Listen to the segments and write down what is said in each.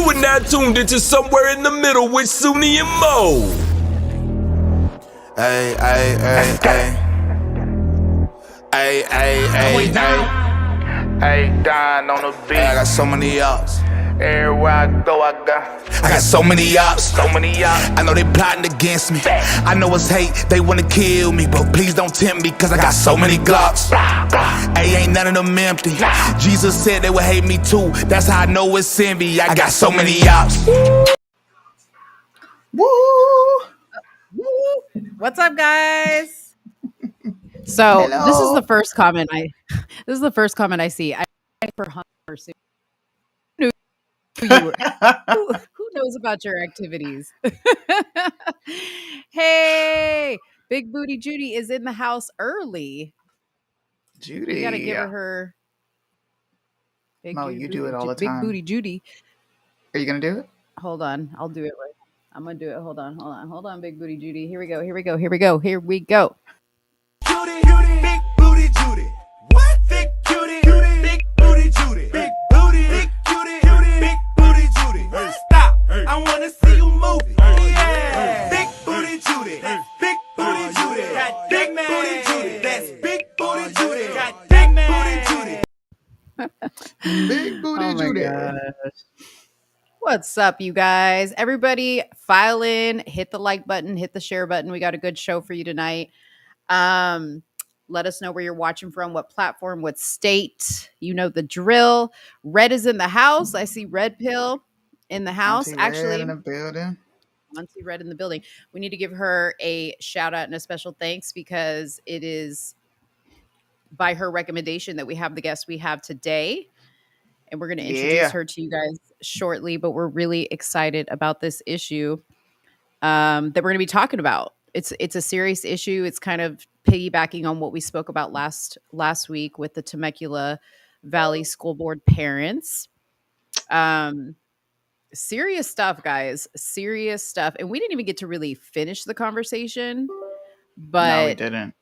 You are now tuned into Somewhere in the Middle with Suni and Mo. Ay, ay, ay, ay. Ay, ay, ay, ay. Hey, Don on the beat. I got so many ops. Everywhere I go, I got so many ops. so many ops. I know they plotting against me. I know it's hate, they wanna kill me, but please don't tempt me, cause I got so many glocks. Hey, ain't none of them empty. Jesus said they would hate me too. That's how I know it's envy. I got so many ops. Woo! What's up, guys? So Hello. this is the first comment I see. I for hunger soon. Who knows about your activities? Hey, Big Booty Judy is in the house early. Judy. We gotta give her. Big Mo, Booty you do it all the Big time. Booty Judy. Are you gonna do it? Hold on, I'll do it right. I'm gonna do it. Hold on, Big Booty Judy. Here we go. Judy, big booty Judy. What? Big Judy, big booty Judy. Big booty, big Judy, big booty Judy. Stop, I wanna see you move it. Yeah. Big booty Judy, big booty Judy. Big booty Judy, that's big booty Judy. Big booty Judy. Big booty Oh my Judy. gosh. What's up, you guys? Everybody file in, hit the like button, hit the share button. We got a good show for you tonight. Let us know where you're watching from, what platform, what state. You know the drill. Red is in the house. I see Red Pill in the house. Auntie Actually, Red in the building. Auntie Red in the building. We need to give her a shout out and a special thanks because it is by her recommendation that we have the guest we have today. And we're going to introduce her to you guys shortly, but we're really excited about this issue that we're going to be talking about. It's a serious issue. It's kind of piggybacking on what we spoke about last week with the Temecula Valley School Board parents. Serious stuff, guys. Serious stuff. And we didn't even get to really finish the conversation, but No, we didn't.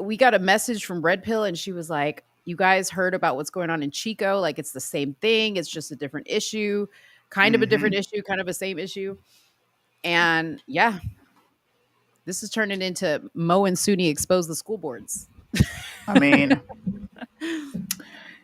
we got a message from Red Pill and she was like, you guys heard about what's going on in Chico. Like, it's the same thing. It's just a different issue, kind of a different issue, kind of a same issue. And yeah, this is turning into Mo and Suni expose the school boards. I mean,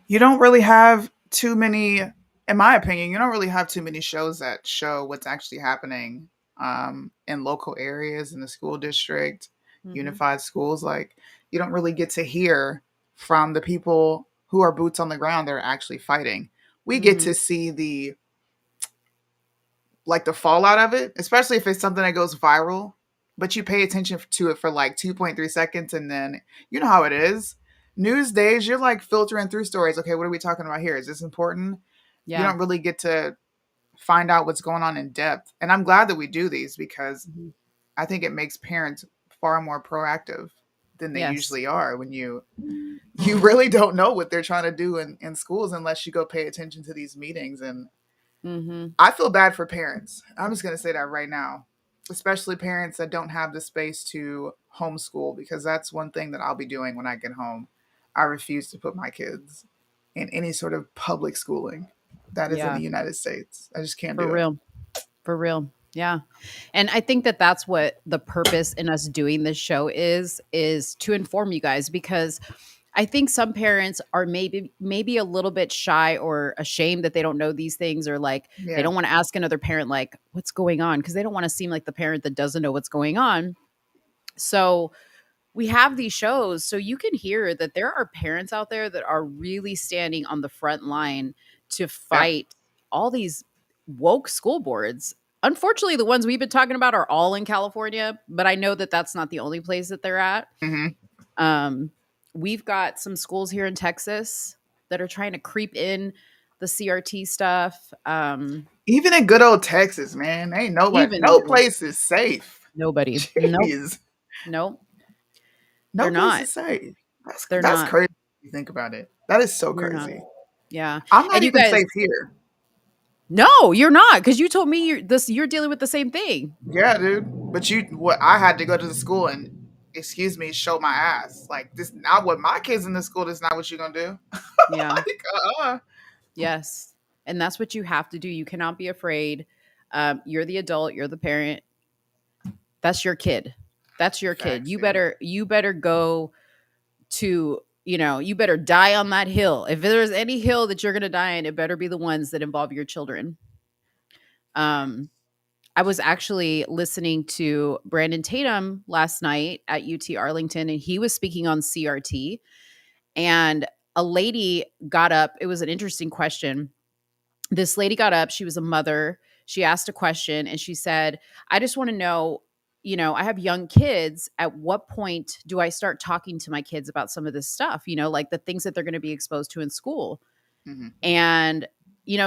you don't really have too many, in my opinion, you don't really have too many shows that show what's actually happening in local areas in the school district, unified schools. Like, you don't really get to hear from the people who are boots on the ground that are actually fighting. We get to see the fallout of it, especially if it's something that goes viral, but you pay attention to it for like 2.3 seconds. And then you know how it is. News days, you're like filtering through stories. Okay, what are we talking about here? Is this important? Yeah. You don't really get to find out what's going on in depth. And I'm glad that we do these because I think it makes parents far more proactive than they usually are when you really don't know what they're trying to do in schools unless you go pay attention to these meetings. And I feel bad for parents. I'm just going to say that right now, especially parents that don't have the space to homeschool, because that's one thing that I'll be doing when I get home. I refuse to put my kids in any sort of public schooling that is in the United States. I just can't do it. For real. Yeah. And I think that that's what the purpose in us doing this show is to inform you guys, because I think some parents are maybe a little bit shy or ashamed that they don't know these things, or like they don't want to ask another parent like what's going on, because they don't want to seem like the parent that doesn't know what's going on. So we have these shows so you can hear that there are parents out there that are really standing on the front line to fight all these woke school boards. Unfortunately, the ones we've been talking about are all in California, but I know that that's not the only place that they're at. We've got some schools here in Texas that are trying to creep in the CRT stuff. Even in good old Texas, man, ain't nobody, no place is safe. Nobody. Jeez. Nope. No They're place not. is safe. They're That's not. crazy if you think about it. That is so They're crazy. not. Yeah. I'm not And you even guys- safe here. No, you're not, because you told me you're dealing with the same thing. Yeah, dude. But I had to go to the school and, excuse me, show my ass. Like, this not what my kids in the school. This is not what you're gonna do. Yeah. Like, Yes. And that's what you have to do. You cannot be afraid. You're the adult, you're the parent. That's your kid. That's your kid. Facts, yeah. You better go to, you better die on that hill. If there's any hill that you're going to die on, it better be the ones that involve your children. I was actually listening to Brandon Tatum last night at UT Arlington, and he was speaking on CRT. And a lady got up. It was an interesting question. This lady got up. She was a mother. She asked a question, and she said, I just want to know, I have young kids. At what point do I start talking to my kids about some of this stuff, like the things that they're going to be exposed to in school? Mm-hmm. And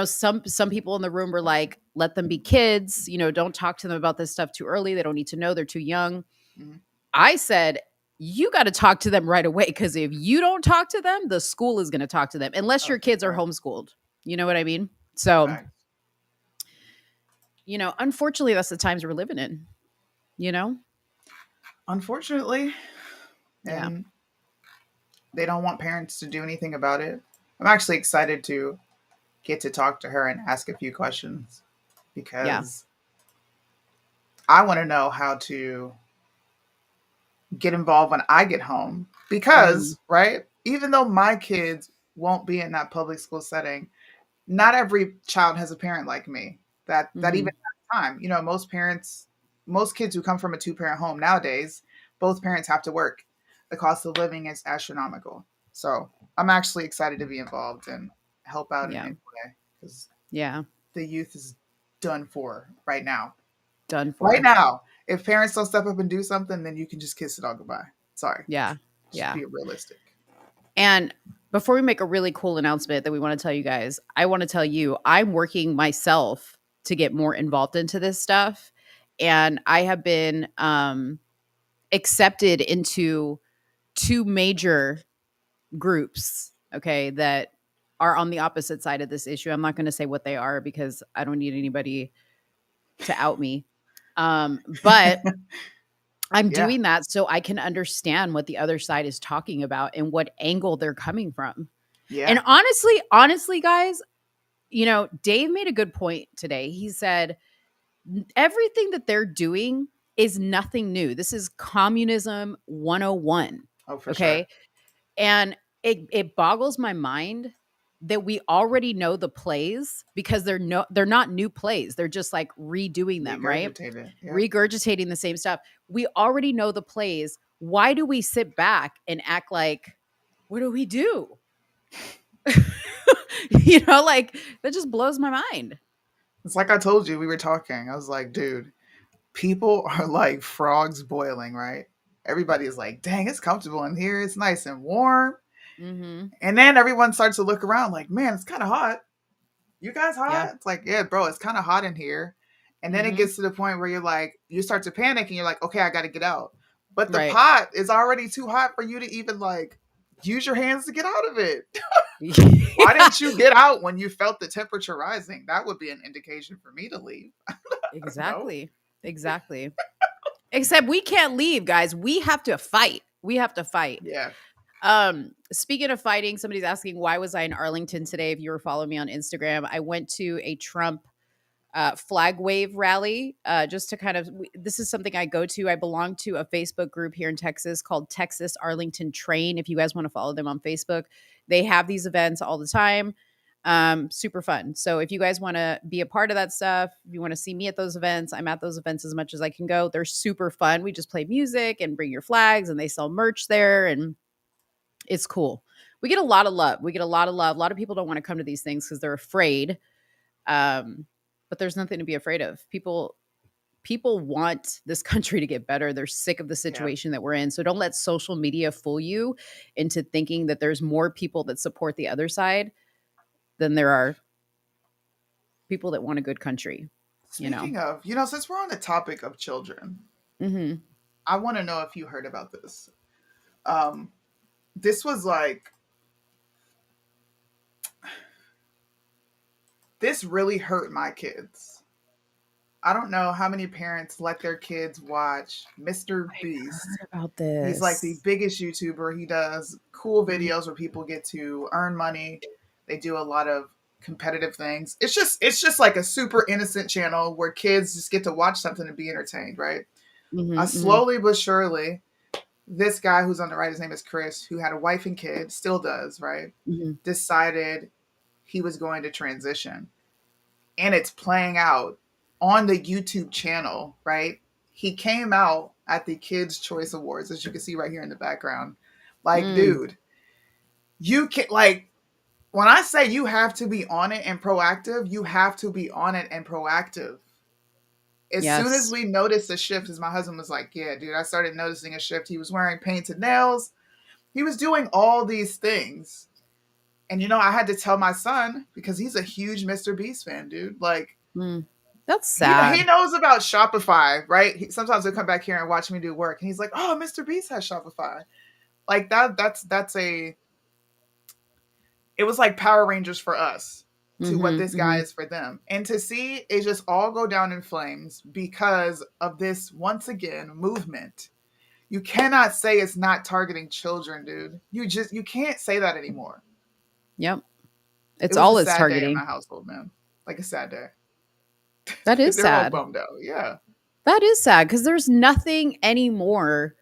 some people in the room were like, let them be kids, don't talk to them about this stuff too early. They don't need to know, they're too young. Mm-hmm. I said, you got to talk to them right away, because if you don't talk to them, the school is going to talk to them, unless your kids are homeschooled. You know what I mean? So, unfortunately, that's the times we're living in, Unfortunately. Yeah. And they don't want parents to do anything about it. I'm actually excited to get to talk to her and ask a few questions, because I want to know how to get involved when I get home. Because, right, even though my kids won't be in that public school setting, not every child has a parent like me that even has time. Most kids who come from a 2-parent home nowadays, both parents have to work. The cost of living is astronomical. So I'm actually excited to be involved and help out in any way, because the youth is done for right now. Done for right now. If parents don't step up and do something, then you can just kiss it all goodbye. Sorry. Just be realistic. And before we make a really cool announcement that we want to tell you guys, I want to tell you, I'm working myself to get more involved into this stuff. And I have been accepted into 2 major groups, okay, that are on the opposite side of this issue. I'm not going to say what they are, because I don't need anybody to out me. But I'm doing that so I can understand what the other side is talking about and what angle they're coming from. Yeah. And honestly, guys, Dave made a good point today. He said, everything that they're doing is nothing new. This is communism 101. Oh, for sure. And it boggles my mind that we already know the plays, because they're not new plays. They're just like redoing them, right? Regurgitating the same stuff. We already know the plays. Why do we sit back and act like, what do we do? Like, that just blows my mind. It's like I told you, we were talking. I was like, dude, people are like frogs boiling, right? Everybody is like, dang, it's comfortable in here. It's nice and warm. Mm-hmm. And then everyone starts to look around like, man, it's kind of hot. You guys hot? Yeah. It's like, yeah, bro, it's kind of hot in here. And then it gets to the point where you're like, you start to panic and you're like, okay, I got to get out. But the pot is already too hot for you to even like use your hands to get out of it. Why didn't you get out when you felt the temperature rising? That would be an indication for me to leave. Exactly. Except we can't leave, guys. We have to fight. Yeah. Speaking of fighting, somebody's asking, why was I in Arlington today? If you were following me on Instagram, I went to a Trump flag wave rally, just to kind of, this is something I go to. I belong to a Facebook group here in Texas called Texas Arlington Train. If you guys want to follow them on Facebook, they have these events all the time. Super fun. So if you guys want to be a part of that stuff, if you want to see me at those events, I'm at those events as much as I can go. They're super fun. We just play music and bring your flags, and they sell merch there, and it's cool. We get a lot of love. A lot of people don't want to come to these things because they're afraid. But there's nothing to be afraid of. People want this country to get better. They're sick of the situation that we're in. So don't let social media fool you into thinking that there's more people that support the other side than there are people that want a good country. Speaking of, since we're on the topic of children, I want to know if you heard about this. This was like, this really hurt my kids. I don't know how many parents let their kids watch Mr. Beast. Heard about this. He's like the biggest YouTuber. He does cool videos where people get to earn money. They do a lot of competitive things. It's just like a super innocent channel where kids just get to watch something and be entertained, right? Slowly but surely, this guy who's on the right, his name is Chris, who had a wife and kid, still does, right? Decided he was going to transition. And it's playing out on the YouTube channel, right? He came out at the Kids' Choice Awards, as you can see right here in the background. Like, dude, you can, like, when I say you have to be on it and proactive, you have to be on it and proactive. As soon as we noticed a shift, as my husband was like, yeah, dude, I started noticing a shift. He was wearing painted nails. He was doing all these things. And, you know, I had to tell my son, because he's a huge Mr. Beast fan, dude. Like, that's sad. He knows about Shopify, right? Sometimes he'll come back here and watch me do work. And he's like, oh, Mr. Beast has Shopify. Like, it was like Power Rangers for us to what this guy is for them. And to see it just all go down in flames because of this, once again, movement. You cannot say it's not targeting children, dude. You can't say that anymore. Yep. It's all it's targeting. Day in my household, man. Like a sad day. That is sad. All bummed out. Yeah. That is sad because there's nothing anymore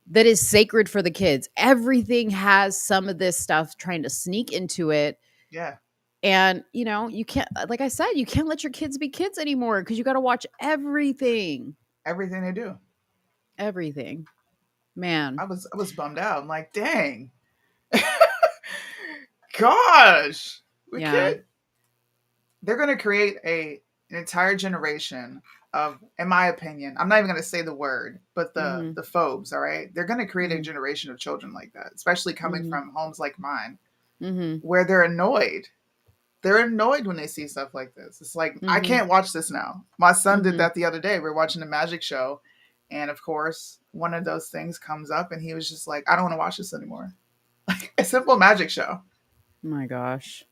that is sacred for the kids. Everything has some of this stuff trying to sneak into it. Yeah. And, you know, you can't, like I said, you can't let your kids be kids anymore because you got to watch everything. Everything they do. Everything. Man. I was bummed out. I'm like, dang. Gosh. They're going to create an entire generation of, in my opinion, I'm not even going to say the word, but the phobes, all right? They're going to create a generation of children like that, especially coming from homes like mine, where they're annoyed. They're annoyed when they see stuff like this. It's like, I can't watch this now. My son did that the other day. We were watching a magic show. And of course, one of those things comes up and he was just like, I don't want to watch this anymore. Like a simple magic show. Oh my gosh.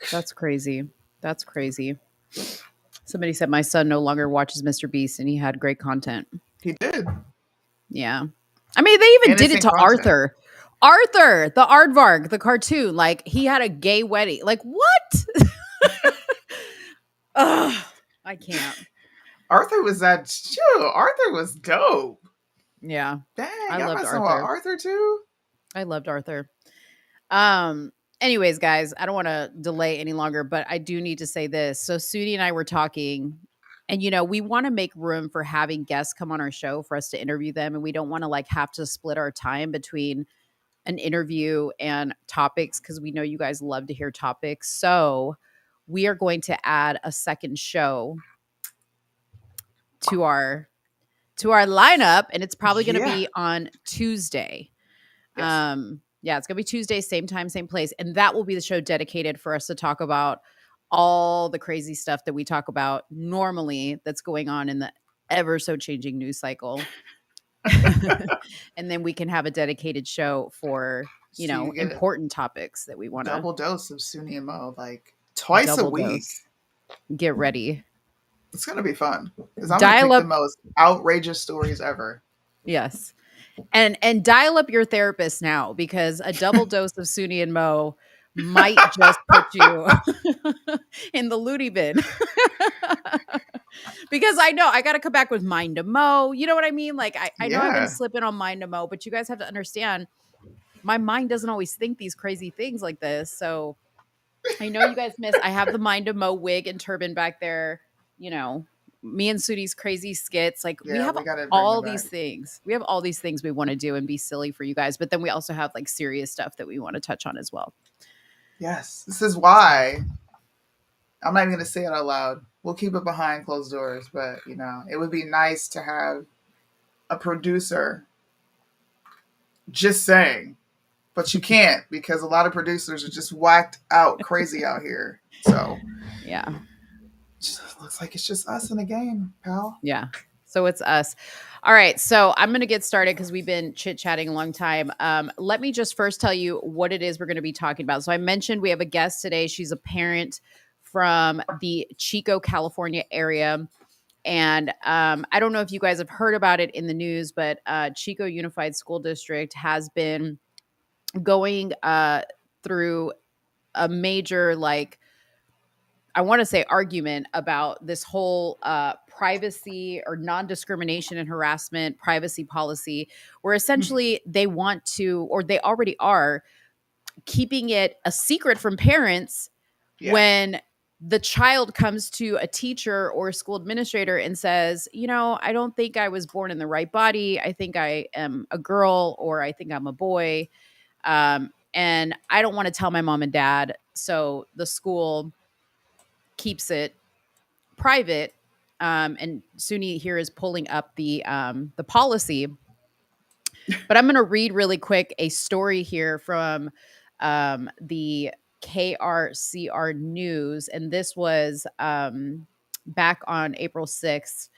That's crazy. That's crazy. Somebody said my son no longer watches Mr. Beast and he had great content. He did. Yeah. I mean, they even did it to Arthur. Arthur, the Aardvark, the cartoon. Like, he had a gay wedding. Like, what? Ugh, I can't. Arthur was Arthur was dope. Yeah. Dang, I loved Arthur. Arthur too? I loved Arthur. Anyways, guys, I don't want to delay any longer, but I do need to say this. So Sudi and I were talking, and, you know, we want to make room for having guests come on our show for us to interview them. And we don't want to like have to split our time between an interview and topics because we know you guys love to hear topics. So we are going to add a second show to our lineup, and it's probably going to be on Tuesday. Yes. Yeah, it's going to be Tuesday, same time, same place. And that will be the show dedicated for us to talk about all the crazy stuff that we talk about normally that's going on in the ever so changing news cycle. And then we can have a dedicated show for, you know, important topics that we want to. Double dose of Suni and Mo, like twice a week. Dose. Get ready. It's going to be fun. Because I'm going to pick the most outrageous stories ever. Yes. And dial up your therapist now because a double dose of Suni and Mo might just put you in the loony bin. Because I know I got to come back with Mind to Mo. You know what I mean? Like, I know I've been slipping on Mind to Mo, but you guys have to understand my mind doesn't always think these crazy things like this. So I know you guys miss. I have the Mind to Mo wig and turban back there. You know, me and Sudi's crazy skits. Like we have all these things. We have all these things we want to do and be silly for you guys. But then we also have like serious stuff that we want to touch on as well. Yes. This is why I'm not even going to say it out loud. We'll keep it behind closed doors. But, you know, it would be nice to have a producer just saying. But you can't because a lot of producers are just whacked out crazy out here. So, yeah. Looks like it's just us in a game, pal. Yeah. So it's us. All right. So I'm going to get started because we've been chit-chatting a long time. Let me just first tell you what it is we're going to be talking about. So I mentioned we have a guest today. She's a parent from the Chico, California area. And I don't know if you guys have heard about it in the news, but Chico Unified School District has been going through a major, like, I want to say argument about this whole privacy or non-discrimination and harassment privacy policy, where essentially they want to, or they already are, keeping it a secret from parents Yeah. when the child comes to a teacher or a school administrator and says, I don't think I was born in the right body. I think I am a girl, or I think I'm a boy. And I don't want to tell my mom and dad. So the school keeps it private. And Suni here is pulling up the policy. But I'm going to read really quick a story here from the KRCR News, and this was back on April 6th,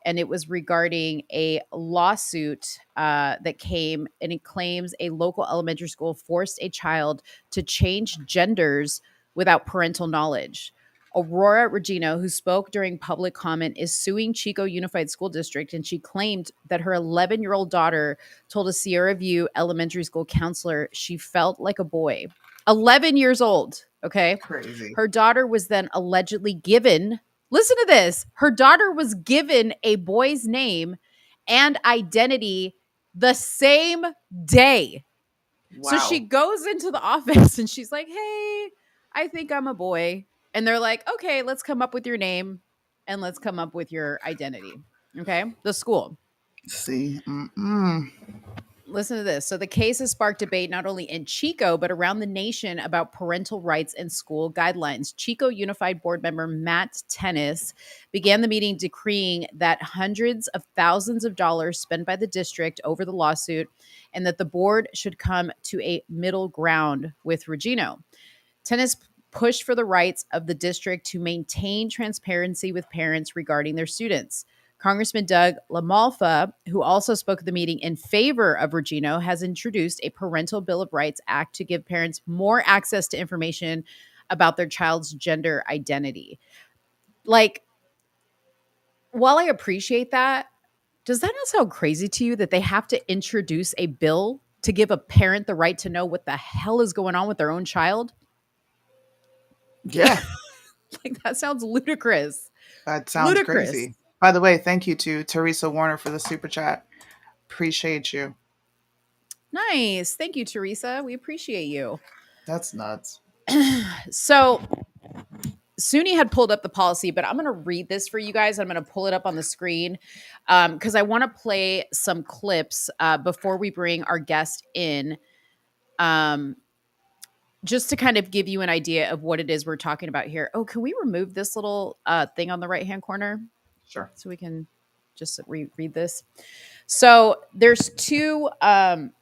and it was regarding a lawsuit that came, and it claims a local elementary school forced a child to change genders without parental knowledge. Aurora Regino, who spoke during public comment, is suing Chico Unified School District, and she claimed that her 11-year-old daughter told a Sierra View elementary school counselor she felt like a boy. 11 years old, okay? Crazy. Her daughter was then allegedly given, listen to this, her daughter was given a boy's name and identity the same day. Wow. So she goes into the office and she's like, hey, I think I'm a boy. And they're like, okay, let's come up with your name and let's come up with your identity. Okay. The school. See. Listen to this. So the case has sparked debate not only in Chico, but around the nation about parental rights and school guidelines. Chico Unified Board member Matt Tennis began the meeting decreeing that hundreds of thousands of dollars spent by the district over the lawsuit, and that the board should come to a middle ground with Regino. Tennis pushed for the rights of the district to maintain transparency with parents regarding their students. Congressman Doug LaMalfa, who also spoke at the meeting in favor of Regino, has introduced a Parental Bill of Rights Act to give parents more access to information about their child's gender identity. Like, while I appreciate that, does that not sound crazy to you that they have to introduce a bill to give a parent the right to know what the hell is going on with their own child? Yeah. Like, that sounds ludicrous. That sounds crazy. By the way, thank you to Teresa Warner for the super chat. Appreciate you. Nice. Thank you, Teresa. We appreciate you. That's nuts. So Suni had pulled up the policy, but I'm going to read this for you guys. I'm going to pull it up on the screen because I want to play some clips before we bring our guest in, just to kind of give you an idea of what it is we're talking about here. Oh, can we remove this little thing on the right-hand corner? Sure. So we can just read this. So there's two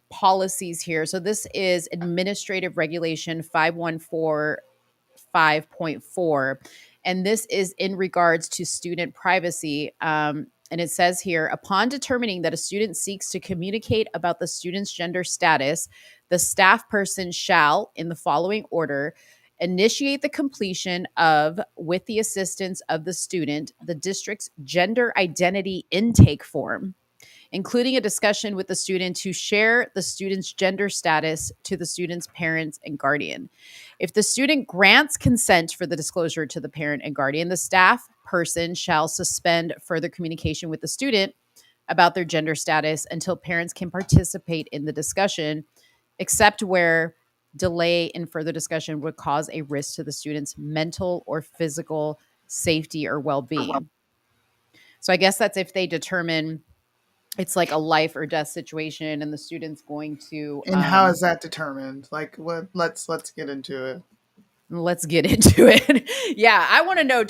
policies here. So this is Administrative Regulation 5145.4. And this is in regards to student privacy. And it says here, upon determining that a student seeks to communicate about the student's gender status, the staff person shall, in the following order, initiate the completion of, with the assistance of the student, the district's gender identity intake form, including a discussion with the student to share the student's gender status to the student's parents and guardian. If the student grants consent for the disclosure to the parent and guardian, the staff person shall suspend further communication with the student about their gender status until parents can participate in the discussion, except where delay in further discussion would cause a risk to the student's mental or physical safety or well-being. So I guess that's if they determine it's like a life or death situation and the student's going to... And how is that determined? Like, what? Let's get into it. Let's get into it. Yeah, I want to know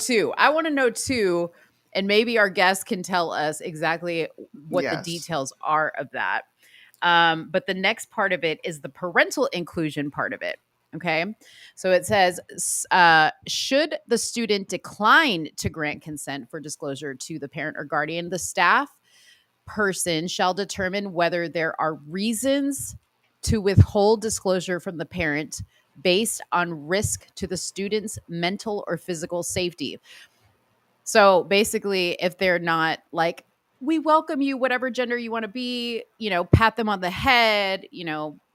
too. And maybe our guest can tell us exactly what the details are of that. But the next part of it is the parental inclusion part of it. Okay. So it says, should the student decline to grant consent for disclosure to the parent or guardian, the staff person shall determine whether there are reasons to withhold disclosure from the parent based on risk to the student's mental or physical safety. So basically, if they're not like we welcome you, whatever gender you want to be, pat them on the head,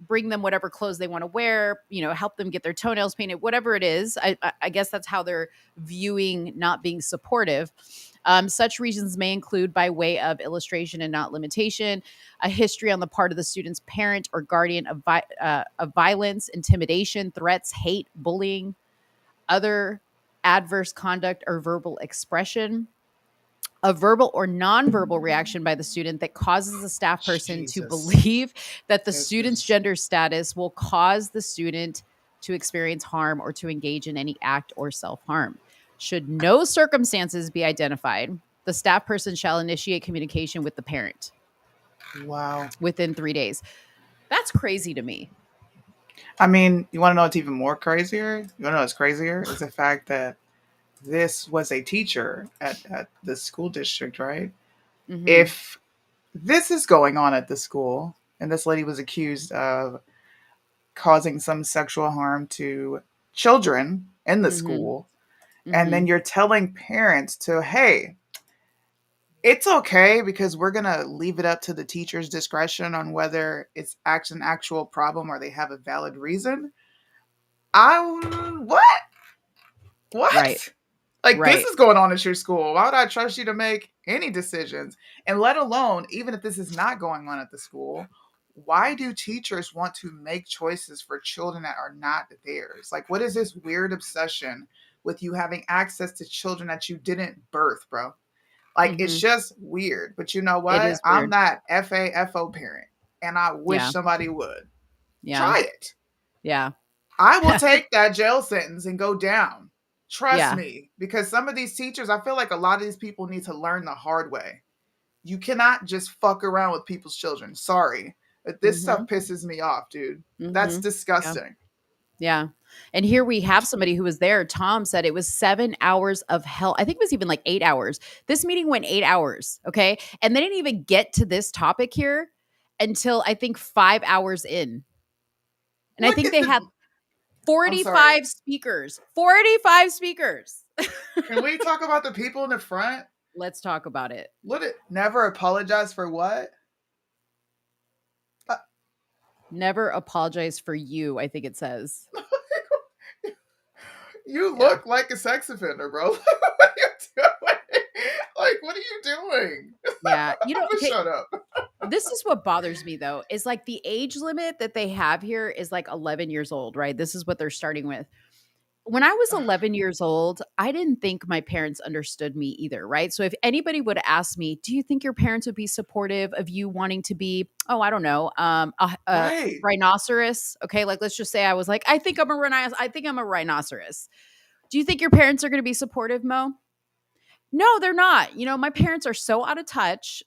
bring them whatever clothes they want to wear, help them get their toenails painted, whatever it is. I guess that's how they're viewing not being supportive. Such reasons may include, by way of illustration and not limitation, a history on the part of the student's parent or guardian of violence, intimidation, threats, hate, bullying, other adverse conduct or verbal expression, a verbal or nonverbal reaction by the student that causes a staff person to believe that the student's gender status will cause the student to experience harm or to engage in any act or self-harm. Should no circumstances be identified, the staff person shall initiate communication with the parent. Wow. Within 3 days. That's crazy to me. I mean, you want to know what's even more crazier? You want to know what's crazier? Is the fact that this was a teacher at the school district, right? Mm-hmm. If this is going on at the school, and this lady was accused of causing some sexual harm to children in the school, and then you're telling parents to, hey, it's okay because we're going to leave it up to the teacher's discretion on whether it's an actual problem or they have a valid reason. What? Right. This is going on at your school. Why would I trust you to make any decisions? And let alone, even if this is not going on at the school, why do teachers want to make choices for children that are not theirs? Like, what is this weird obsession with you having access to children that you didn't birth, bro? Like, it's just weird. But you know what? I'm that FAFO parent, and I wish somebody would. Try it. Yeah. I will take that jail sentence and go down. Trust me. Because some of these teachers, I feel like a lot of these people need to learn the hard way. You cannot just fuck around with people's children. Sorry. But this stuff pisses me off, dude. That's disgusting. Yeah. And here we have somebody who was there. Tom said it was 7 hours of hell. I think it was even like 8 hours. This meeting went 8 hours. Okay. And they didn't even get to this topic here until I think 5 hours in. And I think they had 45 speakers. 45 speakers. Can we talk about the people in the front? Let's talk about it. Never apologize for what? Never apologize for you, I think it says. You look like a sex offender, bro. What are you doing? Like, what are you doing? Yeah. Shut up. This is what bothers me, though, is like the age limit that they have here is like 11 years old, right? This is what they're starting with. When I was 11 years old, I didn't think my parents understood me either, right? So if anybody would ask me, do you think your parents would be supportive of you wanting to be, I don't know, a rhinoceros? Okay, like let's just say I was like, I think I'm a rhinoceros. Do you think your parents are going to be supportive, Mo? No, they're not. My parents are so out of touch.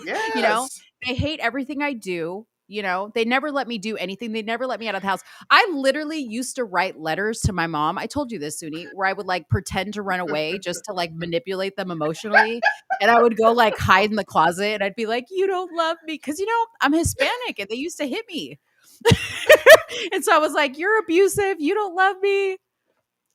Yes. They hate everything I do. They never let me do anything. They never let me out of the house. I literally used to write letters to my mom. I told you this, Suni, where I would like pretend to run away just to like manipulate them emotionally. And I would go like hide in the closet and I'd be like, you don't love me. Cause I'm Hispanic and they used to hit me. And so I was like, you're abusive. You don't love me.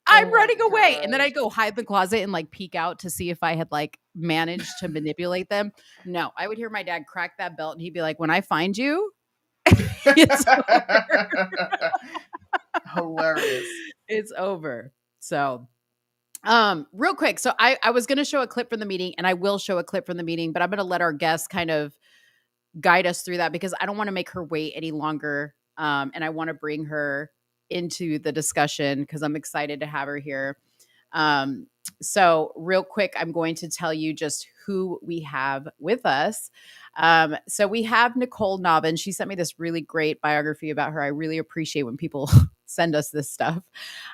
I'm running away. God. And then I go hide in the closet and like peek out to see if I had like managed to manipulate them. No, I would hear my dad crack that belt and he'd be like, when I find you, it's over. Hilarious. It's over. So, real quick. So I was going to show a clip from the meeting and I will show a clip from the meeting, but I'm going to let our guest kind of guide us through that because I don't want to make her wait any longer. And I want to bring her into the discussion because I'm excited to have her here. So real quick, I'm going to tell you just who we have with us. So we have Nicole Nobbin. She sent me this really great biography about her. I really appreciate when people send us this stuff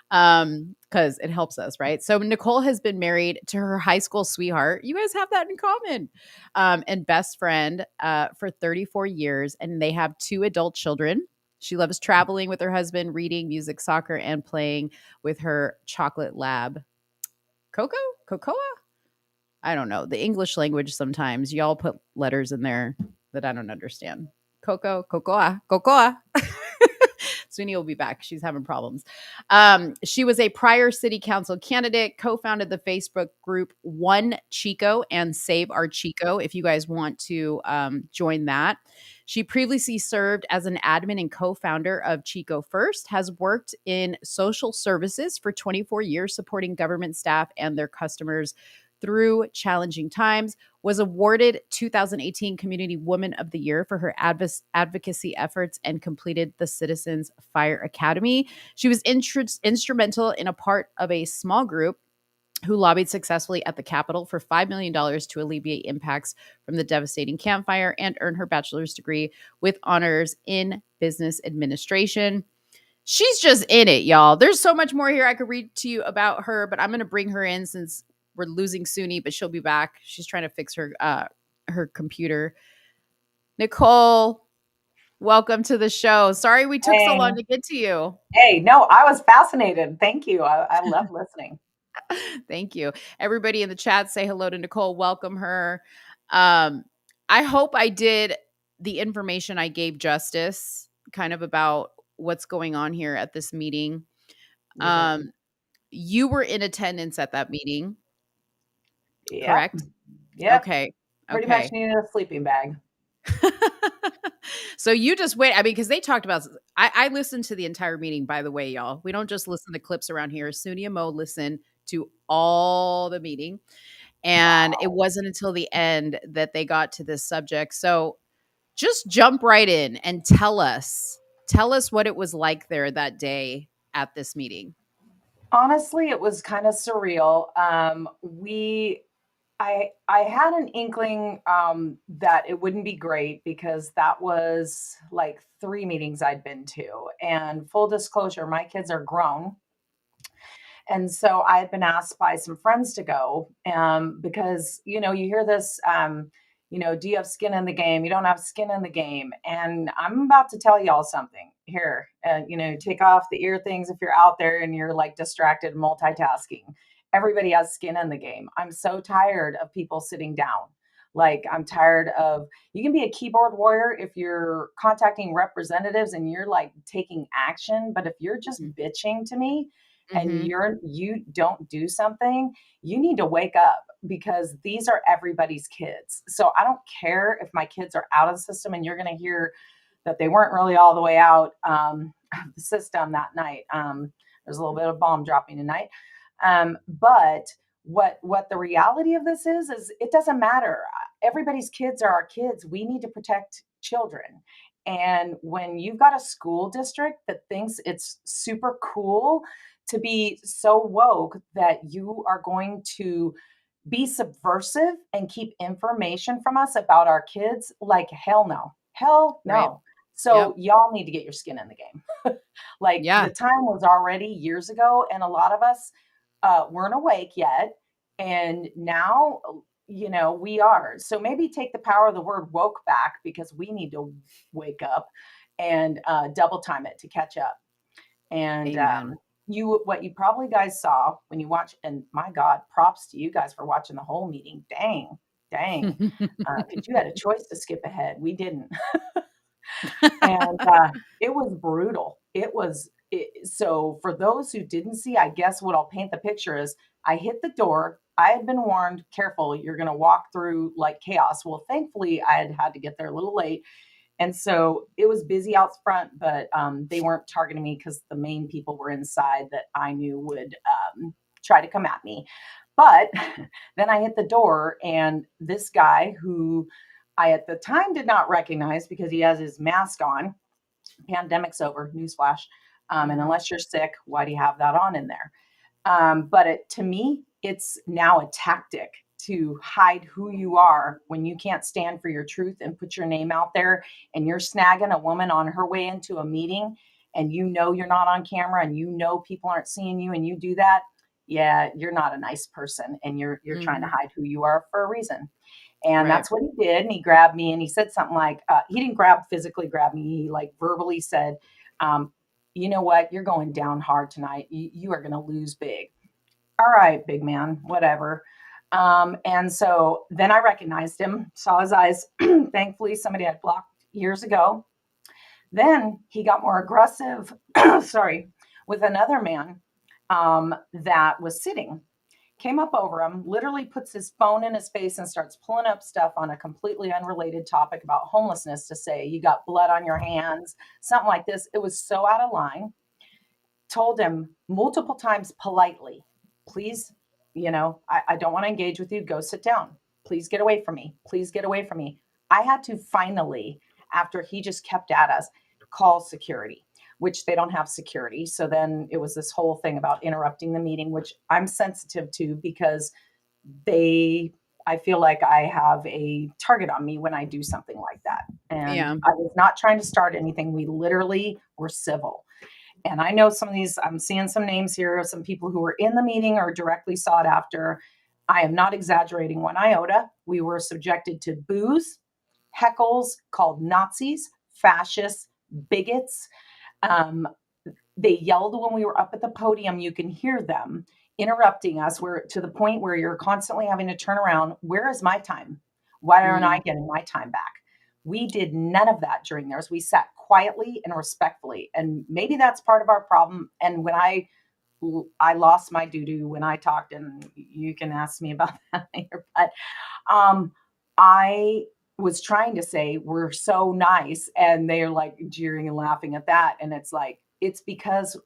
because it helps us, right? So Nicole has been married to her high school sweetheart. You guys have that in common. And best friend for 34 years. And they have 2 adult children. She loves traveling with her husband, reading, music, soccer, and playing with her chocolate lab. Cocoa? I don't know. The English language sometimes. Y'all put letters in there that I don't understand. Cocoa. SUNY will be back. She's having problems. She was a prior city council candidate, co-founded the Facebook group One Chico and Save Our Chico, if you guys want to join that. She previously served as an admin and co-founder of Chico First, has worked in social services for 24 years, supporting government staff and their customers through challenging times, was awarded 2018 Community Woman of the Year for her advocacy efforts, and completed the Citizens Fire Academy. She was instrumental in a part of a small group who lobbied successfully at the Capitol for $5 million to alleviate impacts from the devastating Camp Fire, and earned her bachelor's degree with honors in business administration. She's just in it, y'all. There's so much more here I could read to you about her, but I'm going to bring her in since we're losing SUNY, but she'll be back. She's trying to fix her computer. Nicole, welcome to the show. Sorry we took so long to get to you. Hey, no, I was fascinated. Thank you. I love listening. Thank you. Everybody in the chat, say hello to Nicole. Welcome her. I hope I did the information I gave justice, kind of about what's going on here at this meeting. You were in attendance at that meeting. Yep. Correct? Yeah. Okay. Pretty much needed a sleeping bag. So you just wait. I mean, because they talked about, I listened to the entire meeting, by the way, y'all. We don't just listen to clips around here. SUNY and Mo listened to all the meeting. And It wasn't until the end that they got to this subject. So just jump right in and tell us what it was like there that day at this meeting. Honestly, it was kind of surreal. I had an inkling that it wouldn't be great, because that was like 3 meetings I'd been to. And full disclosure, my kids are grown. And so I had been asked by some friends to go because, you hear this, do you have skin in the game? You don't have skin in the game. And I'm about to tell y'all something here. Take off the ear things if you're out there and you're like distracted multitasking. Everybody has skin in the game. I'm so tired of people sitting down. Like, I'm tired of, you can be a keyboard warrior if you're contacting representatives and you're like taking action. But if you're just bitching to me, and you don't do something, you need to wake up, because these are everybody's kids. So I don't care if my kids are out of the system, and you're going to hear that they weren't really all the way out of the system that night. There's a little bit of bomb dropping tonight. But what the reality of this is it doesn't matter. Everybody's kids are our kids. We need to protect children. And when you've got a school district that thinks it's super cool to be so woke that you are going to be subversive and keep information from us about our kids, like, hell no. Right. So y'all need to get your skin in the game. The time was already years ago, and a lot of us weren't awake yet. And now, we are. So maybe take the power of the word woke back, because we need to wake up and double time it to catch up. And what you probably guys saw when you watch, and my God, props to you guys for watching the whole meeting. Dang. Because you had a choice to skip ahead. We didn't. And it was brutal. So for those who didn't see, I guess what I'll paint the picture is, I hit the door. I had been warned, careful, you're going to walk through like chaos. Well, thankfully I had to get there a little late. And so it was busy out front, but they weren't targeting me, because the main people were inside that I knew would try to come at me. But then I hit the door, and this guy, who I at the time did not recognize because he has his mask on, pandemic's over, newsflash. And unless you're sick, why do you have that on in there? But to me, it's now a tactic to hide who you are when you can't stand for your truth and put your name out there, and you're snagging a woman on her way into a meeting, and you're not on camera, and people aren't seeing you, and you do that. Yeah, you're not a nice person, and you're trying to hide who you are for a reason. And that's what he did. And he grabbed me, and he said something like, he didn't physically grab me. He like verbally said, you know what? You're going down hard tonight. You are going to lose big. All right, big man, whatever. And so then I recognized him, saw his eyes. Thankfully, somebody had blocked years ago. Then he got more aggressive, sorry, with another man that was sitting, came up over him, literally puts his phone in his face and starts pulling up stuff on a completely unrelated topic about homelessness to say, you got blood on your hands, something like this. It was so out of line. Told him multiple times politely, please, I don't want to engage with you. Go sit down. Please get away from me. Please get away from me. I had to finally, after he just kept at us, call security, which they don't have security. So then it was this whole thing about interrupting the meeting, which I'm sensitive to because I feel like I have a target on me when I do something like that. And Yeah. I was not trying to start anything. We literally were civil. And I know some of these, I'm seeing some names here of some people who were in the meeting or directly sought after. I am not exaggerating one iota. We were subjected to boos, heckles, called Nazis, fascists, bigots. They yelled when we were up at the podium. You can hear them interrupting us, where to the point where you're constantly having to turn around. Where is my time? Why aren't I getting my time back? We did none of that during theirs. We sat quietly and respectfully. And maybe that's part of our problem. And when I lost my doo-doo when I talked, and you can ask me about that later, but I was trying to say, we're so nice. And they're like jeering and laughing at that. And it's like, it's because,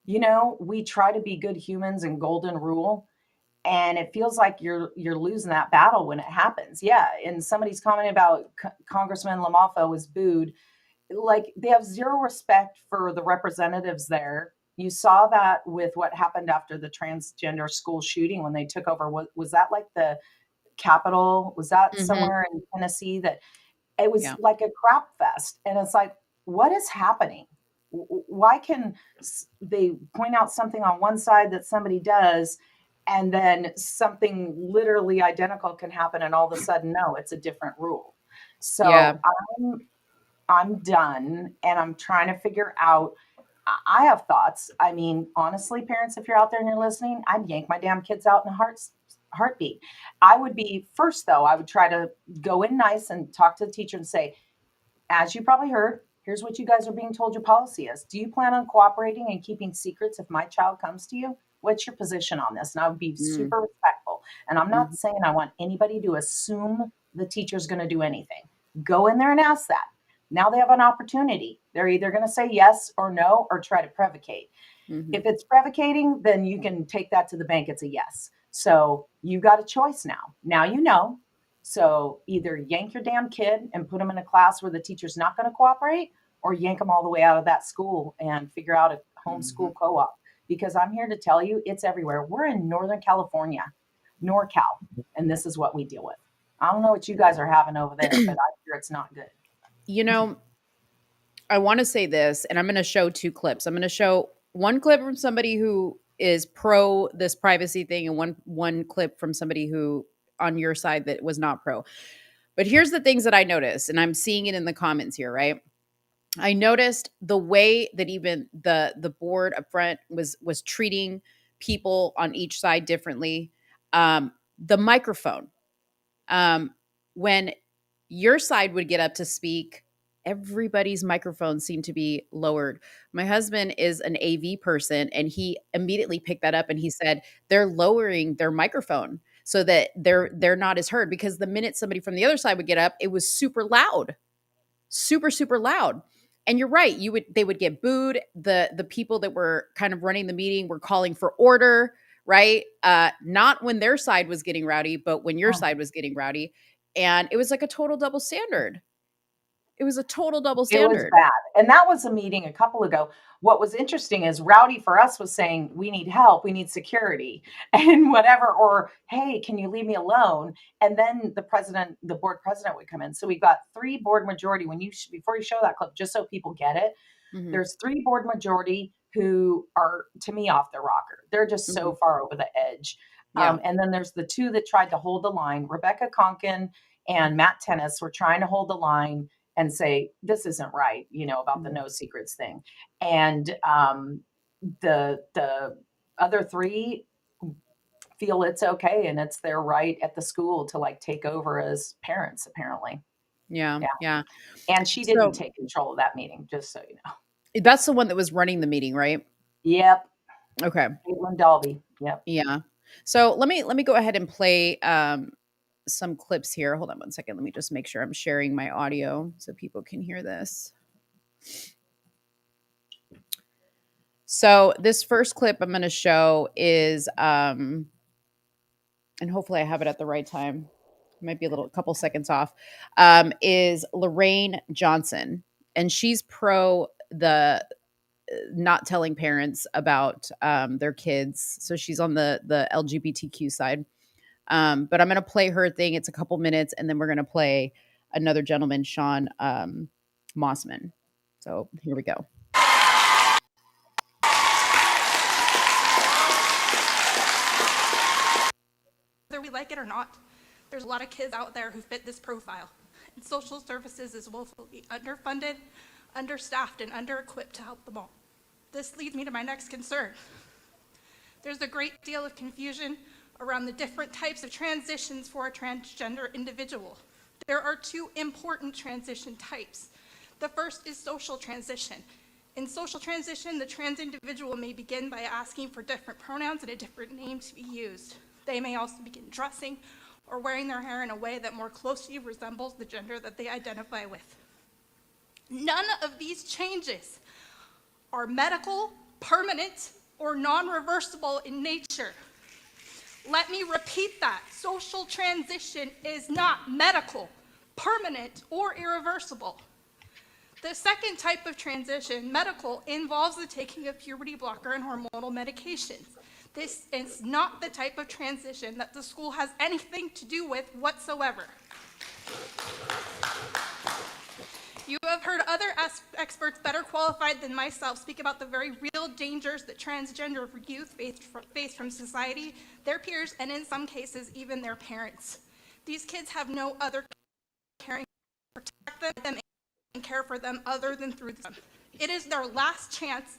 we try to be good humans and golden rule. And it feels like you're losing that battle when it happens. Yeah. And somebody's commenting about Congressman LaMalfa was booed. Like, they have zero respect for the representatives there. You saw that with what happened after the transgender school shooting when they took over. Was that like the Capitol? Was that somewhere in Tennessee? That it was like a crap fest. And it's like, what is happening? Why can they point out something on one side that somebody does, and then something literally identical can happen, and all of a sudden, no, it's a different rule. So I'm done, and I'm trying to figure out. I have thoughts. I mean, honestly, parents, if you're out there and you're listening, I'd yank my damn kids out in a heartbeat. I would be first, though. I would try to go in nice and talk to the teacher and say, as you probably heard, here's what you guys are being told your policy is. Do you plan on cooperating and keeping secrets if my child comes to you? What's your position on this? And I would be super respectful. And I'm not saying I want anybody to assume the teacher's going to do anything. Go in there and ask that. Now they have an opportunity. They're either going to say yes or no, or try to provocate. If it's provocating, then you can take that to the bank. It's a yes. So you've got a choice now. Now you know. So either yank your damn kid and put them in a class where the teacher's not going to cooperate, or yank them all the way out of that school and figure out a homeschool co-op. Because I'm here to tell you, it's everywhere. We're in Northern California, NorCal, and this is what we deal with. I don't know what you guys are having over there, but I hear it's not good. I want to say this, and I'm going to show two clips. I'm going to show one clip from somebody who is pro this privacy thing, and one clip from somebody who on your side that was not pro. But here's the things that I noticed, and I'm seeing it in the comments here, right? I noticed the way that even the board up front was treating people on each side differently. The microphone, when your side would get up to speak, everybody's microphone seemed to be lowered. My husband is an AV person, and he immediately picked that up, and he said they're lowering their microphone so that they're not as heard, because the minute somebody from the other side would get up, it was super loud, super loud. And you're right, they would get booed. The people that were kind of running the meeting were calling for order, right? Not when their side was getting rowdy, but when your side was getting rowdy. And it was like a total double standard. It was a total double standard. It was bad. And that was a meeting a couple ago. What was interesting is Rowdy for us was saying, we need help, we need security and whatever, or, hey, can you leave me alone? And then the board president would come in. So we got 3 board majority. Before you show that clip, just so people get it, there's 3 board majority who are, to me, off their rocker. They're just so far over the edge. And then there's the 2 that tried to hold the line. Rebecca Conkin and Matt Tennis were trying to hold the line and say, this isn't right, about the no secrets thing. And the other 3 feel it's okay, and it's their right at the school to take over as parents, apparently. Yeah. Yeah. Yeah. And she didn't So take control of that meeting, just so you know. that's the one that was running the meeting, right? Yep. Okay. Caitlin Dalby. Yep. Yeah. So let me go ahead and play some clips here. Hold on one second. Let me just make sure I'm sharing my audio so people can hear this. So this first clip I'm going to show is and hopefully I have it at the right time. Might be a couple seconds off. Is Lorraine Johnson, and she's pro the not telling parents about their kids. So she's on the LGBTQ side. But I'm going to play her thing. It's a couple minutes, and then we're going to play another gentleman, Sean Mossman. So here we go. Whether we like it or not, there's a lot of kids out there who fit this profile. And social services is woefully underfunded, understaffed, and under-equipped to help them all. This leads me to my next concern. There's a great deal of confusion around the different types of transitions for a transgender individual. There are two important transition types. The first is social transition. In social transition, the trans individual may begin by asking for different pronouns and a different name to be used. They may also begin dressing or wearing their hair in a way that more closely resembles the gender that they identify with. None of these changes are medical, permanent, or non-reversible in nature. Let me repeat that. Social transition is not medical, permanent, or irreversible. The second type of transition, medical, involves the taking of puberty blocker and hormonal medications. This is not the type of transition that the school has anything to do with whatsoever. You have heard other experts better qualified than myself speak about the very real dangers that transgender youth face from society, their peers, and in some cases, even their parents. These kids have no other caring to protect them and care for them other than through them. It is their last chance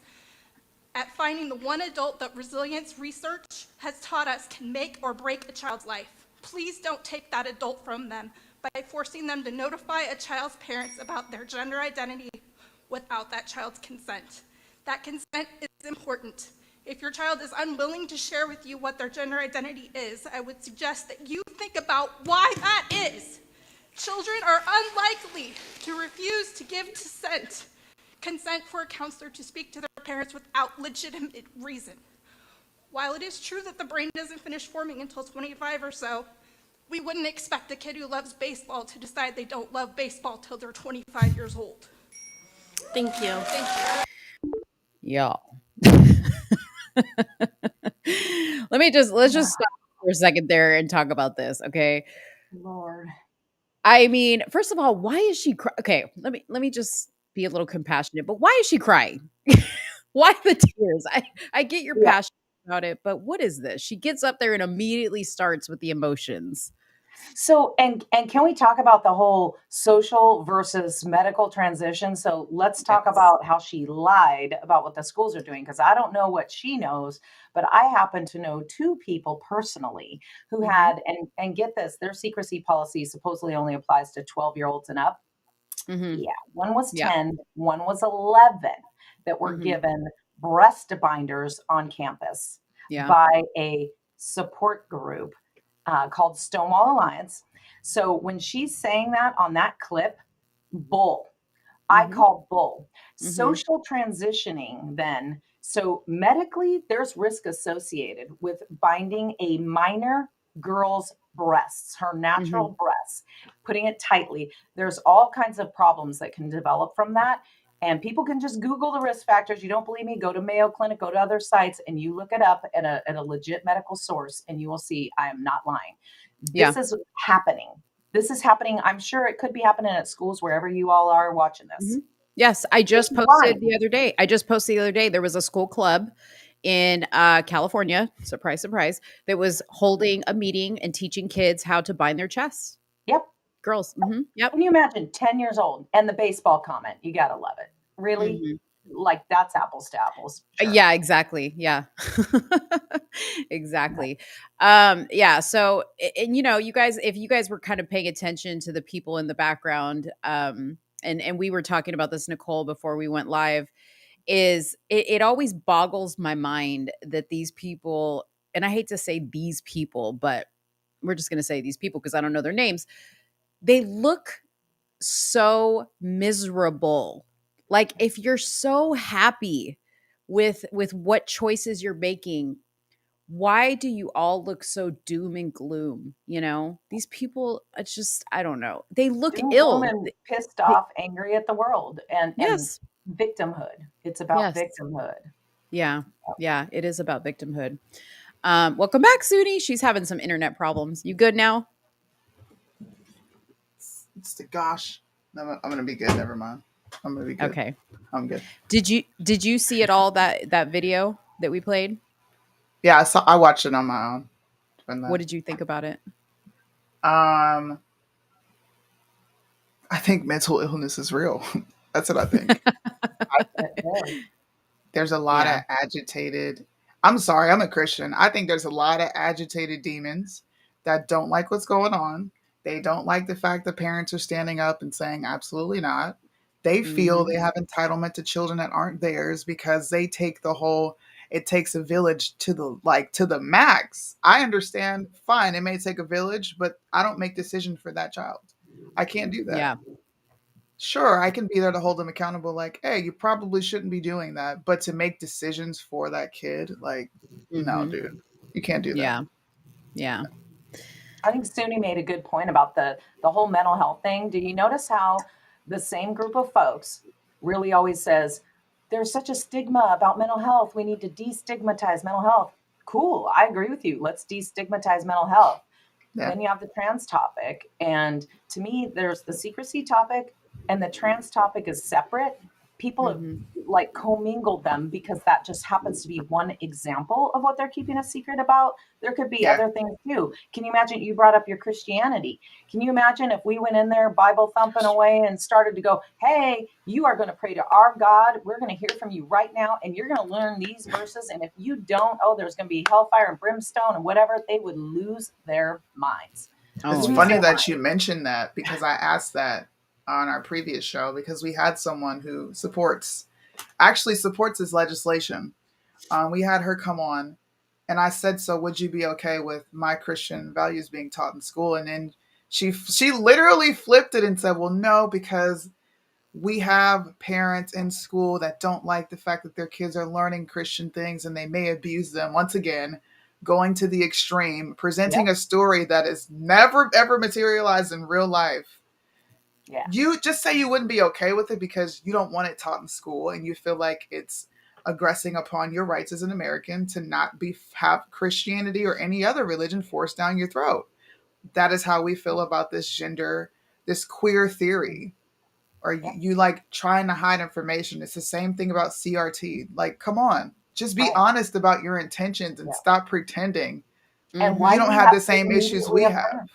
at finding the one adult that resilience research has taught us can make or break a child's life. Please don't take that adult from them by forcing them to notify a child's parents about their gender identity without that child's consent. That consent is important. If your child is unwilling to share with you what their gender identity is, I would suggest that you think about why that is. Children are unlikely to refuse to give consent for a counselor to speak to their parents without legitimate reason. While it is true that the brain doesn't finish forming until 25 or so, we wouldn't expect a kid who loves baseball to decide they don't love baseball till they're 25 years old. Thank you. Thank you. Y'all. Let's just stop for a second there and talk about this, okay? Lord. I mean, first of all, why is she crying? Okay, let me just be a little compassionate, but why is she crying? Why the tears? I get your passion about it, but what is this? She gets up there and immediately starts with the emotions. So, and can we talk about the whole social versus medical transition? So let's talk about how she lied about what the schools are doing, because I don't know what she knows, but I happen to know two people personally who had, and get this, their secrecy policy supposedly only applies to 12-year-olds and up. Yeah, one was 10, one was 11 that were given breast binders on campus by a support group called Stonewall Alliance. So when she's saying that on that clip, bull. I call bull. Social transitioning then. So medically, there's risk associated with binding a minor girl's breasts, her natural breasts, putting it tightly. There's all kinds of problems that can develop from that. And people can just Google the risk factors. You don't believe me? Go to Mayo Clinic, go to other sites, and you look it up at a legit medical source, and you will see I am not lying. This is happening. This is happening. I'm sure it could be happening at schools wherever you all are watching this. Yes, I just posted the other day. There was a school club in California, surprise, surprise, that was holding a meeting and teaching kids how to bind their chests. Yep. Girls. Yep. Can you imagine 10 years old and the baseball comment? You got to love it. Really? like that's apples to apples. Sure. Yeah, exactly. Yeah. Exactly. Yeah. So, and you guys, if you guys were kind of paying attention to the people in the background, and we were talking about this, Nicole, before we went live, is it always boggles my mind that these people, and I hate to say these people, but we're just going to say these people because I don't know their names. They look so miserable. Like if you're so happy with what choices you're making, why do you all look so doom and gloom? These people, it's just, I don't know. They look Doom, gloom, ill. and pissed They- off, angry at the world, and yes. victimhood. It's about Yes. victimhood. Yeah. Yeah. It is about victimhood. Welcome back, Suni. She's having some internet problems. You good now? It's the gosh. No, I'm gonna be good. Never mind. I'm gonna be good. Okay. I'm good. Did you see it all, that video that we played? Yeah, I watched it on my own. What did you think about it? I think mental illness is real. That's what I think. There's a lot Yeah. of agitated. I'm sorry, I'm a Christian. I think there's a lot of agitated demons that don't like what's going on. They don't like the fact that parents are standing up and saying absolutely not. They feel they have entitlement to children that aren't theirs because they take the whole it takes a village to the max. I understand, fine, it may take a village, but I don't make decisions for that child. I can't do that. Yeah. Sure, I can be there to hold them accountable, like, hey, you probably shouldn't be doing that. But to make decisions for that kid, like, no, dude, you can't do that. Yeah. Yeah. I think Suni made a good point about the whole mental health thing. Do you notice how the same group of folks really always says there's such a stigma about mental health. We need to destigmatize mental health. Cool. I agree with you. Let's destigmatize mental health. Yeah. Then you have the trans topic. And to me, there's the secrecy topic and the trans topic is separate. People have like commingled them because that just happens to be one example of what they're keeping a secret about. There could be other things too. Can you imagine, you brought up your Christianity. Can you imagine if we went in there Bible thumping away and started to go, hey, you are going to pray to our God. We're going to hear from you right now. And you're going to learn these verses. And if you don't, there's going to be hellfire and brimstone and whatever. They would lose their minds. It's funny that you mentioned that because I asked that on our previous show because we had someone who supports this legislation. We had her come on and I said, so would you be okay with my Christian values being taught in school? And then she literally flipped it and said, well, no, because we have parents in school that don't like the fact that their kids are learning Christian things and they may abuse them. Once again, going to the extreme, presenting a story that is never, ever materialized in real life. Yeah. You just say you wouldn't be okay with it because you don't want it taught in school and you feel like it's aggressing upon your rights as an American to not have Christianity or any other religion forced down your throat. That is how we feel about this queer theory. Or you like trying to hide information. It's the same thing about CRT. Like, come on, just be honest about your intentions and stop pretending. And why you don't have the same issues we have.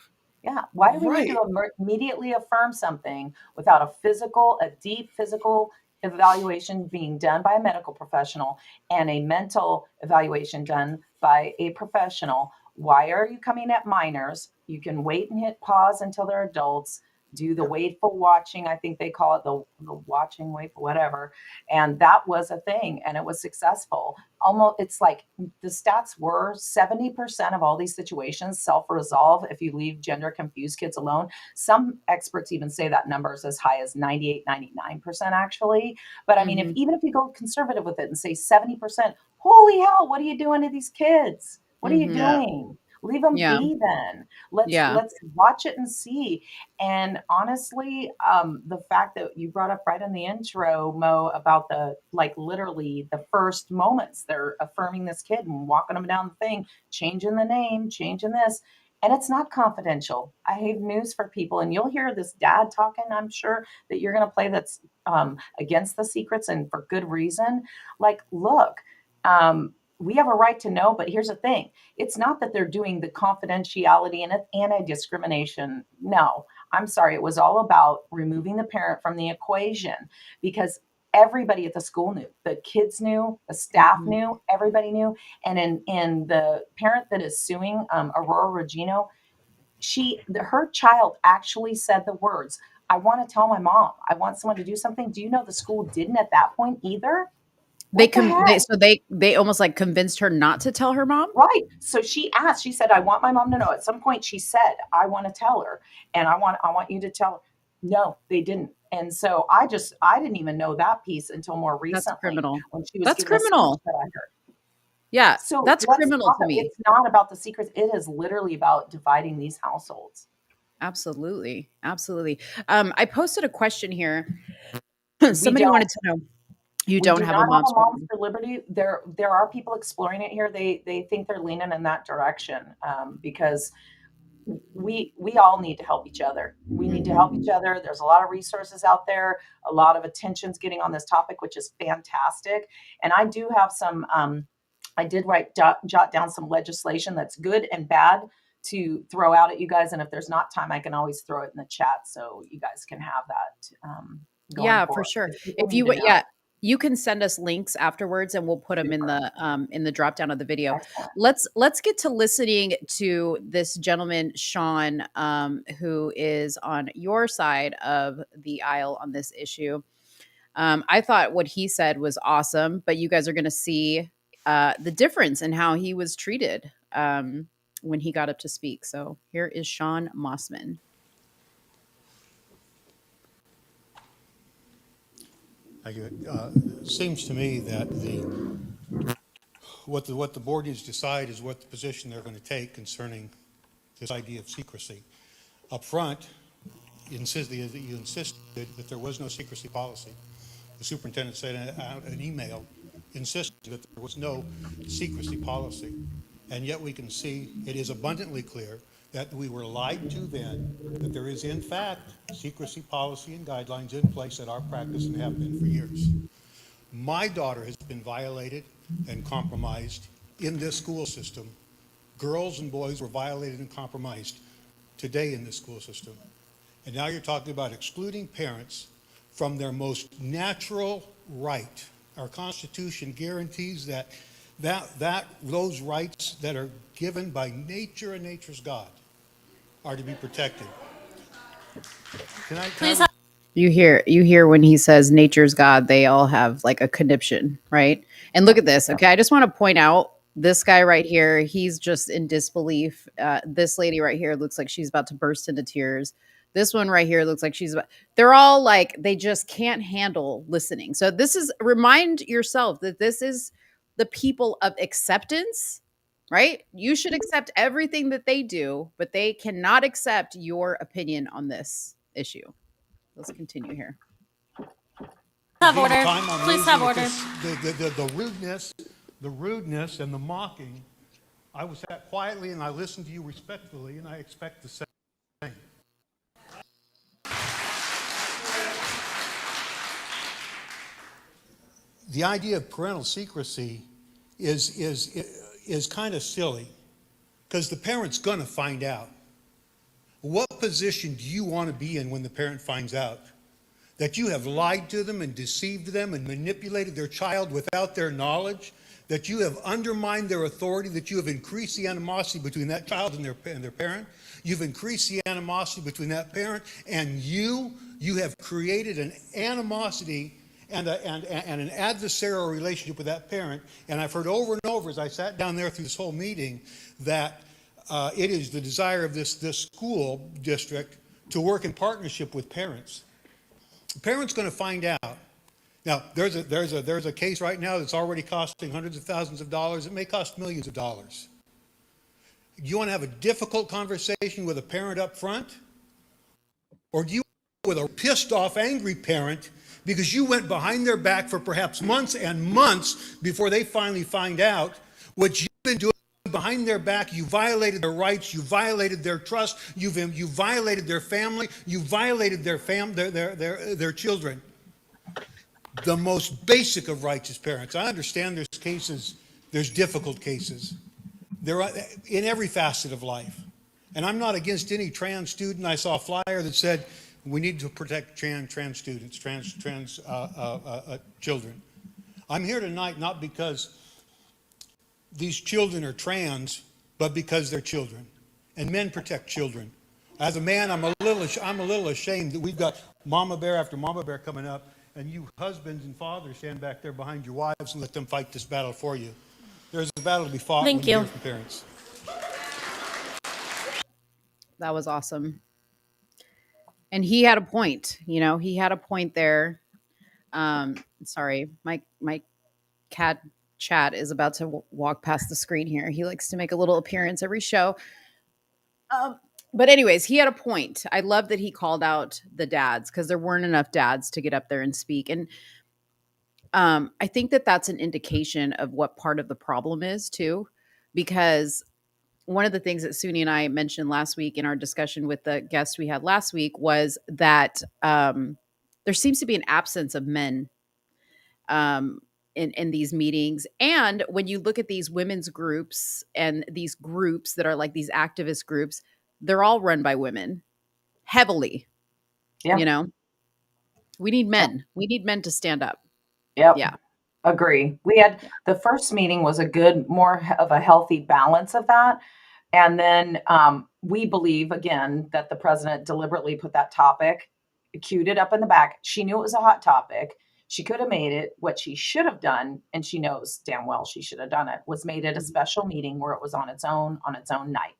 Yeah. Why do we need to immediately affirm something without a deep physical evaluation being done by a medical professional and a mental evaluation done by a professional? Why are you coming at minors? You can wait and hit pause until they're adults. Do the waitful watching. I think they call it the watching, waitful, whatever. And that was a thing and it was successful. Almost, it's like the stats were 70% of all these situations self-resolve if you leave gender confused kids alone. Some experts even say that number is as high as 98, 99% actually. But I mean, even if you go conservative with it and say 70%, holy hell, what are you doing to these kids? What are you doing? Leave them be then. Let's watch it and see. And honestly, the fact that you brought up right in the intro, Mo, about literally the first moments, they're affirming this kid and walking them down the thing, changing the name, changing this. And it's not confidential. I have news for people. And you'll hear this dad talking, I'm sure, that you're going to play that's against the secrets and for good reason. Like, look, we have a right to know, but here's the thing. It's not that they're doing the confidentiality and anti-discrimination. No, I'm sorry. It was all about removing the parent from the equation because everybody at the school knew. The kids knew, the staff knew, everybody knew. And in the parent that is suing, Aurora Regino, her child actually said the words, "I want to tell my mom. I want someone to do something." Do you know the school didn't at that point either? They almost like convinced her not to tell her mom. Right. So she asked, she said, "I want my mom to know." At some point she said, "I want to tell her, and I want you to tell her." No, they didn't. And so I didn't even know that piece until more recently. That's criminal. When she was That's giving a speech criminal. that I heard. Yeah, So that's let's criminal talk to me. It's not about the secrets. It is literally about dividing these households. Absolutely. Absolutely. I posted a question here. Somebody wanted to know. You don't have a Moms for Liberty. There are people exploring it here. They think they're leaning in that direction, because we all need to help each other. We need to help each other. There's a lot of resources out there. A lot of attention's getting on this topic, which is fantastic. And I do have some. I did jot down some legislation that's good and bad to throw out at you guys. And if there's not time, I can always throw it in the chat so you guys can have that. Yeah, for sure. If you would, you can send us links afterwards and we'll put them in the drop down of the video. Excellent. Let's get to listening to this gentleman, Sean, who is on your side of the aisle on this issue. I thought what he said was awesome, but you guys are going to see the difference in how he was treated when he got up to speak. So here is Sean Mossman. It seems to me that what the board needs to decide is what the position they're going to take concerning this idea of secrecy. Up front, you insisted that there was no secrecy policy. The superintendent sent out an email insisting that there was no secrecy policy, and yet we can see it is abundantly clear that we were lied to then, that there is in fact secrecy policy and guidelines in place at our practice and have been for years. My daughter has been violated and compromised in this school system. Girls and boys were violated and compromised today in this school system. And now you're talking about excluding parents from their most natural right. Our Constitution guarantees that those rights that are given by nature and nature's God are to be protected. You hear when he says nature's God, they all have like a condition, right? And look at this. Okay, I just want to point out this guy right here. He's just in disbelief. This lady right here looks like she's about to burst into tears. This one right here looks like they're all like, they just can't handle listening. So remind yourself that this is the people of acceptance, right? You should accept everything that they do, but they cannot accept your opinion on this issue. Let's continue here. Have order. Please have order. The rudeness and the mocking. I was sat quietly and I listened to you respectfully, and I expect the same. The idea of parental secrecy is kind of silly, because the parent's going to find out. What position do you want to be in when the parent finds out that you have lied to them and deceived them and manipulated their child without their knowledge, that you have undermined their authority, that you have increased the animosity between that child and their parent? You've increased the animosity between that parent and you. You have created an animosity and an adversarial relationship with that parent. And I've heard over and over as I sat down there through this whole meeting that it is the desire of this school district to work in partnership with parents. The parent's going to find out. Now, there's a case right now that's already costing hundreds of thousands of dollars. It may cost millions of dollars. You want to have a difficult conversation with a parent up front? Or do you with a pissed off, angry parent because you went behind their back for perhaps months and months before they finally find out what you've been doing behind their back? You violated their rights, you violated their trust, you violated their family, you violated their children. The most basic of rights as parents. I understand there's cases, there's difficult cases. There are in every facet of life. And I'm not against any trans student. I saw a flyer that said, We need to protect trans students, trans children. I'm here tonight not because these children are trans, but because they're children, and men protect children. As a man, I'm a little ashamed that we've got mama bear after mama bear coming up, and you husbands and fathers stand back there behind your wives and let them fight this battle for you. There's a battle to be fought when you hear from parents. That was awesome. And he had a point, he had a point there. Sorry, my cat Chad is about to walk past the screen here. He likes to make a little appearance every show. But anyways, he had a point. I love that he called out the dads because there weren't enough dads to get up there and speak. And I think that that's an indication of what part of the problem is too, because one of the things that Suni and I mentioned last week in our discussion with the guest we had last week was that there seems to be an absence of men in these meetings. And when you look at these women's groups and these groups that are like these activist groups, they're all run by women heavily. Yeah. We need men. We need men to stand up. Yep. Yeah. Agree. We had the first meeting was more of a healthy balance of that. And then we believe, again, that the president deliberately put that topic, queued it up in the back. She knew it was a hot topic. She could have made it. What she should have done, and she knows damn well she should have done it, was made it a special meeting where it was on its own night.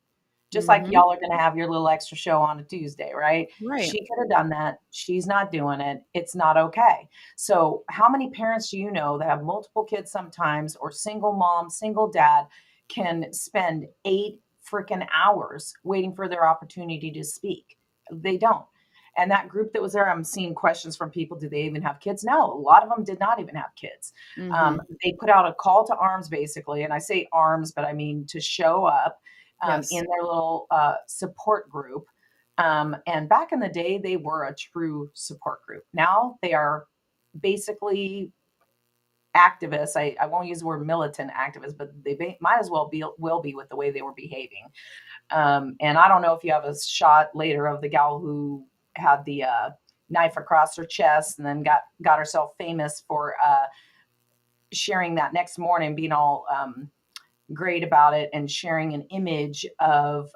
Just like y'all are going to have your little extra show on a Tuesday, right? Right. She could have done that. She's not doing it. It's not okay. So how many parents do you know that have multiple kids sometimes, or single mom, single dad, can spend 8 freaking hours waiting for their opportunity to speak? They don't. And that group that was there, I'm seeing questions from people. Do they even have kids? No, a lot of them did not even have kids. They put out a call to arms, basically. And I say arms, but I mean to show up. Yes. In their little support group. And back in the day, they were a true support group. Now they are basically activists. I won't use the word militant activists, but they might as well be with the way they were behaving. And I don't know if you have a shot later of the gal who had the knife across her chest and then got herself famous for sharing that next morning, being all great about it and sharing an image of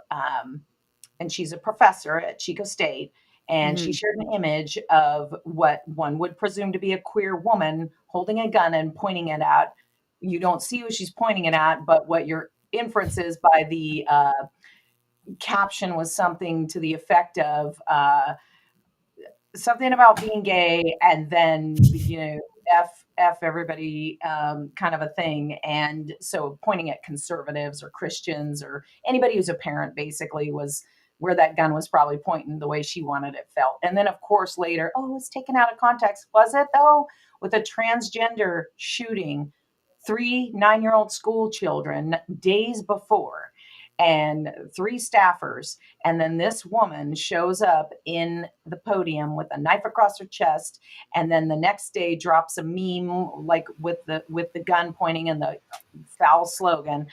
and she's a professor at Chico State, and she shared an image of what one would presume to be a queer woman holding a gun and pointing it at. You don't see who she's pointing it at, but what your inference is by the caption was something to the effect of something about being gay, and then F everybody kind of a thing. And so pointing at conservatives or Christians or anybody who's a parent basically was where that gun was probably pointing the way she wanted it felt. And then of course later, it's taken out of context. Was it though? With a transgender shooting 3 9-year-old school children days before, and 3 staffers. And then this woman shows up in the podium with a knife across her chest. And then the next day drops a meme like with the gun pointing and the foul slogan.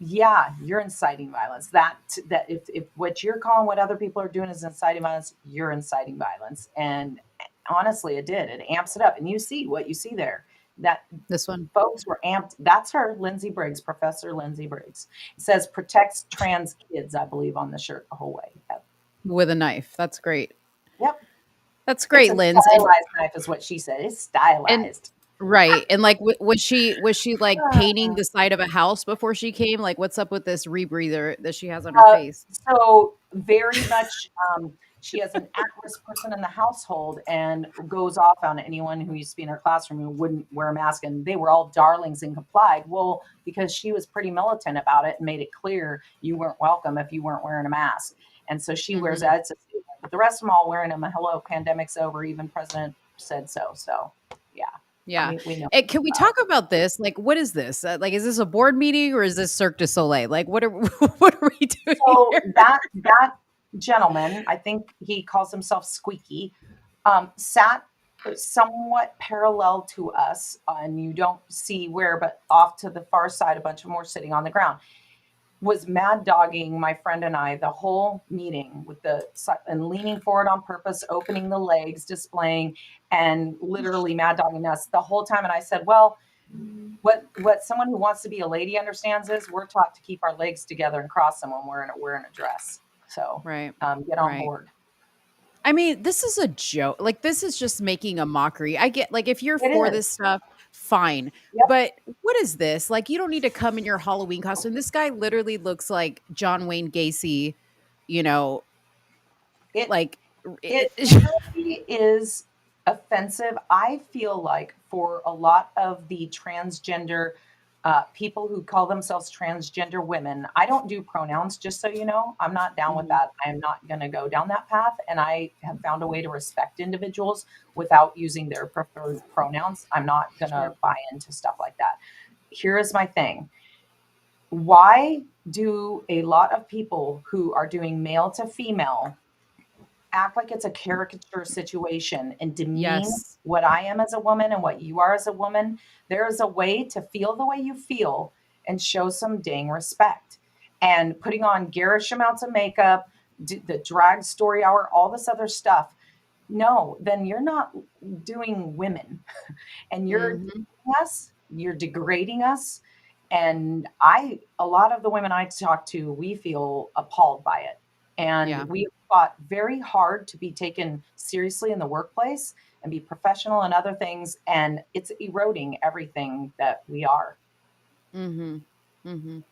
Yeah, you're inciting violence. That if what you're calling what other people are doing is inciting violence, you're inciting violence. And honestly, it did. It amps it up. And you see what you see there. That this one, folks were amped. That's her, Lindsay Briggs, Professor Lindsay Briggs. It says protects trans kids, I believe, on the shirt the whole way. Yep. With a knife. That's great. Yep. That's great, Lindsay. Stylized knife is what she said. It's stylized. Right. And like, was she like painting the side of a house before she came? Like, what's up with this rebreather that she has on her face? So very much, she has an at-risk person in the household and goes off on anyone who used to be in her classroom who wouldn't wear a mask. And they were all darlings and complied. Well, because she was pretty militant about it and made it clear you weren't welcome if you weren't wearing a mask. And so she wears that. But the rest of them all wearing them. Hello, pandemic's over. Even president said so. So, yeah. Yeah. I mean, we know. Can we talk about this? Like, what is this? Like, is this a board meeting or is this Cirque du Soleil? Like, what are we doing So here? that gentleman, I think he calls himself Squeaky, sat somewhat parallel to us, and you don't see where, but off to the far side, a bunch of them were sitting on the ground. was mad dogging my friend and I the whole meeting with and leaning forward on purpose, opening the legs, displaying, and literally mad dogging us the whole time. And I said, well, what someone who wants to be a lady understands is we're taught to keep our legs together and cross them when we're in a dress. So Right. get on Right. board. I mean, this is a joke. Like, this is just making a mockery. I get, like, if you're It for is. this stuff, fine. Yep. But what is this? Like, you don't need to come in your Halloween costume. This guy literally looks like John Wayne Gacy, you know, It like, It really is offensive. I feel like for a lot of the transgender people who call themselves transgender women, I don't do pronouns, just so you know. I'm not down with Mhm. that. I'm not going to go down that path. And I have found a way to respect individuals without using their preferred pronouns. I'm not going to Sure. buy into stuff like that. Here is my thing. Why do a lot of people who are doing male to female act like it's a caricature situation and demean Yes. what I am as a woman and what you are as a woman? There is a way to feel the way you feel and show some dang respect. And putting on garish amounts of makeup, the drag story hour, all this other stuff. No, then you're not doing women and Mhm. you're degrading us. And a lot of the women I talk to, we feel appalled by it. And Yeah. we fought very hard to be taken seriously in the workplace and be professional in other things. And it's eroding everything that we are. Mhm. Mhm.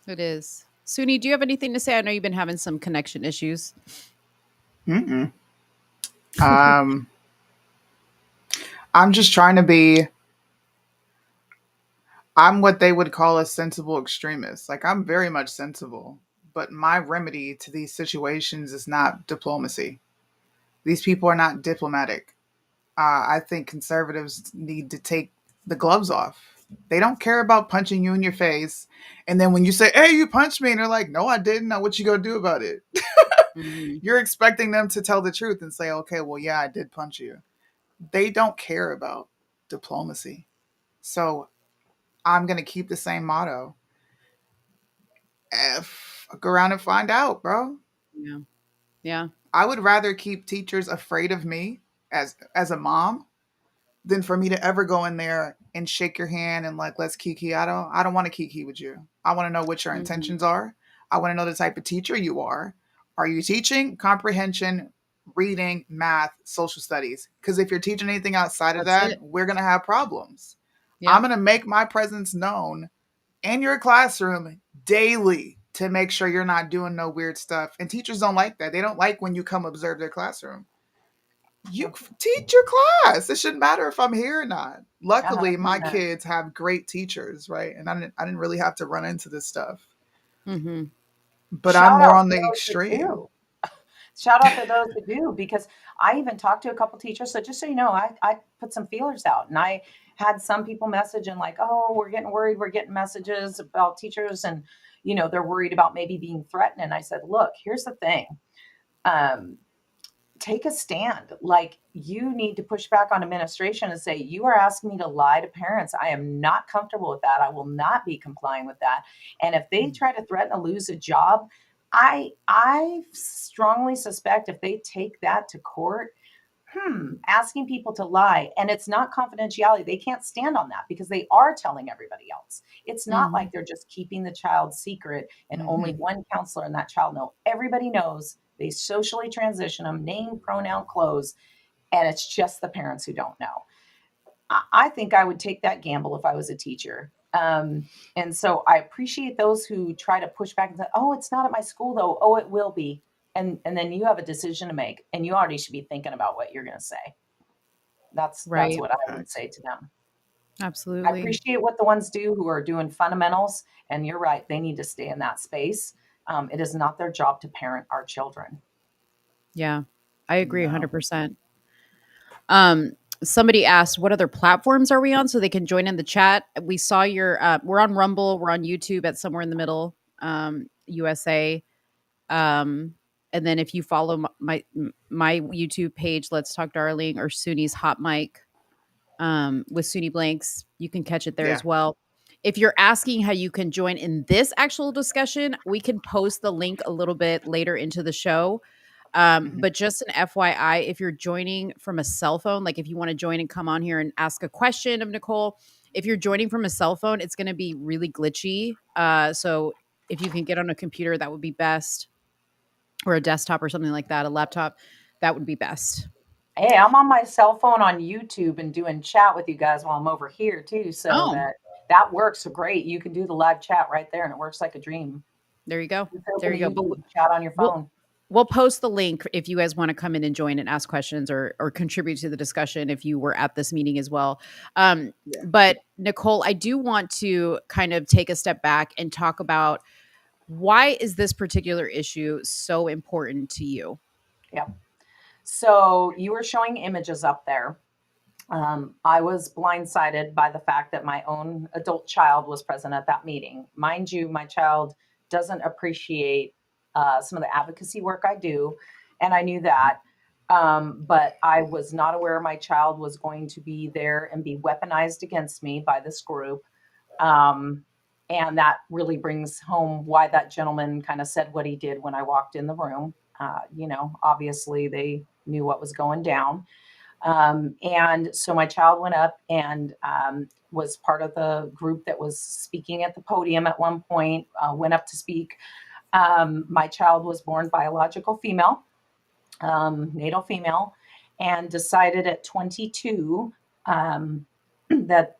It is. Suni, do you have anything to say? I know you've been having some connection issues. Mm-mm. Um, I'm just trying to be. I'm what they would call a sensible extremist. Like, I'm very much sensible, but my remedy to these situations is not diplomacy. These people are not diplomatic. I think conservatives need to take the gloves off. They don't care about punching you in your face. And then when you say, hey, you punched me, and they're like, no, I didn't. Now, what you gonna do about it? Mhm. You're expecting them to tell the truth and say, okay, well, yeah, I did punch you. They don't care about diplomacy. So I'm going to keep the same motto. Go around and find out, bro. Yeah. Yeah. I would rather keep teachers afraid of me as a mom than for me to ever go in there and shake your hand and like let's kiki. I don't want to kiki with you. I want to know what your Mhm. intentions are. I want to know the type of teacher you are. Are you teaching comprehension, reading, math, social studies? Because if you're teaching anything outside of That's that, it. we're gonna have problems. I'm Yep. gonna make my presence known in your classroom daily to make sure you're not doing no weird stuff. And teachers don't like that. They don't like when you come observe their classroom. You teach your class. It shouldn't matter if I'm here or not. Luckily, my 100%. kids have great teachers, right? And I didn't really have to run into this stuff. Mhm. But I'm Shout more out on to the those that extreme. do. Shout out to those that do, because I even talked to a couple teachers. So just so you know, I put some feelers out, and I had some people message and like, oh, we're getting worried. We're getting messages about teachers, and they're worried about maybe being threatened. And I said, look, here's the thing. Um, Take a stand. Like, you need to push back on administration and say, you are asking me to lie to parents. I am not comfortable with that. I will not be complying with that. And if they try to threaten to lose a job, I strongly suspect if they take that to court, asking people to lie, and it's not confidentiality. They can't stand on that because they are telling everybody else. It's not like Mhm. they're just keeping the child's secret and only Hmm. one counselor and that child know. Everybody knows. They socially transition them, name, pronoun, clothes, and it's just the parents who don't know. I think I would take that gamble if I was a teacher. And so I appreciate those who try to push back and say, "Oh, it's not at my school, though. Oh, it will be." And then you have a decision to make, and you already should be thinking about what you're going to say. That's Right. what I would Facts. say to them. I Absolutely. appreciate what the ones do who are doing fundamentals, and you're right, they need to stay in that space. It is not their job to parent our children. Yeah. I agree No. 100%. Um, somebody asked, what other platforms are we on so they can join in the chat? We saw we're on Rumble, we're on YouTube at somewhere in the middle, USA. Um, and then if you follow my YouTube page, Let's Talk Darling, or Suni's Hot Mic, with Suni Blanks, you can catch it there Yeah. as well. If you're asking how you can join in this actual discussion, we can post the link a little bit later into the show. But just an FYI, if you're joining from a cell phone, like if you want to join and come on here and ask a question of Nicole, if you're joining from a cell phone, it's going to be really glitchy. So if you can get on a computer, that would be best, or a desktop or something like that, a laptop, that would be best. Hey, I'm on my cell phone on YouTube and doing chat with you guys while I'm over here too. So Oh. that works great. You can do the live chat right there and it works like a dream. There you go. Just open There you go. But YouTube, chat on your phone. we'll post the link if you guys want to come in and join and ask questions or contribute to the discussion if you were at this meeting as well. But Nicole, I do want to kind of take a step back and talk about, why is this particular issue so important to you? Yep. So you were showing images up there. I was blindsided by the fact that my own adult child was present at that meeting. Mind you, my child doesn't appreciate some of the advocacy work I do, and I knew that. But I was not aware my child was going to be there and be weaponized against me by this group. And that really brings home why that gentleman kind of said what he did when I walked in the room. Obviously they knew what was going down. And so my child went up and was part of the group that was speaking at the podium at one point, went up to speak. My child was born biological female, natal female, and decided at 22 that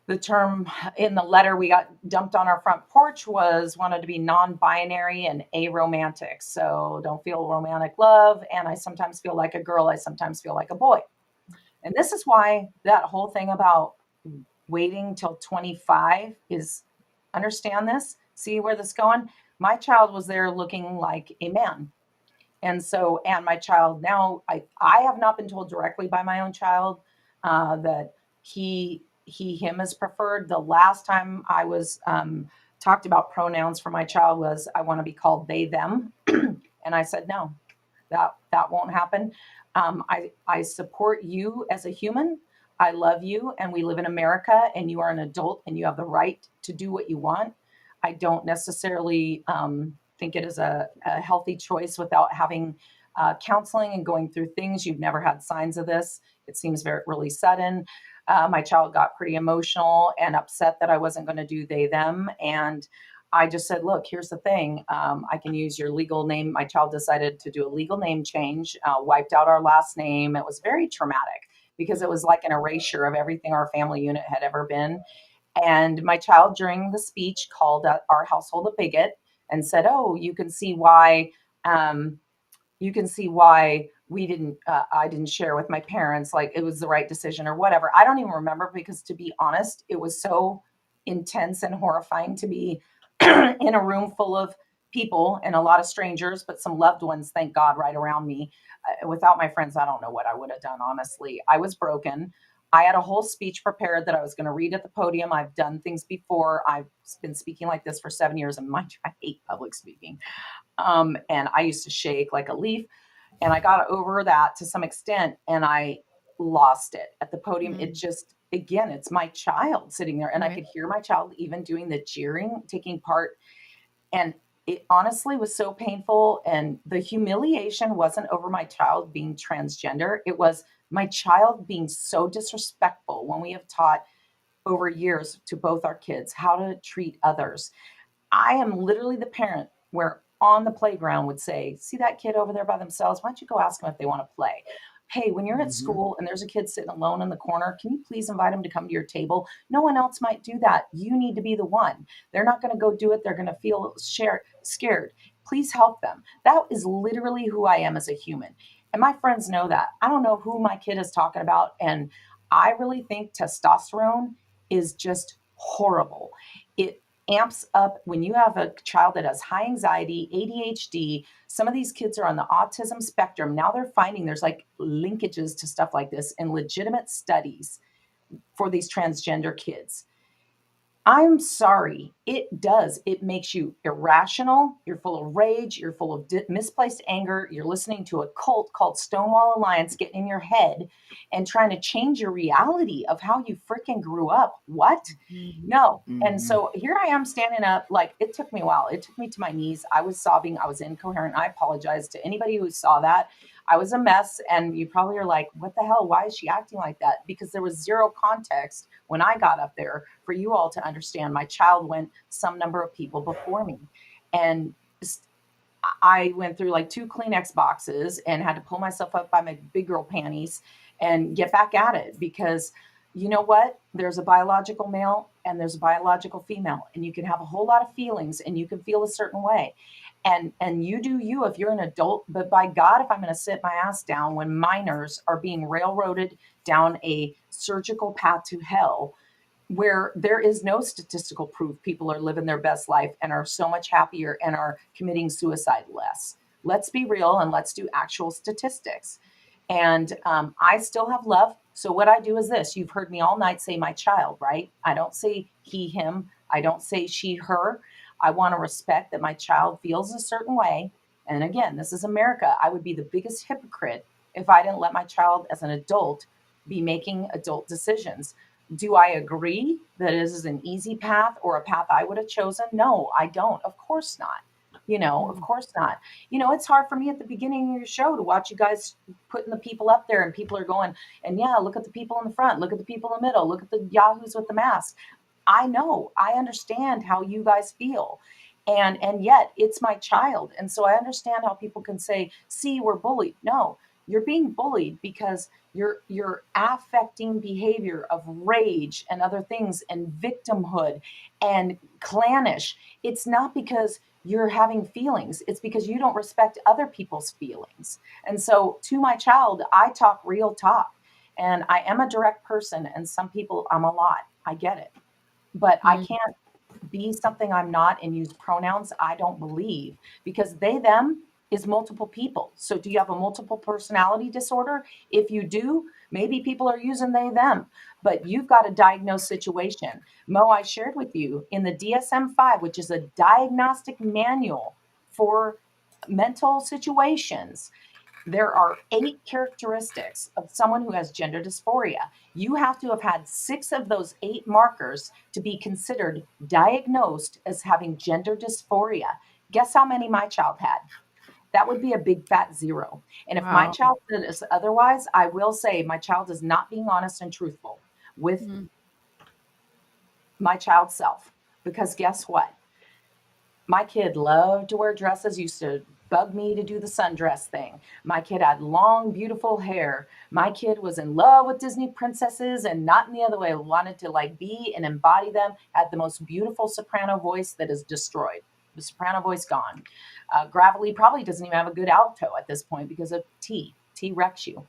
the term in the letter we got dumped on our front porch wanted to be non-binary and aromantic. So don't feel romantic love. And I sometimes feel like a girl. I sometimes feel like a boy. And this is why that whole thing about waiting till 25 is, understand this, see where this is going. My child was there looking like a man. And my child now, I have not been told directly by my own child that him is preferred. The last time I was talked about pronouns for my child was, I want to be called they, them. And I said, no, that won't happen. I support you as a human. I love you, and we live in America, and you are an adult and you have the right to do what you want. I don't necessarily think it is a healthy choice without having counseling and going through things. You've never had signs of this. It seems really sudden. My child got pretty emotional and upset that I wasn't going to do they, them. And I just said, look, here's the thing. I can use your legal name. My child decided to do a legal name change, wiped out our last name. It was very traumatic because it was like an erasure of everything our family unit had ever been. And my child during the speech called our household a bigot and said, oh, you can see why I didn't share with my parents, like it was the right decision or whatever. I don't even remember, because to be honest, it was so intense and horrifying to be in a room full of people and a lot of strangers, but some loved ones, thank God, right around me. Without my friends, I don't know what I would have done, honestly. I was broken. I had a whole speech prepared that I was going to read at the podium. I've done things before. I've been speaking like this for 7 years, and mind you, I hate public speaking. And I used to shake like a leaf, and I got over that to some extent, and I lost it at the podium. It just, again, it's my child sitting there, and I could hear my child even doing the jeering, taking part. And it honestly was so painful. And the humiliation wasn't over my child being transgender. It was my child being so disrespectful when we have taught over years to both our kids how to treat others. I am literally the parent where on the playground would say, see that kid over there by themselves? Why don't you go ask them if they want to play? Hey, when you're at school and there's a kid sitting alone in the corner, can you please invite him to come to your table? No one else might do that. You need to be the one. They're not going to go do it. They're going to feel scared. Please help them. That is literally who I am as a human. And my friends know that. I don't know who my kid is talking about. And I really think testosterone is just horrible. It amps up when you have a child that has high anxiety, ADHD. Some of these kids are on the autism spectrum. Now they're finding there's like linkages to stuff like this in legitimate studies for these transgender kids. I'm sorry. It does. It makes you irrational. You're full of rage. You're full of misplaced anger. You're listening to a cult called Stonewall Alliance getting in your head and trying to change your reality of how you freaking grew up. What? No. And so here I am standing up. Like, it took me a while. It took me to my knees. I was sobbing. I was incoherent. I apologize to anybody who saw that. I was a mess. And you probably are like, what the hell? Why is she acting like that? Because there was zero context when I got up there for you all to understand. My child went some number of people before me. And I went through like 2 Kleenex boxes and had to pull myself up by my big girl panties and get back at it, because you know what? There's a biological male and there's a biological female, and you can have a whole lot of feelings and you can feel a certain way. And you do you if you're an adult, but by God, if I'm going to sit my ass down when minors are being railroaded down a surgical path to hell, where there is no statistical proof people are living their best life and are so much happier and are committing suicide less. Let's be real and let's do actual statistics. And I still have love. So what I do is this. You've heard me all night say my child, right? I don't say he, him. I don't say she, her. I want to respect that my child feels a certain way. And again, this is America. I would be the biggest hypocrite if I didn't let my child as an adult be making adult decisions. Do I agree that this is an easy path or a path I would have chosen? No, I don't. Of course not. Of course not. It's hard for me at the beginning of your show to watch you guys putting the people up there, and people are going, and yeah, look at the people in the front, look at the people in the middle, look at the yahoos with the mask. I know, I understand how you guys feel. And yet it's my child. And so I understand how people can say, see, we're bullied. No, you're being bullied because you're affecting behavior of rage and other things and victimhood and clannish. It's not because you're having feelings. It's because you don't respect other people's feelings. And so to my child, I talk real talk, and I am a direct person, and some people I'm a lot. I get it. But I can't be something I'm not and use pronouns I don't believe, because they, them is multiple people. So do you have a multiple personality disorder? If you do, maybe people are using they, them, but you've got a diagnosed situation. Mo, I shared with you in the DSM-5, which is a diagnostic manual for mental situations. There are 8 characteristics of someone who has gender dysphoria. You have to have had 6 of those 8 markers to be considered diagnosed as having gender dysphoria. Guess how many my child had? That would be a big fat 0. And if my Wow. child says otherwise, I will say my child is not being honest and truthful with my child's self. Because guess what? My kid loved to wear dresses, used to bug me to do the sundress thing. My kid had long, beautiful hair. My kid was in love with Disney princesses and not in the other way, wanted to like be and embody them, had the most beautiful soprano voice that is destroyed. The soprano voice gone. Gravelly probably doesn't even have a good alto at this point because of T. T wrecks you.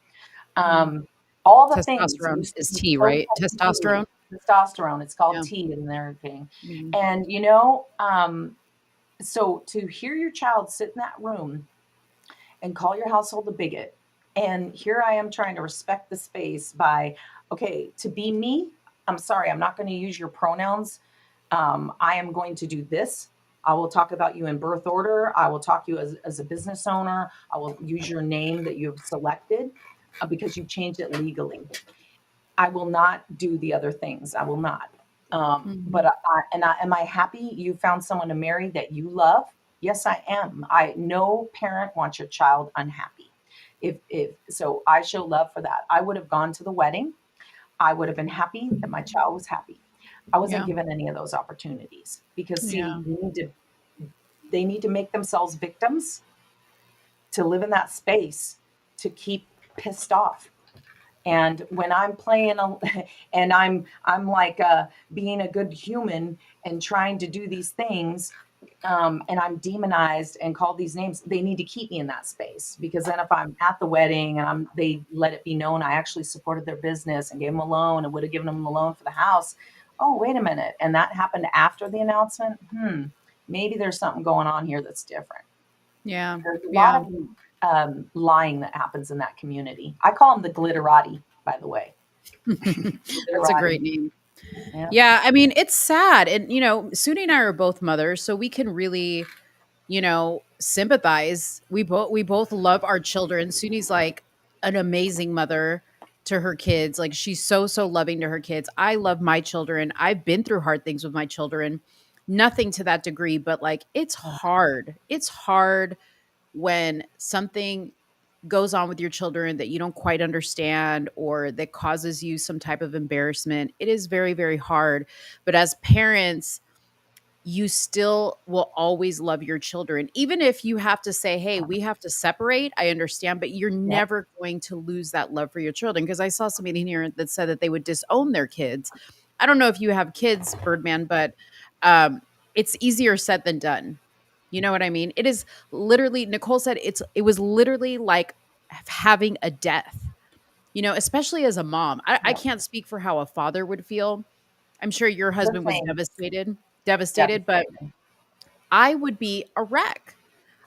All the things. Testosterone is T, right? Testosterone? Testosterone. It's called Yeah. T in their thing. Mhm. And, so to hear your child sit in that room and call your household a bigot, and here I am trying to respect the space by, okay, to be me, I'm sorry, I'm not going to use your pronouns. I am going to do this. I will talk about you in birth order. I will talk to you as a business owner. I will use your name that you've selected because you've changed it legally. I will not do the other things. I will not. But am I happy you found someone to marry that you love? Yes, I am. No parent wants your child unhappy. If so, I show love for that. I would have gone to the wedding. I would have been happy that my child was happy. I wasn't Yeah. given any of those opportunities because see, Yeah. they need to make themselves victims to live in that space to keep pissed off. And when I'm playing and I'm like being a good human and trying to do these things, and I'm demonized and called these names, they need to keep me in that space, because then if I'm at the wedding and they let it be known I actually supported their business and gave them a loan and would have given them a loan for the house. Oh, wait a minute. And that happened after the announcement. Maybe there's something going on here that's different. Yeah. There's a lot Yeah. of lying that happens in that community. I call them the glitterati, by the way. That's a great name. Yeah. Yeah, I mean, it's sad. And, Suni and I are both mothers, so we can really, sympathize. We both love our children. Suni's like an amazing mother to her kids. Like she's so loving to her kids. I love my children. I've been through hard things with my children. Nothing to that degree, but like it's hard. It's hard when something goes on with your children that you don't quite understand or that causes you some type of embarrassment. It is very, very hard. But as parents, you still will always love your children. Even if you have to say, hey, we have to separate, I understand, but you're Yep. never going to lose that love for your children. Because I saw somebody in here that said that they would disown their kids. I don't know if you have kids, Birdman, but um, it's easier said than done. You know what I mean? It is literally, Nicole said it was literally like having a death, especially as a mom. I Yep. can't speak for how a father would feel. I'm sure your The husband was same. devastated, but Devastated. I would be a wreck.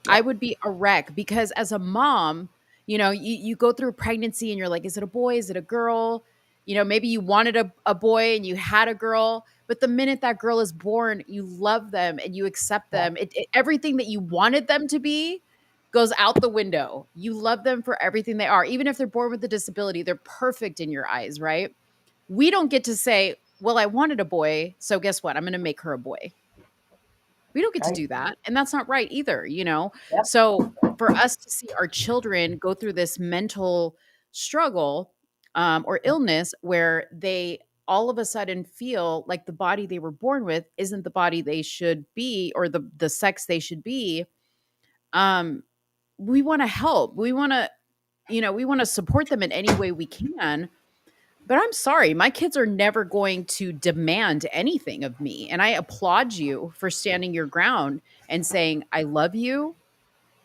I Yep. would be a wreck because as a mom, you go through pregnancy and you're like, is it a boy? Is it a girl? Maybe you wanted a boy and you had a girl, but the minute that girl is born, you love them and you accept Yep. them. Everything that you wanted them to be goes out the window. You love them for everything they are. Even if they're born with a disability, they're perfect in your eyes, right? We don't get to say, well, I wanted a boy, so guess what? I'm going to make her a boy. We don't get to Right. do that. And that's not right either. Yep. So for us to see our children go through this mental struggle or illness where they all of a sudden feel like the body they were born with isn't the body they should be or the sex they should be, um, we want to help. We want to support them in any way we can. But I'm sorry, my kids are never going to demand anything of me. And I applaud you for standing your ground and saying, I love you,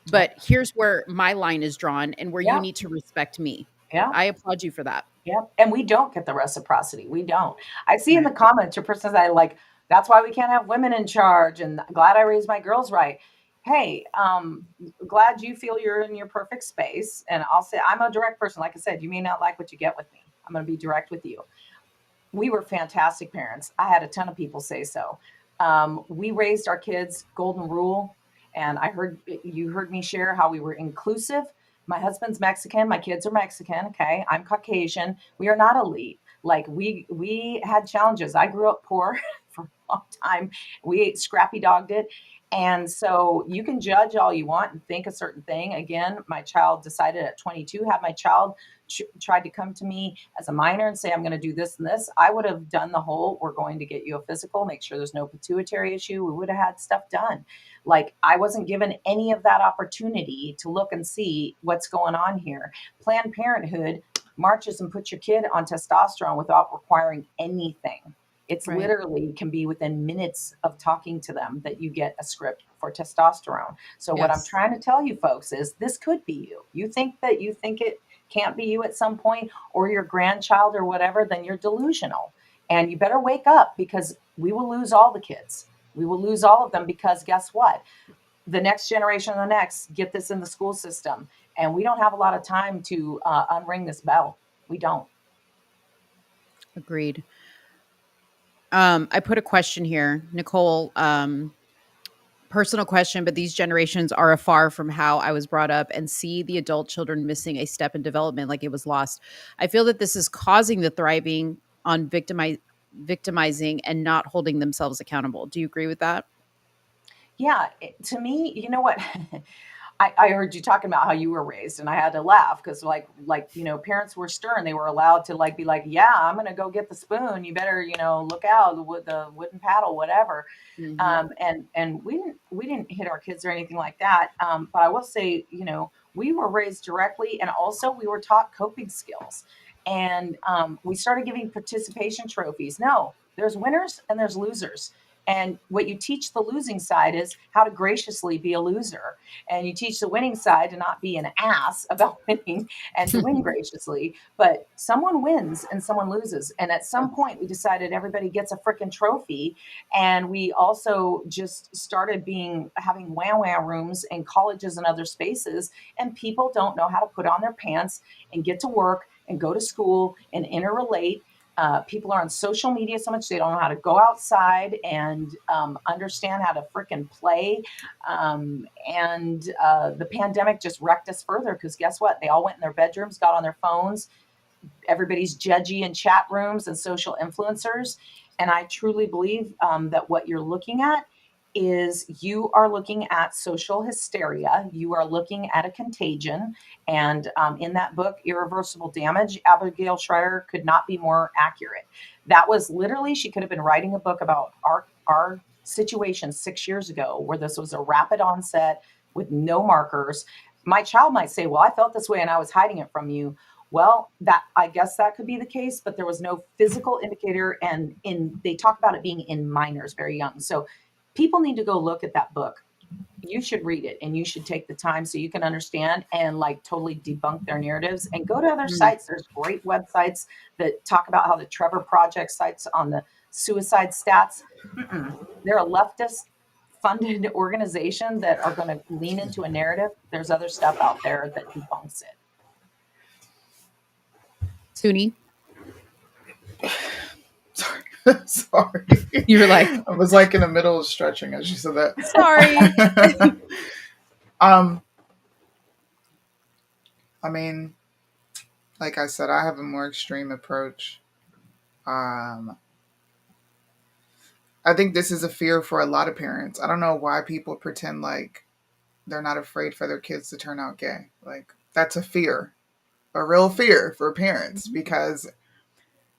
Yep. but here's where my line is drawn and where you Yeah. need to respect me. Yeah. I applaud you for that. Yep. And we don't get the reciprocity. We don't. I see in the Right. comments your person says, like, that's why we can't have women in charge and glad I raised my girls right. Hey, glad you feel you're in your perfect space. And I'll say I'm a direct person. Like I said, you may not like what you get with me. I'm going to be direct with you. We were fantastic parents. I had a ton of people say so. We raised our kids golden rule, and you heard me share how we were inclusive. My husband's Mexican, my kids are Mexican. Okay, I'm Caucasian. We are not elite. Like we had challenges. I grew up poor for a long time. We ate scrappy dogged it. And so you can judge all you want and think a certain thing. Again, my child decided at 22, have my child tried to come to me as a minor and say, I'm going to do this and this, I would have done the whole, we're going to get you a physical, make sure there's no pituitary issue. We would have had stuff done. Like I wasn't given any of that opportunity to look and see what's going on here. Planned Parenthood marches and puts your kid on testosterone without requiring anything. It's Right. literally can be within minutes of talking to them that you get a script for testosterone. So what I'm Yes. trying to tell you folks is this could be you. You think it can't be you at some point or your grandchild or whatever, then you're delusional. And you better wake up because we will lose all the kids. We will lose all of them because guess what? The next generation and the next get this in the school system. And we don't have a lot of time to unring this bell. We don't. Agreed. I put a question here, Nicole. Personal question, but these generations are afar from how I was brought up and see the adult children missing a step in development like it was lost. I feel that this is causing the thriving on victimizing and not holding themselves accountable. Do you agree with that? Yeah, to me, you know what? I heard you talking about how you were raised, and I had to laugh because, parents were stern. They were allowed to be like, "Yeah, I'm gonna go get the spoon. You better, look out with the wooden paddle, whatever." Hmm. And we didn't hit our kids or anything like that. But I will say, we were raised directly, and also we were taught coping skills, and we started giving participation trophies. No, there's winners and there's losers. And what you teach the losing side is how to graciously be a loser. And you teach the winning side to not be an ass about winning and to win graciously. But someone wins and someone loses. And at some point, we decided everybody gets a freaking trophy. And we also just started having wham wham rooms in colleges and other spaces. And people don't know how to put on their pants and get to work and go to school and interrelate. People are on social media so much they don't know how to go outside and understand how to frickin' play. The pandemic just wrecked us further because guess what? They all went in their bedrooms, got on their phones. Everybody's judgy in chat rooms and social influencers. And I truly believe that what you're looking at is you are looking at social hysteria. You are looking at a contagion. And in that book, Irreversible Damage, Abigail Schreier could not be more accurate. That was literally, she could have been writing a book about our situation 6 years ago, where this was a rapid onset with no markers. My child might say, well, I felt this way and I was hiding it from you. Well, that I guess that could be the case, but there was no physical indicator. And they talk about it being in minors, very young. So people need to go look at that book. You should read it and you should take the time so you can understand and like totally debunk their narratives and go to other sites. There's great websites that talk about how the Trevor Project sites on the suicide stats. They're a leftist funded organization that are going to lean into a narrative. There's other stuff out there that debunks it. Suni, Sorry. you were like, I was like in the middle of stretching as you said that. sorry. I mean, like I said, I have a more extreme approach. I think this is a fear for a lot of parents. I don't know why people pretend like they're not afraid for their kids to turn out gay. Like, that's a fear, a real fear for parents, because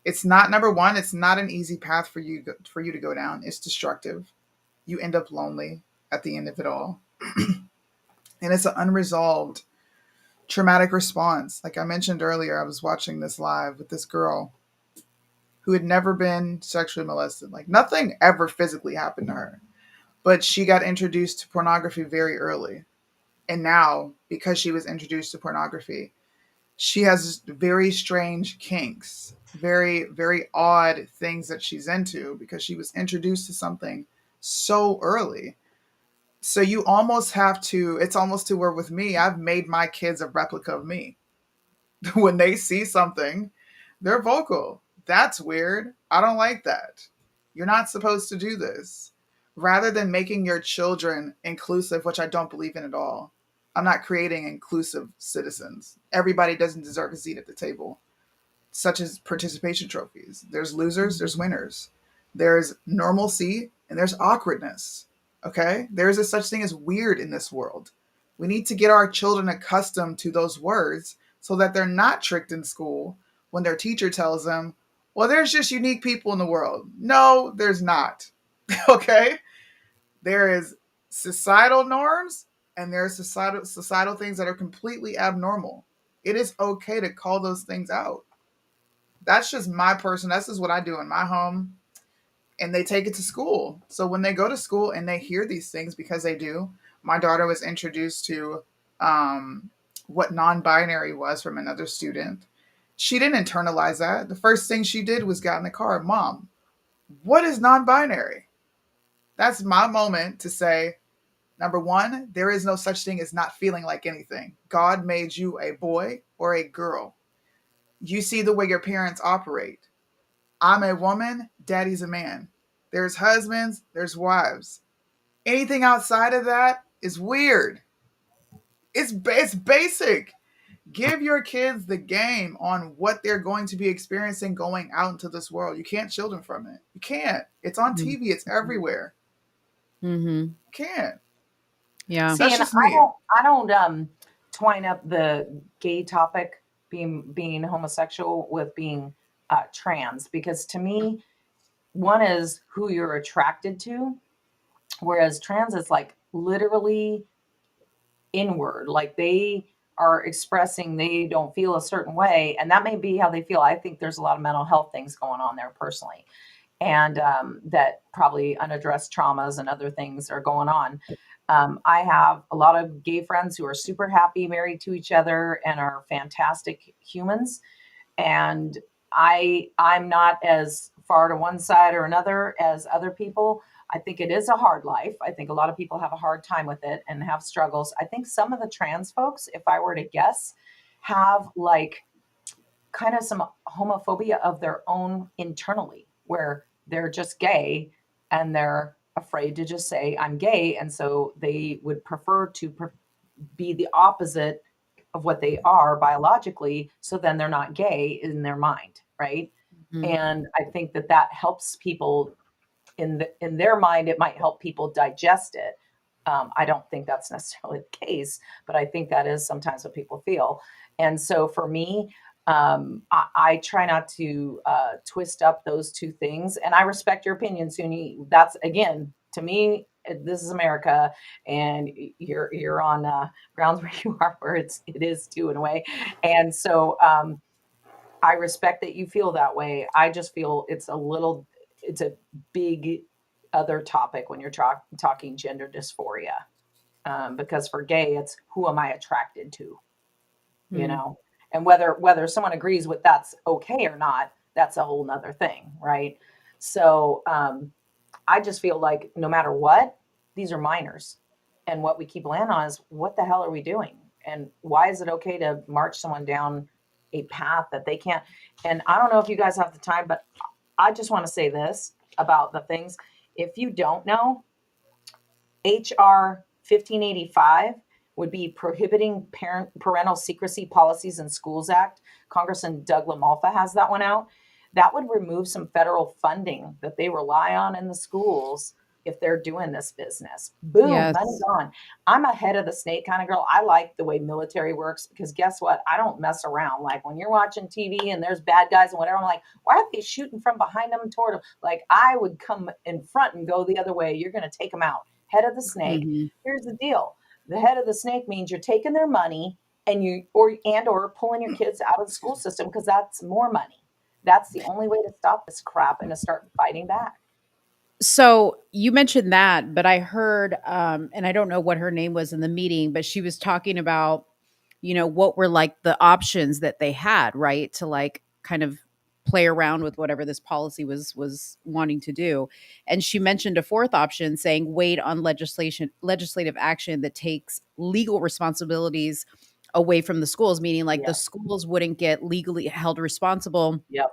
it's not, number one, it's not an easy path for you to go down. It's destructive. You end up lonely at the end of it all. And it's an unresolved traumatic response. Like I mentioned earlier, I was watching this live with this girl who had never been sexually molested. Like nothing ever physically happened to her, but she got introduced to pornography very early. And now, because she was introduced to pornography, she has very strange kinks, very, very odd things that she's into because she was introduced to something so early. So you almost have to, it's almost to where with me, I've made my kids a replica of me. When they see something, they're vocal. That's weird. I don't like that. You're not supposed to do this. Rather than making your children inclusive, which I don't believe in at all. I'm not creating inclusive citizens. Everybody doesn't deserve a seat at the table, such as participation trophies. There's losers, there's winners. There's normalcy, and there's awkwardness. Okay? There is a such thing as weird in this world. We need to get our children accustomed to those words so that they're not tricked in school when their teacher tells them, well, there's just unique people in the world. No, there's not. Okay? There is societal norms and there are societal things that are completely abnormal. It is okay to call those things out. That's just my person. That's just what I do in my home. And they take it to school. So when they go to school and they hear these things, because they do, my daughter was introduced to what non-binary was from another student. She didn't internalize that. The first thing she did was got in the car. Mom, what is non-binary? That's my moment to say, number one, there is no such thing as not feeling like anything. God made you a boy or a girl. You see the way your parents operate. I'm a woman, daddy's a man. There's husbands, there's wives. Anything outside of that is weird. It's basic. Give your kids the game on what they're going to be experiencing going out into this world. You can't shield them from it. You can't. It's on TV. It's everywhere. You can't. Yeah. See, and I don't twine up the gay topic, being homosexual, with being trans, because to me, one is who you're attracted to, whereas trans is like literally inward, like they are expressing they don't feel a certain way, and that may be how they feel. I think there's a lot of mental health things going on there personally, and that probably unaddressed traumas and other things are going on. I have a lot of gay friends who are super happy married to each other and are fantastic humans, and I'm not as far to one side or another as other people. I think it is a hard life. I think a lot of people have a hard time with it and have struggles. I think some of the trans folks, if I were to guess, have like kind of some homophobia of their own internally, where they're just gay and they're afraid to just say, I'm gay. And so they would prefer to be the opposite of what they are biologically. So then they're not gay in their mind, right? Mhm. And I think that that helps people in their mind. It might help people digest it. I don't think that's necessarily the case, but I think that is sometimes what people feel. And so for me, I try not to twist up those two things. And I respect your opinion, Suni. That's again, to me, this is America, and you're on grounds where you are, where it is too in a way. And so I respect that you feel that way. I just feel it's a big other topic when you're talking gender dysphoria. Because for gay, it's who am I attracted to, you Mm. know, and whether someone agrees with that's okay or not, that's a whole nother thing, right? So I just feel like no matter what, these are minors, and what we keep landing on is what the hell are we doing, and why is it okay to march someone down a path that they can't? And I don't know if you guys have the time, but I just want to say this about the things. If you don't know, HR 1585 would be Prohibiting Parental Secrecy Policies in Schools Act. Congressman Doug LaMalfa has that one out. That would remove some federal funding that they rely on in the schools if they're doing this business. Boom, money Yes. gone. I'm a head of the snake kind of girl. I like the way military works because guess what? I don't mess around. Like when you're watching TV and there's bad guys and whatever, I'm like, why are they shooting from behind them toward them? Like I would come in front and go the other way. You're going to take them out. Head of the snake. Mhm. Here's the deal. The head of the snake means you're taking their money and or pulling your kids out of the school system because that's more money. That's the only way to stop this crap and to start fighting back. So you mentioned that, but I heard, and I don't know what her name was in the meeting, but she was talking about, what were like the options that they had, right, to like kind of play around with whatever this policy was wanting to do. And she mentioned a fourth option, saying wait on legislative action that takes legal responsibilities away from the schools, meaning like the Yeah. schools wouldn't get legally held responsible, Yep.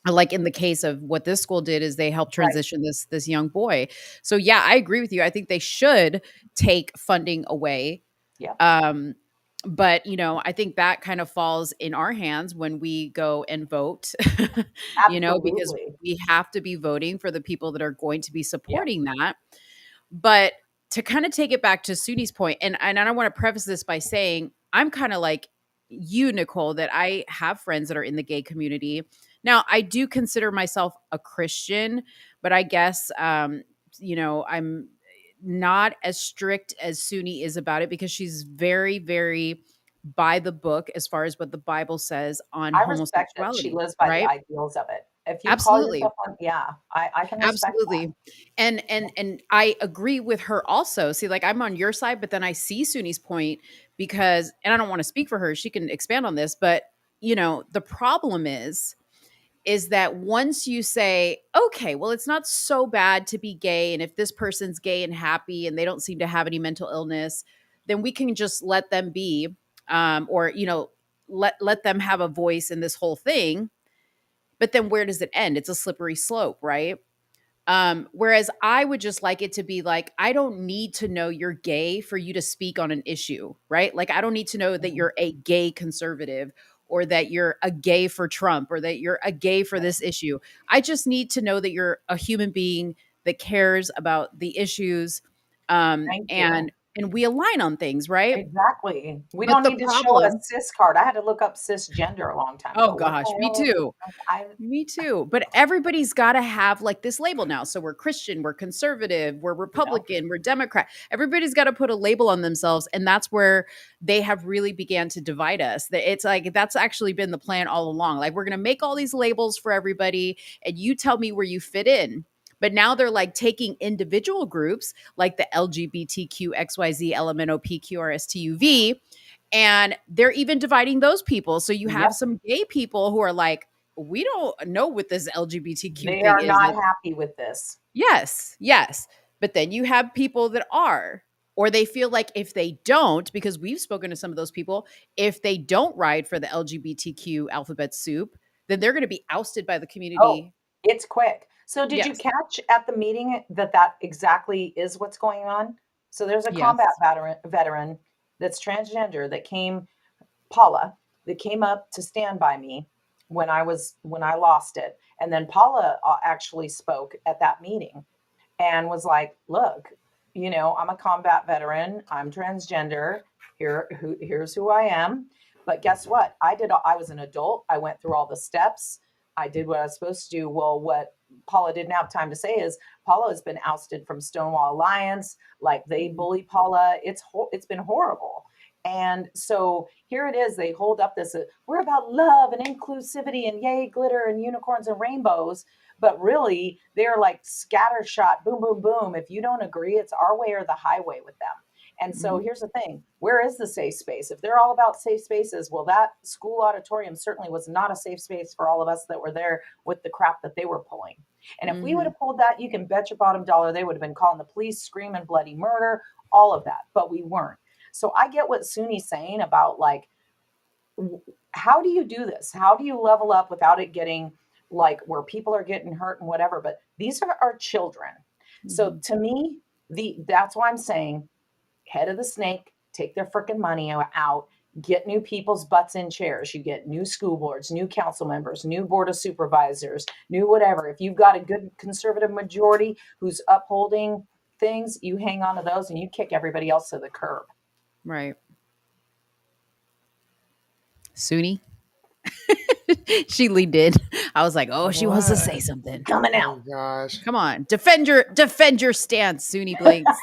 like in the case of what this school did is they helped Right. transition this young boy. So yeah, I agree with you. I think they should take funding away. Yep. um but I think that kind of falls in our hands when we go and vote. Because Absolutely. we have to be voting for the people that are going to be Yep. supporting that. But to kind of take it back to Suni's point, and I want to preface this by saying I'm kind of like you, Nicole, that I have friends that are in the gay community. Now, I do consider myself a Christian, but I guess I'm not as strict as Suni is about it because she's very, very by the book as far as what the Bible says on I respect that she homosexuality, lives by the right? ideals of it. If you call Absolutely. yourself one, yeah, I can respect that. Absolutely. And I agree with her also. See, like I'm on your side, but then I see Suni's point because, and I don't want to speak for her, she can expand on this, but the problem is that once you say, okay, well, it's not so bad to be gay, and if this person's gay and happy and they don't seem to have any mental illness, then we can just let them be, or let them have a voice in this whole thing. But then where does it end? It's a slippery slope, right? Whereas I would just like it to be like, I don't need to know you're gay for you to speak on an issue, right? Like, I don't need to know that Mhm. you're a gay conservative or that you're a gay for Trump or that you're a gay for Right. this issue. I just need to know that you're a human being that cares about the issues, Thank you. and we align on things, right? Exactly. We But don't the need to show a problem, cis card. I had to look up cisgender a long time oh ago. What gosh, the me hell? too. I Me too. But everybody's got to have like this label now. So we're Christian, we're conservative, we're yeah. Republican, we're Democrat. Everybody's got to put a label on themselves. And that's where they have really began to divide us. It's like that's actually been the plan all along. Like we're going to make all these labels for everybody and you tell me where you fit in. But now they're like taking individual groups like the LGBTQ, XYZ, LMNOP, and they're even dividing those people. So you have Yep. some gay people who are like, we don't know what this LGBTQ They thing are is. not happy with this. Yes, yes. But then you have people that are. or they feel like if they don't, because we've spoken to some of those people, if they don't ride for the LGBTQ alphabet soup, then they're going to be ousted by the Oh, community. it's quick. So did you Yes. catch at the meeting that exactly is what's going on? So there's a combat Yes. veteran that's transgender that came, Paula, that came up to stand by me when I lost it. And then Paula actually spoke at that meeting and was like, look, I'm a combat veteran, I'm transgender, here's who I am. But guess what? I was an adult, I went through all the steps, I did what I was supposed to do. Well, what Paula didn't have time to say is Paula has been ousted from Stonewall Alliance. Like, they bully Paula. It's been horrible. And so here it is. They hold up this, we're about love and inclusivity and yay, glitter and unicorns and rainbows. But really, they're like scattershot, boom, boom, boom. If you don't agree, it's our way or the highway with them. And so here's the thing. Where is the safe space? If they're all about safe spaces, well, that school auditorium certainly was not a safe space for all of us that were there with the crap that they were pulling. And if we would have pulled that, you can bet your bottom dollar they would have been calling the police, screaming bloody murder, all of that. But we weren't. So I get what Suni's saying about, like, how do you do this? How do you level up without it getting like where people are getting hurt and whatever? But these are our children. So to me, that's why I'm saying head of the snake, take their freaking money out, get new people's butts in chairs. You get new school boards, new council members, new board of supervisors, new whatever. If you've got a good conservative majority who's upholding things, you hang on to those and you kick everybody else to the curb. Right. Suni? She leaned in. I was like, oh, she wants to say something. Coming out. Oh gosh. Come on. Defend your stance, Suni Blinks.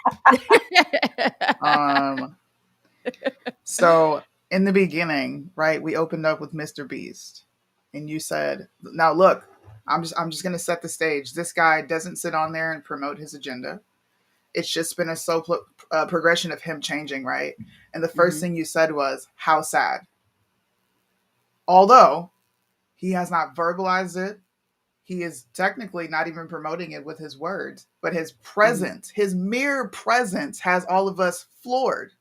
So in the beginning, right, we opened up with Mr. Beast, and you said, now look, I'm just gonna set the stage. This guy doesn't sit on there and promote his agenda. It's just been a progression of him changing, right? And the first thing you said was, how sad. Although he has not verbalized it, he is technically not even promoting it with his words, but his presence, his mere presence has all of us floored.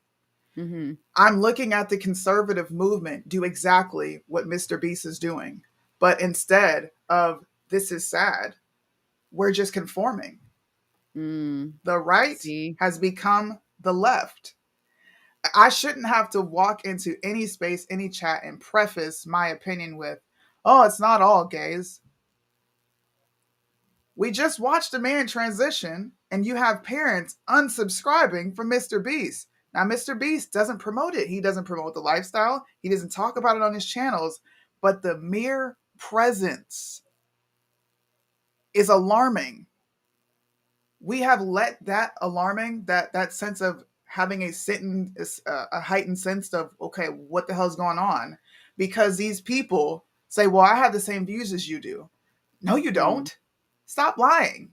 I'm looking at the conservative movement do exactly what Mr. Beast is doing. But instead of this is sad, we're just conforming. The right has become the left. I shouldn't have to walk into any space, any chat, and preface my opinion with, oh, it's not all gays. We just watched a man transition, and you have parents unsubscribing from Mr. Beast. Now, Mr. Beast doesn't promote it. He doesn't promote the lifestyle. He doesn't talk about it on his channels. But the mere presence is alarming. We have let that alarming, that sense of having a heightened sense of, okay, what the hell's going on? Because these people say, well, I have the same views as you do. No, you don't. Stop lying.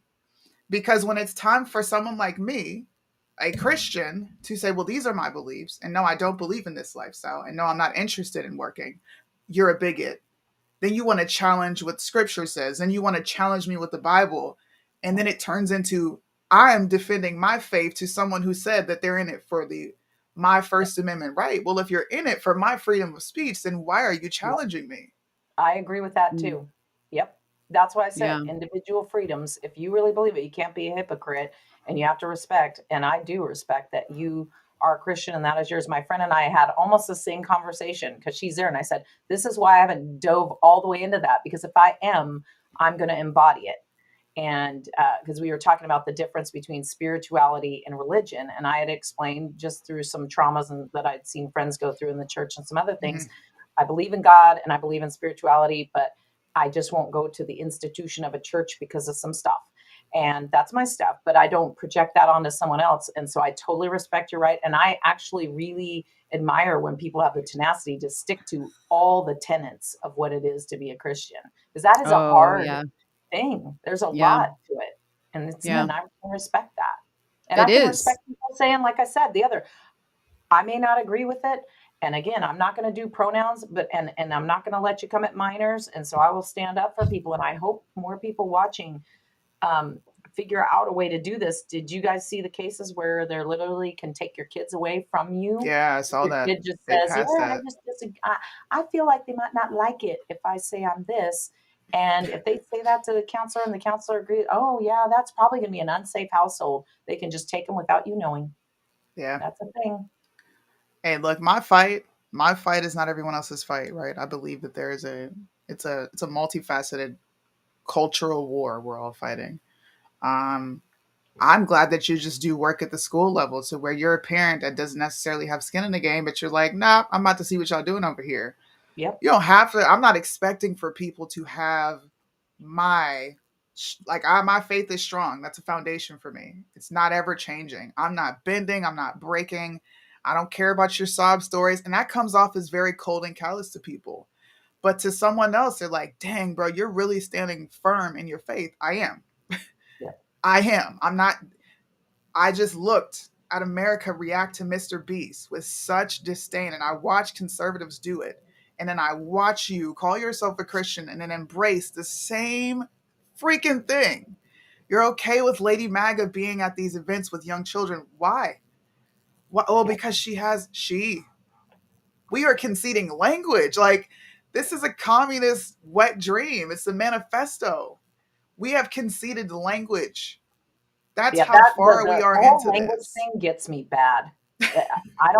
Because when it's time for someone like me, a Christian, to say, well, these are my beliefs, and no, I don't believe in this lifestyle, and no, I'm not interested in working, you're a bigot. Then you want to challenge what scripture says, and you want to challenge me with the Bible, and then it turns into, I am defending my faith to someone who said that they're in it for my First Amendment right. Well, if you're in it for my freedom of speech, then why are you challenging me? I agree with that too. Yep. That's why I said individual freedoms. If you really believe it, you can't be a hypocrite, and you have to respect. And I do respect that you are a Christian and that is yours. My friend and I had almost the same conversation because she's there. And I said, this is why I haven't dove all the way into that, because if I am, I'm going to embody it. And because we were talking about the difference between spirituality and religion. And I had explained just through some traumas that I'd seen friends go through in the church and some other things. I believe in God and I believe in spirituality, but I just won't go to the institution of a church because of some stuff. And that's my stuff, but I don't project that onto someone else. And so I totally respect your right. And I actually really admire when people have the tenacity to stick to all the tenets of what it is to be a Christian, because that is a hard thing. There's a lot to it. And and I can respect that. And I can respect people saying, like I said, I may not agree with it. And again, I'm not going to do pronouns, but and I'm not going to let you come at minors. And so I will stand up for people. And I hope more people watching figure out a way to do this. Did you guys see the cases where they're literally can take your kids away from you? Yeah, I saw Your that. kid just They says, yeah, passed that. I feel like they might not like it if I say I'm this. And if they say that to the counselor and the counselor agrees, oh yeah, that's probably going to be an unsafe household. They can just take them without you knowing. Yeah. That's a thing. Hey, look, my fight is not everyone else's fight, right? I believe that it's a multifaceted cultural war we're all fighting. Um, I'm glad that you just do work at the school level, so where you're a parent that doesn't necessarily have skin in the game, but you're like, nah, I'm about to see what y'all doing over here. Yep. You don't have to. I'm not expecting for people to have my my faith is strong. That's a foundation for me. It's not ever changing. I'm not bending. I'm not breaking. I don't care about your sob stories, and that comes off as very cold and callous to people. But to someone else, they're like, "Dang, bro, you're really standing firm in your faith." I am. Yeah. I am. I'm not. I just looked at America react to Mr. Beast with such disdain, and I watched conservatives do it. And then I watch you call yourself a Christian and then embrace the same freaking thing. You're okay with Lady Maga being at these events with young children. Why? Oh, because we are conceding language. Like, this is a communist wet dream. It's the manifesto. We have conceded the language. That's Yeah, how that far we are the whole into language this. thing gets me bad. I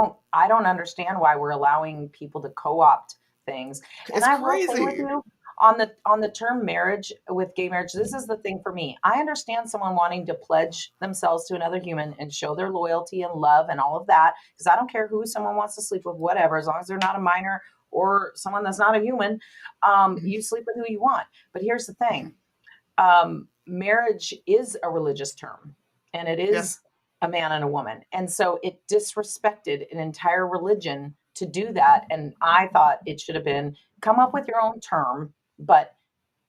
don't understand why we're allowing people to co-opt things. And It's I will say with crazy. you on the term marriage with gay marriage, this is the thing for me. I understand someone wanting to pledge themselves to another human and show their loyalty and love and all of that, because I don't care who someone wants to sleep with, whatever, as long as they're not a minor or someone that's not a human, you sleep with who you want. But here's the thing. Marriage is a religious term, and it is a man and a woman. And so it disrespected an entire religion to do that. And I thought it should have been come up with your own term, but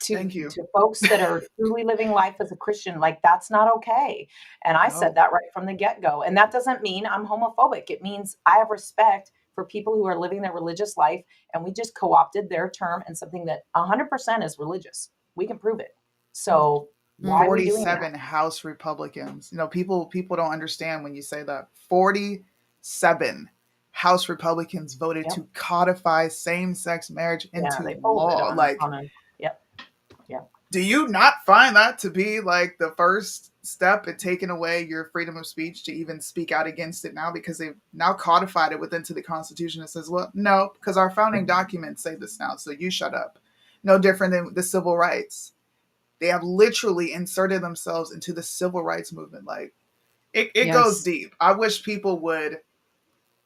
Thank you. to folks that are truly living life as a Christian, like that's not okay. And I said No. that right from the get-go. And that doesn't mean I'm homophobic. It means I have respect for people who are living their religious life, and we just co-opted their term and something that 100% is religious. We can prove it. So why are we doing that? 47 House Republicans. People don't understand when you say that. 47 House Republicans voted Yep. to codify same-sex marriage Yeah, into they folded law. yep. Yep. Do you not find that to be like the first step in taking away your freedom of speech to even speak out against it now, because they've now codified it into the Constitution that says, well, no, because our founding documents say this now, so you shut up. No different than the civil rights. They have literally inserted themselves into the civil rights movement. Like, it goes deep. I wish people would.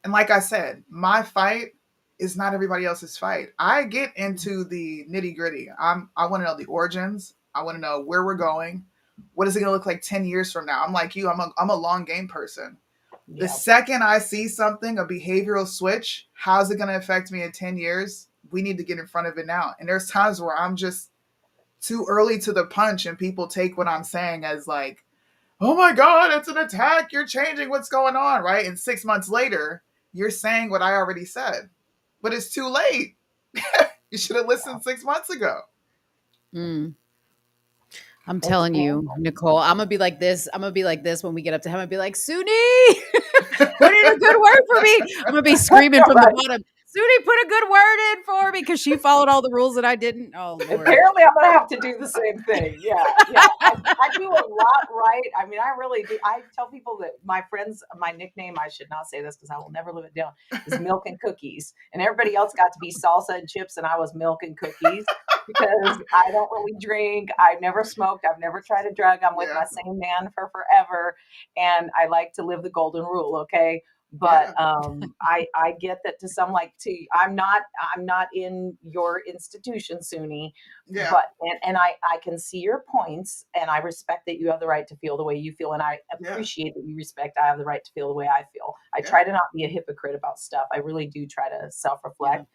And like I said, my fight is not everybody else's fight. I get into the nitty gritty. I want to know the origins. I want to know where we're going. What is it going to look like 10 years from now? I'm like you. I'm a long game person. Yeah. The second I see something, a behavioral switch, how's it going to affect me in 10 years? We need to get in front of it now. And there's times where I'm just too early to the punch, and people take what I'm saying as like, oh my God, it's an attack. You're changing what's going on, right? And 6 months later, you're saying what I already said. But it's too late. You should have listened 6 months ago. I'm telling you, Nicole, I'm gonna be like this. I'm gonna be like this when we get up to him. I'm gonna be like, Suni, put in a good word for me. I'm gonna be screaming from the bottom. Suni, put a good word in for me, because she followed all the rules that I didn't. Oh, Lord. Apparently, I'm going to have to do the same thing. Yeah. I do a lot right. I mean, I really do. I tell people that my friends, my nickname, I should not say this because I will never live it down, is Milk and Cookies. And everybody else got to be salsa and chips, and I was Milk and Cookies because I don't really drink. I've never smoked. I've never tried a drug. I'm with my same man for forever. And I like to live the golden rule. Okay. But I get that to some, like, I'm not in your institution, Suni. Yeah. But and I can see your points, and I respect that you have the right to feel the way you feel, and I appreciate that you respect I have the right to feel the way I feel. I try to not be a hypocrite about stuff. I really do try to self-reflect.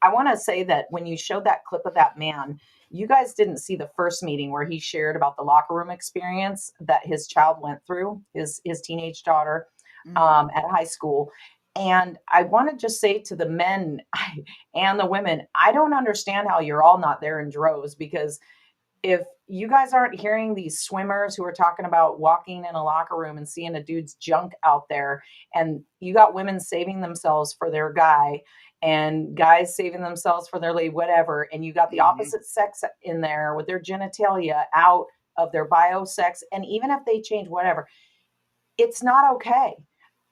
I want to say that when you showed that clip of that man, you guys didn't see the first meeting where he shared about the locker room experience that his child went through, his teenage daughter. At high school. And I want to just say to the men and the women, I don't understand how you're all not there in droves, because if you guys aren't hearing these swimmers who are talking about walking in a locker room and seeing a dude's junk out there, and you got women saving themselves for their guy and guys saving themselves for their lady, whatever, and you got the opposite sex in there with their genitalia out of their biosex, and even if they change whatever, it's not okay.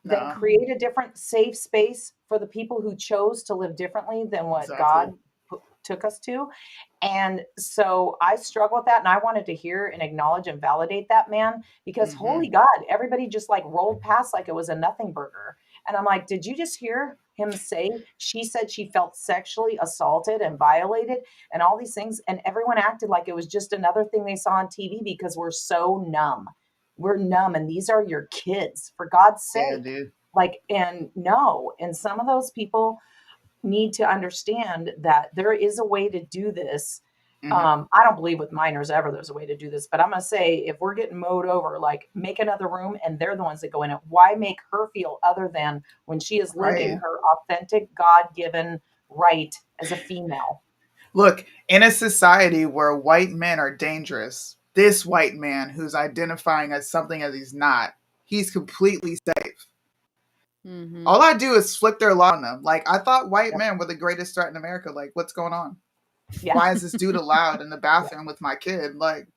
Then create a different safe space for the people who chose to live differently than what God took us to. And so I struggle with that. And I wanted to hear and acknowledge and validate that man, because holy God, everybody just like rolled past like it was a nothing burger. And I'm like, did you just hear him say, she said she felt sexually assaulted and violated and all these things. And everyone acted like it was just another thing they saw on TV, because we're so numb. We're numb. And these are your kids, for God's sake. Yeah, like, and no, and some of those people need to understand that there is a way to do this. I don't believe with minors ever there's a way to do this, but I'm going to say, if we're getting mowed over, like, make another room and they're the ones that go in it. Why make her feel other than when she is living her authentic God-given right as a female? Look, in a society where white men are dangerous, this white man who's identifying as something as he's not, he's completely safe. All I do is flip their law on them. Like, I thought white men were the greatest threat in America. Like, what's going on? Why is this dude allowed in the bathroom with my kid? Like,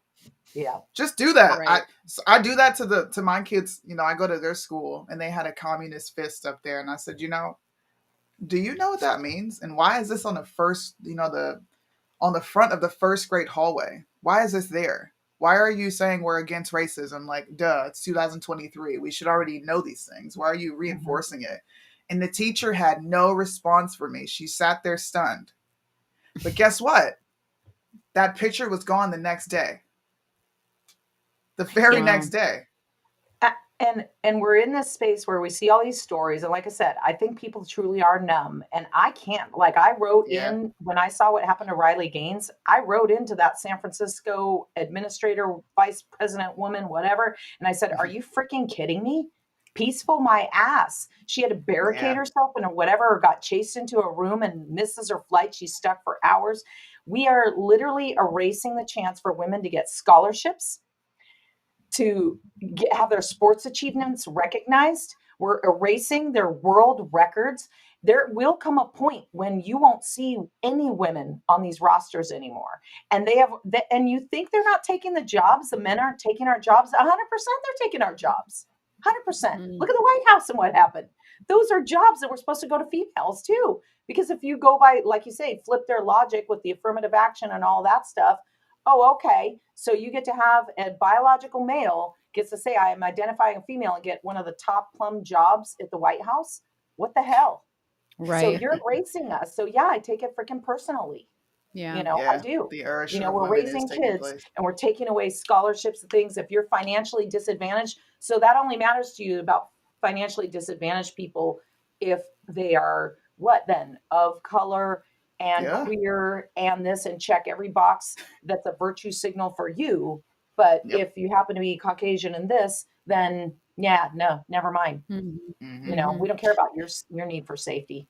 just do that. Right. I do that to my kids. You know, I go to their school and they had a communist fist up there, and I said, you know, do you know what that means? And why is this on the first, you know, on the front of the first grade hallway? Why is this there? Why are you saying we're against racism? Like, duh, it's 2023. We should already know these things. Why are you reinforcing it? And the teacher had no response for me. She sat there stunned. But guess what? That picture was gone the next day. The very next day. And we're in this space where we see all these stories. And like I said, I think people truly are numb. And I can't, like, I wrote in, when I saw what happened to Riley Gaines, I wrote into that San Francisco administrator, vice president woman, whatever. And I said, are you freaking kidding me? Peaceful my ass. She had to barricade herself in a whatever, or got chased into a room and misses her flight. She's stuck for hours. We are literally erasing the chance for women to get scholarships, to have their sports achievements recognized. We're erasing their world records. There will come a point when you won't see any women on these rosters anymore. And and you think they're not taking the jobs? The men aren't taking our jobs? 100% they're taking our jobs. 100%. Look at the White House and what happened. Those are jobs that were supposed to go to females too. Because if you go by, like you say, flip their logic with the affirmative action and all that stuff, oh, okay. So you get to have a biological male gets to say, I am identifying a female, and get one of the top plum jobs at the White House. What the hell? Right. So you're erasing us. So yeah, I take it freaking personally. Yeah. You know, I do. The you know, we're raising kids and we're taking away scholarships and things. If you're financially disadvantaged, so that only matters to you about financially disadvantaged people if they are what then? Of color and queer and this, and check every box that's a virtue signal for you. But if you happen to be Caucasian in this, then yeah, no, never mind. You know, we don't care about your need for safety.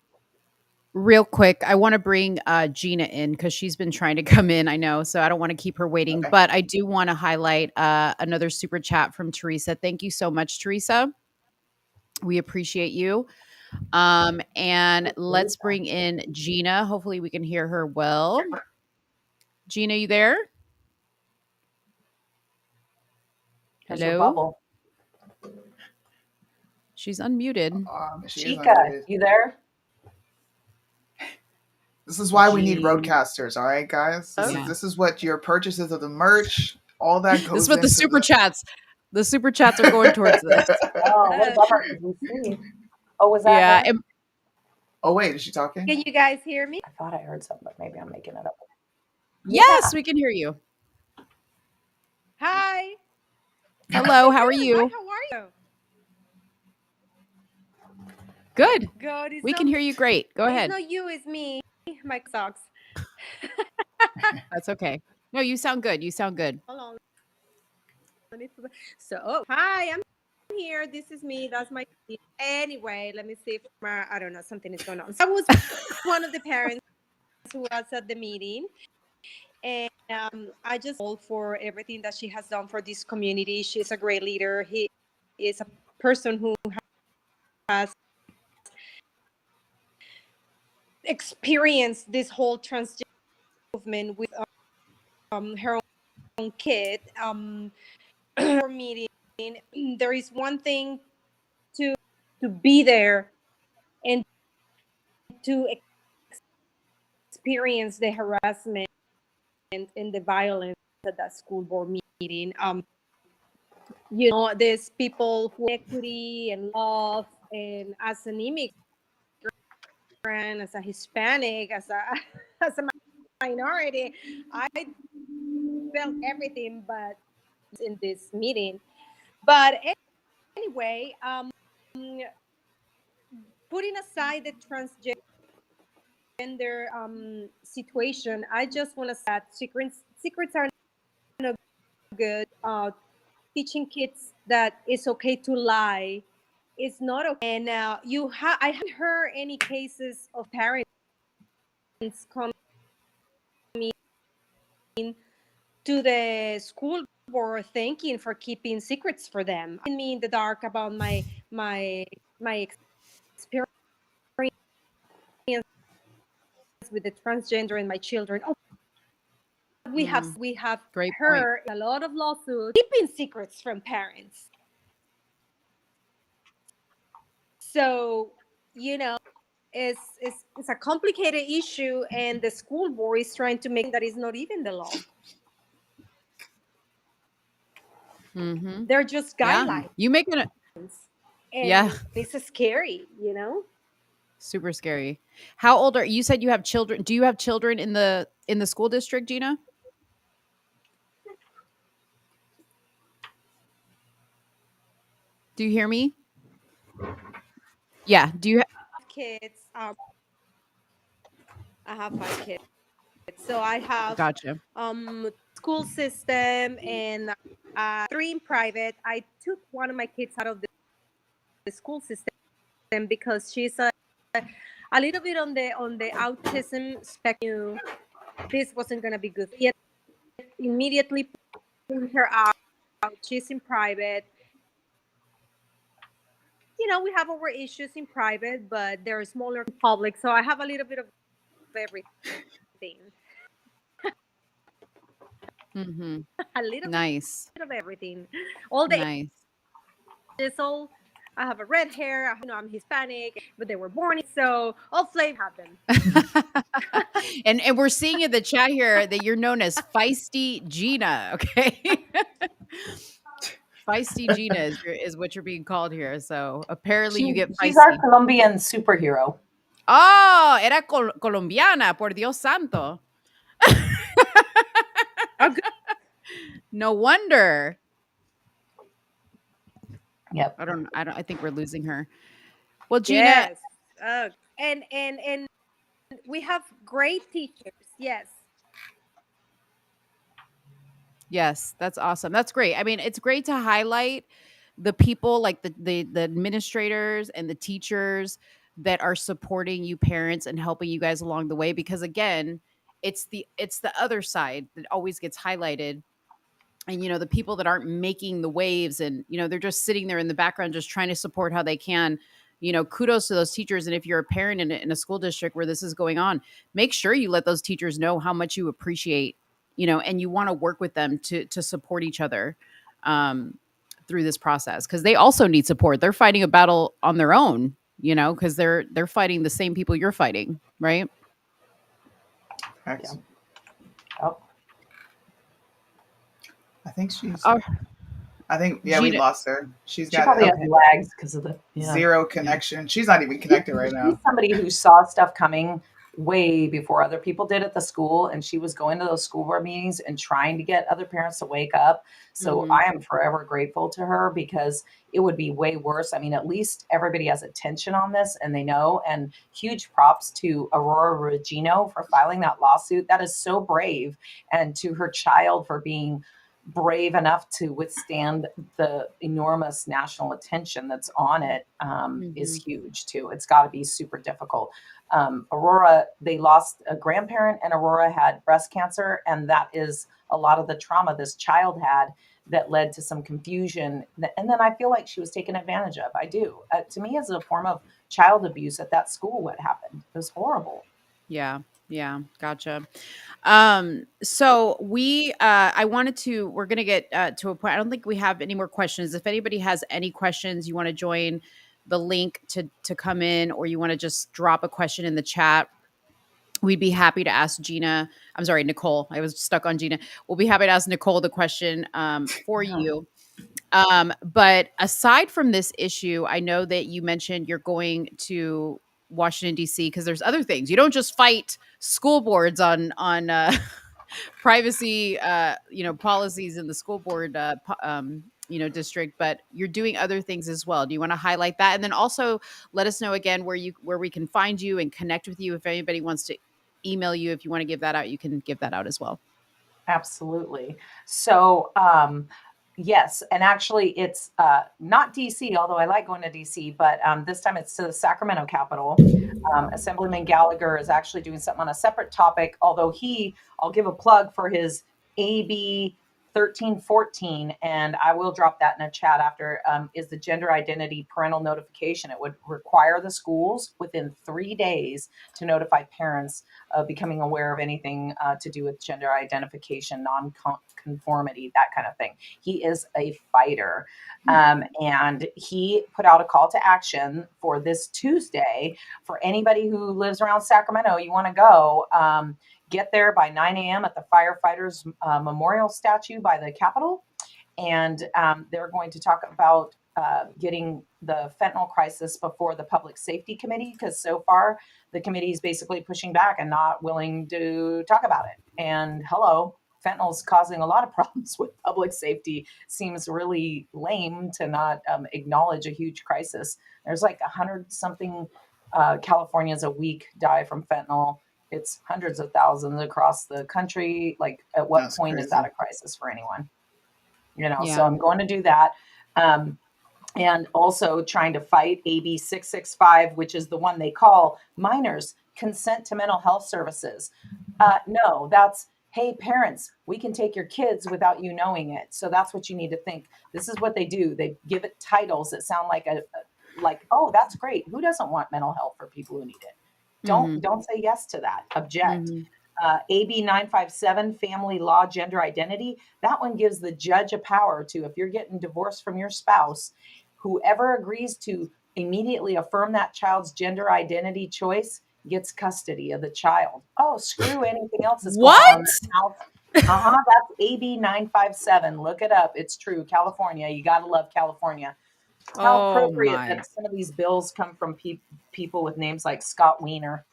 Real quick, I want to bring Gina in because she's been trying to come in, I know, so I don't want to keep her waiting. But I do want to highlight another super chat from Teresa. Thank you so much, Teresa. We appreciate you. And let's bring in Gina. Hopefully we can hear her well. Gina, you there? Hello? She's unmuted. Chica, you there? This is why we need roadcasters, all right, guys? This is what your purchases of the merch, all that goes. This is what the super chats. The super chats are going towards this. Oh, what bummer. Oh, was that? Yeah. Oh wait, is she talking? Can you guys hear me? I thought I heard something, but maybe I'm making it up. Yes, we can hear you. Hi. Hello, how are you? Hi, how are you? Good. Good. We can hear you great. Go ahead. It's not you, it's me. My socks. That's okay. No, you sound good. You sound good. Hold on. So, hi, I'm here. This is me. That's my team. Anyway, let me see if I don't know, something is going on. So I was one of the parents who was at the meeting. And I just all for everything that she has done for this community. She's a great leader. He is a person who has experienced this whole transgender movement with her own kid. Her meeting, there is one thing to be there and to experience the harassment and the violence at that school board meeting. There's people who equity and love, and as an immigrant, as a Hispanic, as a as a minority, I felt everything but in this meeting. But anyway, putting aside the transgender situation, I just want to say that secrets are no good. Teaching kids that it's okay to lie is not okay. And I haven't heard any cases of parents coming to the school board thanking for keeping secrets for them. I me in the dark about my experience with the transgender and my children. Oh, we have Great heard a lot of lawsuits keeping secrets from parents. So it's a complicated issue, and the school board is trying to make that is not even the law. Mm-hmm. They're just guidelines. Yeah. You making it. And it's scary, Super scary. How old are you? Said you have children. Do you have children in the school district, Gina? Do you hear me? Yeah. Do you have kids? I have 5 kids. So I have Gotcha. School system and 3 in private. I took one of my kids out of the school system because she's a little bit on the autism spectrum. This wasn't gonna be good. Yet immediately pulled her out. She's in private. We have our issues in private, but they're smaller in public. So I have a little bit of everything. Mm-hmm. A little Nice. bit of everything. All the Nice. so I have a red hair. I'm Hispanic, but they were born, so all flavor happened. and we're seeing in the chat here that you're known as Feisty Gina. Okay. Feisty Gina is what you're being called here. So apparently you get feisty. She's our Colombian superhero. Oh, era colombiana, por Dios santo. No wonder. Yep. I think we're losing her. Well, Gina. Yes. And we have great teachers. Yes. Yes, that's awesome. That's great. I mean, it's great to highlight the people like the administrators and the teachers that are supporting you parents and helping you guys along the way, because again, it's the other side that always gets highlighted. And the people that aren't making the waves, and they're just sitting there in the background just trying to support how they can. Kudos to those teachers. And if you're a parent in a school district where this is going on, make sure you let those teachers know how much you appreciate, and you want to work with them to support each other through this process, because they also need support. They're fighting a battle on their own, because they're fighting the same people you're fighting, right? Excellent. Oh. I think she's. Oh. I think we lost her. She probably has lags because of the zero connection. She's not even connected right now. She's somebody who saw stuff coming way before other people did at the school, and she was going to those school board meetings and trying to get other parents to wake up. So I am forever grateful to her, because it would be way worse. I mean, at least everybody has attention on this and they know. And huge props to Aurora Regino for filing that lawsuit. That is so brave. And to her child for being brave enough to withstand the enormous national attention that's on it is huge too. It's got to be super difficult. Aurora, they lost a grandparent, and Aurora had breast cancer, and that is a lot of the trauma this child had that led to some confusion. And then I feel like she was taken advantage of. I do. To me, it's a form of child abuse at that school. What happened? It was horrible. Yeah. Yeah. Gotcha. So we're going to get to a point. I don't think we have any more questions. If anybody has any questions, you want to join the link to come in, or you want to just drop a question in the chat, we'd be happy to ask Gina. I'm sorry, Nicole. I was stuck on Gina. We'll be happy to ask Nicole the question for you. But aside from this issue, I know that you mentioned you're going to Washington, D.C. because there's other things. You don't just fight school boards on privacy, policies in the school board, district, but you're doing other things as well. Do you want to highlight that? And then also let us know again where we can find you and connect with you. If anybody wants to email you, if you want to give that out, you can give that out as well. Absolutely. So, yes, and actually it's not DC, although I like going to DC, but this time it's to the Sacramento Capitol. Assemblyman Gallagher is actually doing something on a separate topic, although I'll give a plug for his AB 1314, and I will drop that in a chat after, is the gender identity parental notification. It would require the schools within 3 days to notify parents of becoming aware of anything to do with gender identification, non-conformity, that kind of thing. He is a fighter. And he put out a call to action for this Tuesday for anybody who lives around Sacramento. You want to go, get there by 9 a.m. at the Firefighters Memorial Statue by the Capitol. And they're going to talk about getting the fentanyl crisis before the Public Safety Committee, because so far the committee is basically pushing back and not willing to talk about it. And hello, fentanyl is causing a lot of problems with public safety. Seems really lame to not acknowledge a huge crisis. There's like 100-something Californians a week die from fentanyl. It's hundreds of thousands across the country. Like, at what point is that a crisis for anyone? So I'm going to do that. And also trying to fight AB 665, which is the one they call minors consent to mental health services. No, that's, hey, parents, we can take your kids without you knowing it. So that's what you need to think. This is what they do. They give it titles that sound like oh, that's great. Who doesn't want mental health for people who need it? Don't say yes to that. Object. AB 957, family law, gender identity. That one gives the judge a power to, if you're getting divorced from your spouse, whoever agrees to immediately affirm that child's gender identity choice gets custody of the child. Oh, screw anything else that's going on in the house. That's AB 957. Look it up. It's true. California. You got to love California. How appropriate that some of these bills come from people with names like Scott Wiener.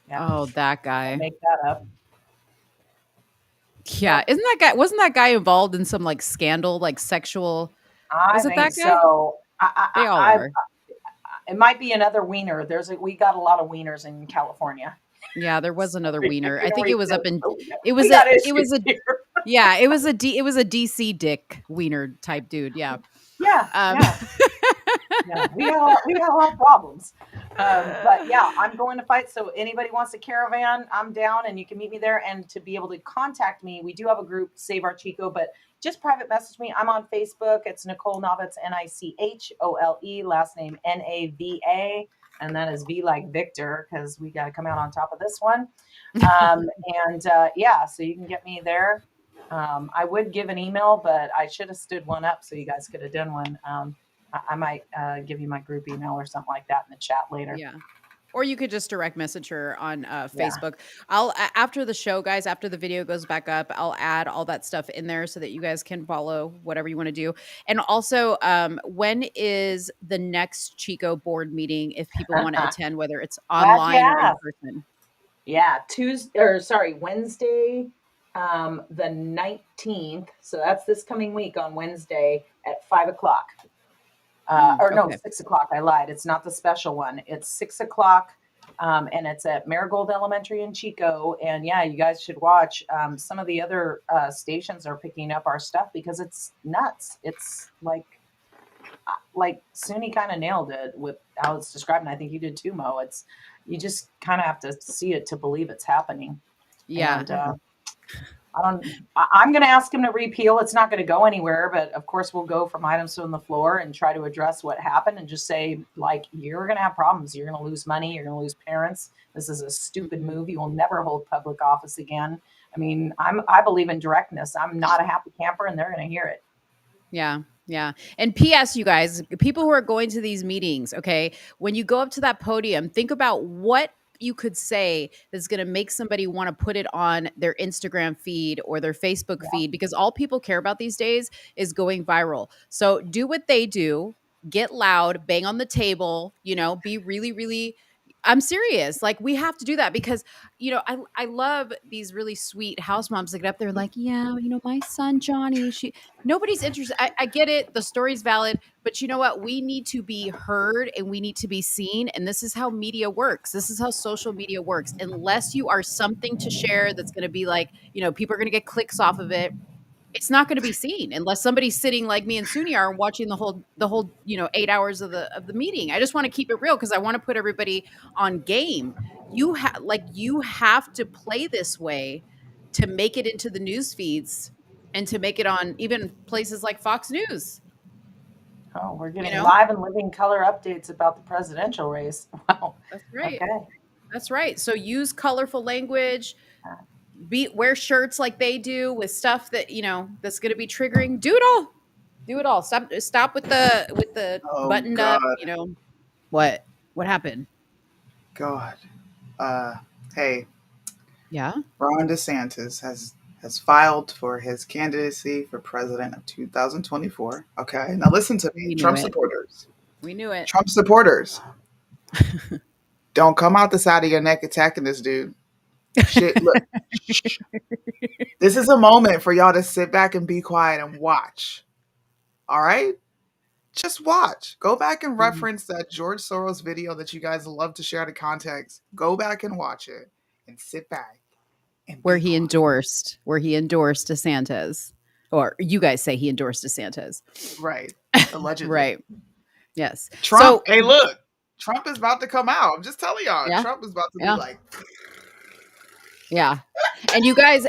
Yeah. Oh, that guy. Make that up. Yeah. Wasn't that guy involved in some like scandal, like sexual? Was it that guy? So. They all are. It might be another Wiener. We got a lot of Wieners in California. Yeah, there was another Wiener. I think it was up in. It was a DC Dick Wiener type dude. Yeah. Yeah. We got a lot of problems. But yeah, I'm going to fight. So anybody wants a caravan, I'm down, and you can meet me there. And to be able to contact me, we do have a group, Save Our Chico, but just private message me. I'm on Facebook. It's Nicole Novitz, Nichole, last name Nava. And that is V like Victor, because we got to come out on top of this one. So you can get me there. I would give an email, but I should have stood one up so you guys could have done one. I might give you my group email or something like that in the chat later. Yeah. Or you could just direct message her on Facebook. I'll after the show, guys, after the video goes back up, I'll add all that stuff in there so that you guys can follow whatever you want to do. And also, when is the next Chico board meeting if people want to attend, whether it's online or in person? Yeah, Wednesday, the 19th. So that's this coming week on Wednesday at 5:00. 6 o'clock. I lied. It's not the special one. It's 6 o'clock And it's at Marigold Elementary in Chico. And yeah, you guys should watch. Some of the other stations are picking up our stuff because it's nuts. It's like Suni kind of nailed it with how it's described, and I think you did too, Mo. It's you just kind of have to see it to believe it's happening. Yeah. And I'm going to ask him to repeal. It's not going to go anywhere, but of course we'll go from items on the floor and try to address what happened and just say, like, you're going to have problems. You're going to lose money. You're going to lose parents. This is a stupid move. You will never hold public office again. I mean, I believe in directness. I'm not a happy camper, and they're going to hear it. Yeah. Yeah. And P.S., you guys, people who are going to these meetings, okay, when you go up to that podium, think about what you could say that's going to make somebody want to put it on their Instagram feed or their Facebook feed, because all people care about these days is going viral. So do what they do, get loud, bang on the table, be really, really, I'm serious. Like, we have to do that because, I love these really sweet house moms that get up there like, yeah, my son, Johnny, nobody's interested. I get it. The story's valid, but you know what? We need to be heard and we need to be seen. And this is how media works. This is how social media works. Unless you are something to share that's going to be like, people are going to get clicks off of it. It's not going to be seen unless somebody's sitting like me and Suni are and watching the whole 8 hours of the meeting. I just want to keep it real because I want to put everybody on game. You have to play this way to make it into the news feeds and to make it on even places like Fox News. Oh, we're getting live and living color updates about the presidential race. Wow. That's right. Okay. That's right. So use colorful language. Wear shirts like they do with stuff that that's going to be triggering. Do it all. Stop with the buttoned up. What happened? God, hey, yeah. Ron DeSantis has filed for his candidacy for president of 2024. Okay, now listen to me, Trump supporters. We knew it. Trump supporters, don't come out the side of your neck attacking this dude. Shit, look. This is a moment for y'all to sit back and be quiet and watch. All right? Just watch. Go back and reference that George Soros video that you guys love to share out of context. Go back and watch it and sit back. And where he endorsed DeSantis. Or you guys say he endorsed DeSantis. Right. Allegedly. Right. Yes. Trump, hey, look. Trump is about to come out. I'm just telling y'all. Yeah. Trump is about to be like... Yeah. And you guys,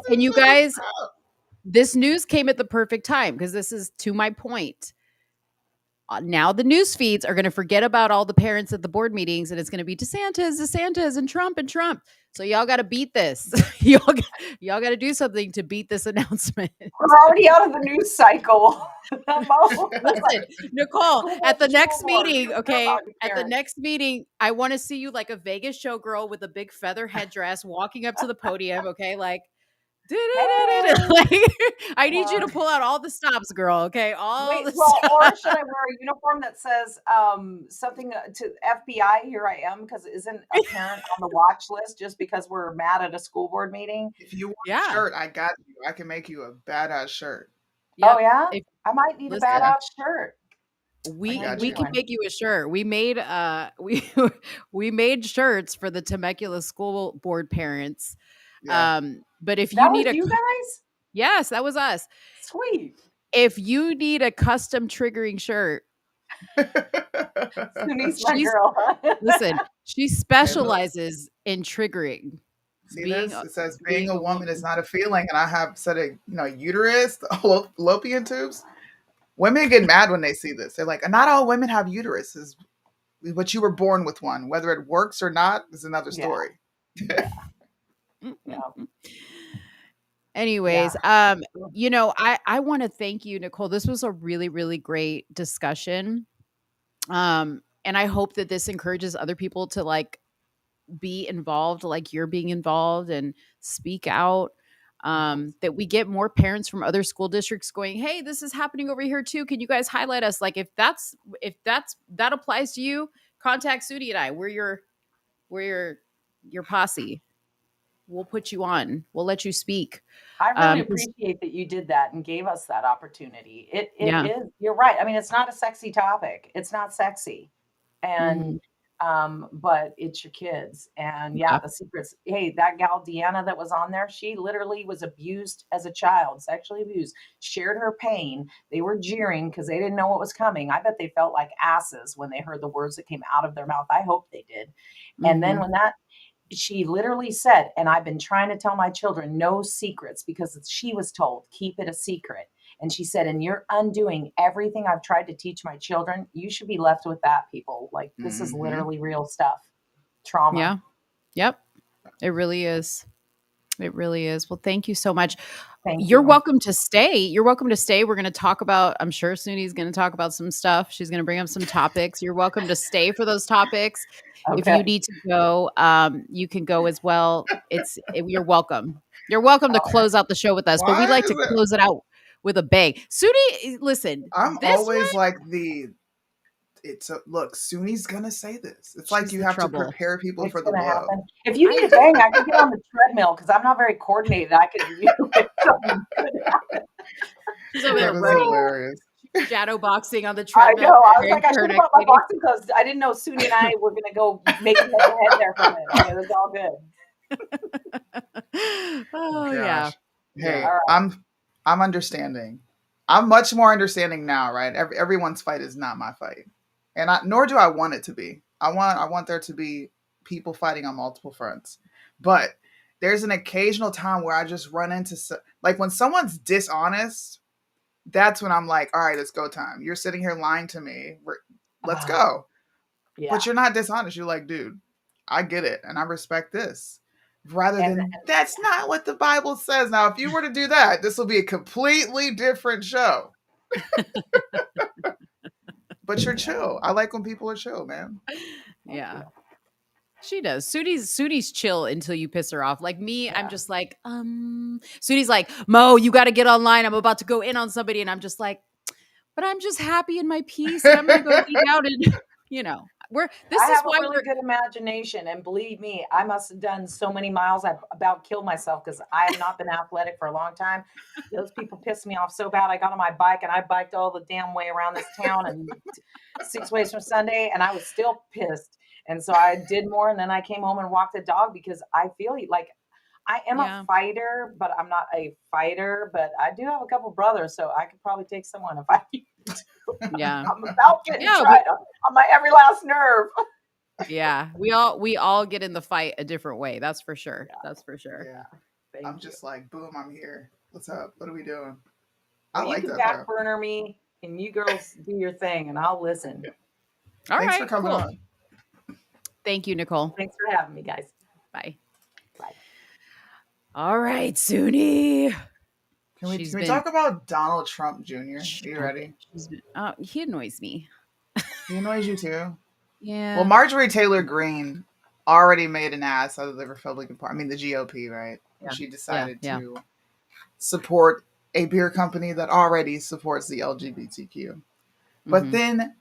this news came at the perfect time because this is to my point. Now the news feeds are going to forget about all the parents at the board meetings and it's going to be DeSantis and Trump. So y'all got to beat this. y'all got to do something to beat this announcement. We're already out of the news cycle. Listen, Nicole, at the next meeting, okay? At the next meeting, I want to see you like a Vegas showgirl with a big feather headdress walking up to the podium, okay? Like, I need you to pull out all the stops, girl. Okay, or should I wear a uniform that says something to FBI? Here I am, because isn't a parent on the watch list just because we're mad at a school board meeting? If you want a shirt, I got you. I can make you a badass shirt. Yep. Oh yeah, I might need a badass shirt. We can make you a shirt. We made we made shirts for the Temecula school board parents. Yeah. But if you need you guys? Yes, that was us. Sweet. If you need a custom triggering shirt, Suni's my girl. Listen, she specializes in triggering. See this? It says being a woman is not a feeling, and I have said a uterus, fallopian tubes. Women get mad when they see this. They're like, not all women have uteruses, but you were born with one. Whether it works or not is another story. Yeah. Anyways, I want to thank you, Nicole. This was a really, really great discussion. And I hope that this encourages other people to like be involved, like you're being involved, and speak out. That we get more parents from other school districts going, hey, this is happening over here too. Can you guys highlight us? Like if that applies to you, contact Sudi and I. We're your posse. We'll put you on. We'll let you speak. I really appreciate that you did that and gave us that opportunity. It is, you're right. I mean, it's not a sexy topic. It's not sexy. And but it's your kids. And yeah, the secrets. Hey, that gal Deanna that was on there, she literally was abused as a child, sexually abused, shared her pain. They were jeering because they didn't know what was coming. I bet they felt like asses when they heard the words that came out of their mouth. I hope they did. And then when that, she literally said, and I've been trying to tell my children no secrets because she was told, keep it a secret. And she said, and you're undoing everything I've tried to teach my children. You should be left with that, people. Like, this is literally real stuff. Trauma. Yeah. Yep. It really is. It really is. Well, thank you so much. You're welcome to stay. You're welcome to stay. We're going to talk about, I'm sure Suni's going to talk about some stuff. She's going to bring up some topics. You're welcome to stay for those topics. If you need to go, you can go as well. You're welcome. You're welcome to close out the show with us, but we like to close it out with a bang. Suni, listen. I'm always like look, Suni's gonna say this. It's like you have to prepare people for the blow. Happen. If you need a bang, I can get on the treadmill because I'm not very coordinated. I could She's over there hilarious. Shadow boxing on the treadmill. I know. I was like, I should have brought my boxing clothes. I didn't know Suni and I were gonna go make head to head there for a minute. Okay, it was all good. Oh yeah. Hey, right. I'm understanding. I'm much more understanding now, right? Everyone's fight is not my fight. And nor do I want it to be. I want there to be people fighting on multiple fronts. But there's an occasional time where I just run into, like when someone's dishonest, that's when I'm like, all right, it's go time. You're sitting here lying to me. Let's go. Yeah. But you're not dishonest. You're like, dude, I get it. And I respect this. Rather than, that's not what the Bible says. Now, if you were to do that, this will be a completely different show. But you're chill. I like when people are chill, man. Yeah. She does. Suni's chill until you piss her off. Like me, I'm just like, Suni's like, Mo, you got to get online. I'm about to go in on somebody. And I'm just like, but I'm just happy in my peace. And I'm going to go eat out. And, I have a really good imagination. And believe me, I must have done so many miles. I've about killed myself because I have not been athletic for a long time. Those people pissed me off so bad. I got on my bike and I biked all the damn way around this town and 6 ways from Sunday. And I was still pissed. And so I did more. And then I came home and walked the dog because I feel like I am a fighter, but I'm not a fighter. But I do have a couple brothers, so I could probably take someone if I need to. Yeah. I'm about getting tried on my every last nerve. Yeah. We all get in the fight a different way. That's for sure. Yeah. That's for sure. Yeah. I'm just like, boom, I'm here. What's up? What are we doing? I like that. You can back burner me and you girls do your thing and I'll listen. Yeah. Thanks for coming on. Thank you, Nicole. Thanks for having me, guys. Bye. Bye. All right, Suni. Can we talk about Donald Trump Jr.? Are you ready? He annoys me. He annoys you too? Yeah. Well, Marjorie Taylor Greene already made an ass out of the Republican Party. I mean, the GOP, right? Yeah. She decided to support a beer company that already supports the LGBTQ. But then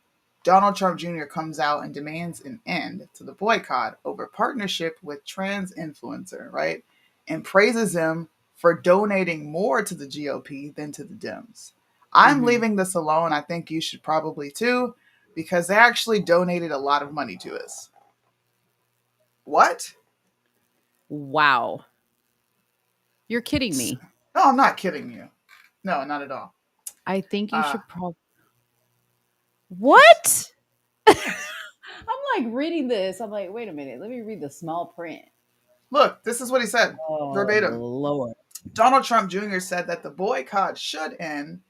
Donald Trump Jr. comes out and demands an end to the boycott over partnership with trans influencer, right? And praises him for donating more to the GOP than to the Dems. I'm leaving this alone. I think you should probably too, because they actually donated a lot of money to us. What? Wow. You're kidding me. No, I'm not kidding you. No, not at all. I think you should probably... What? I'm like reading this. I'm like, wait a minute. Let me read the small print. Look, this is what he said. Verbatim. Lord. Donald Trump Jr. said that the boycott should end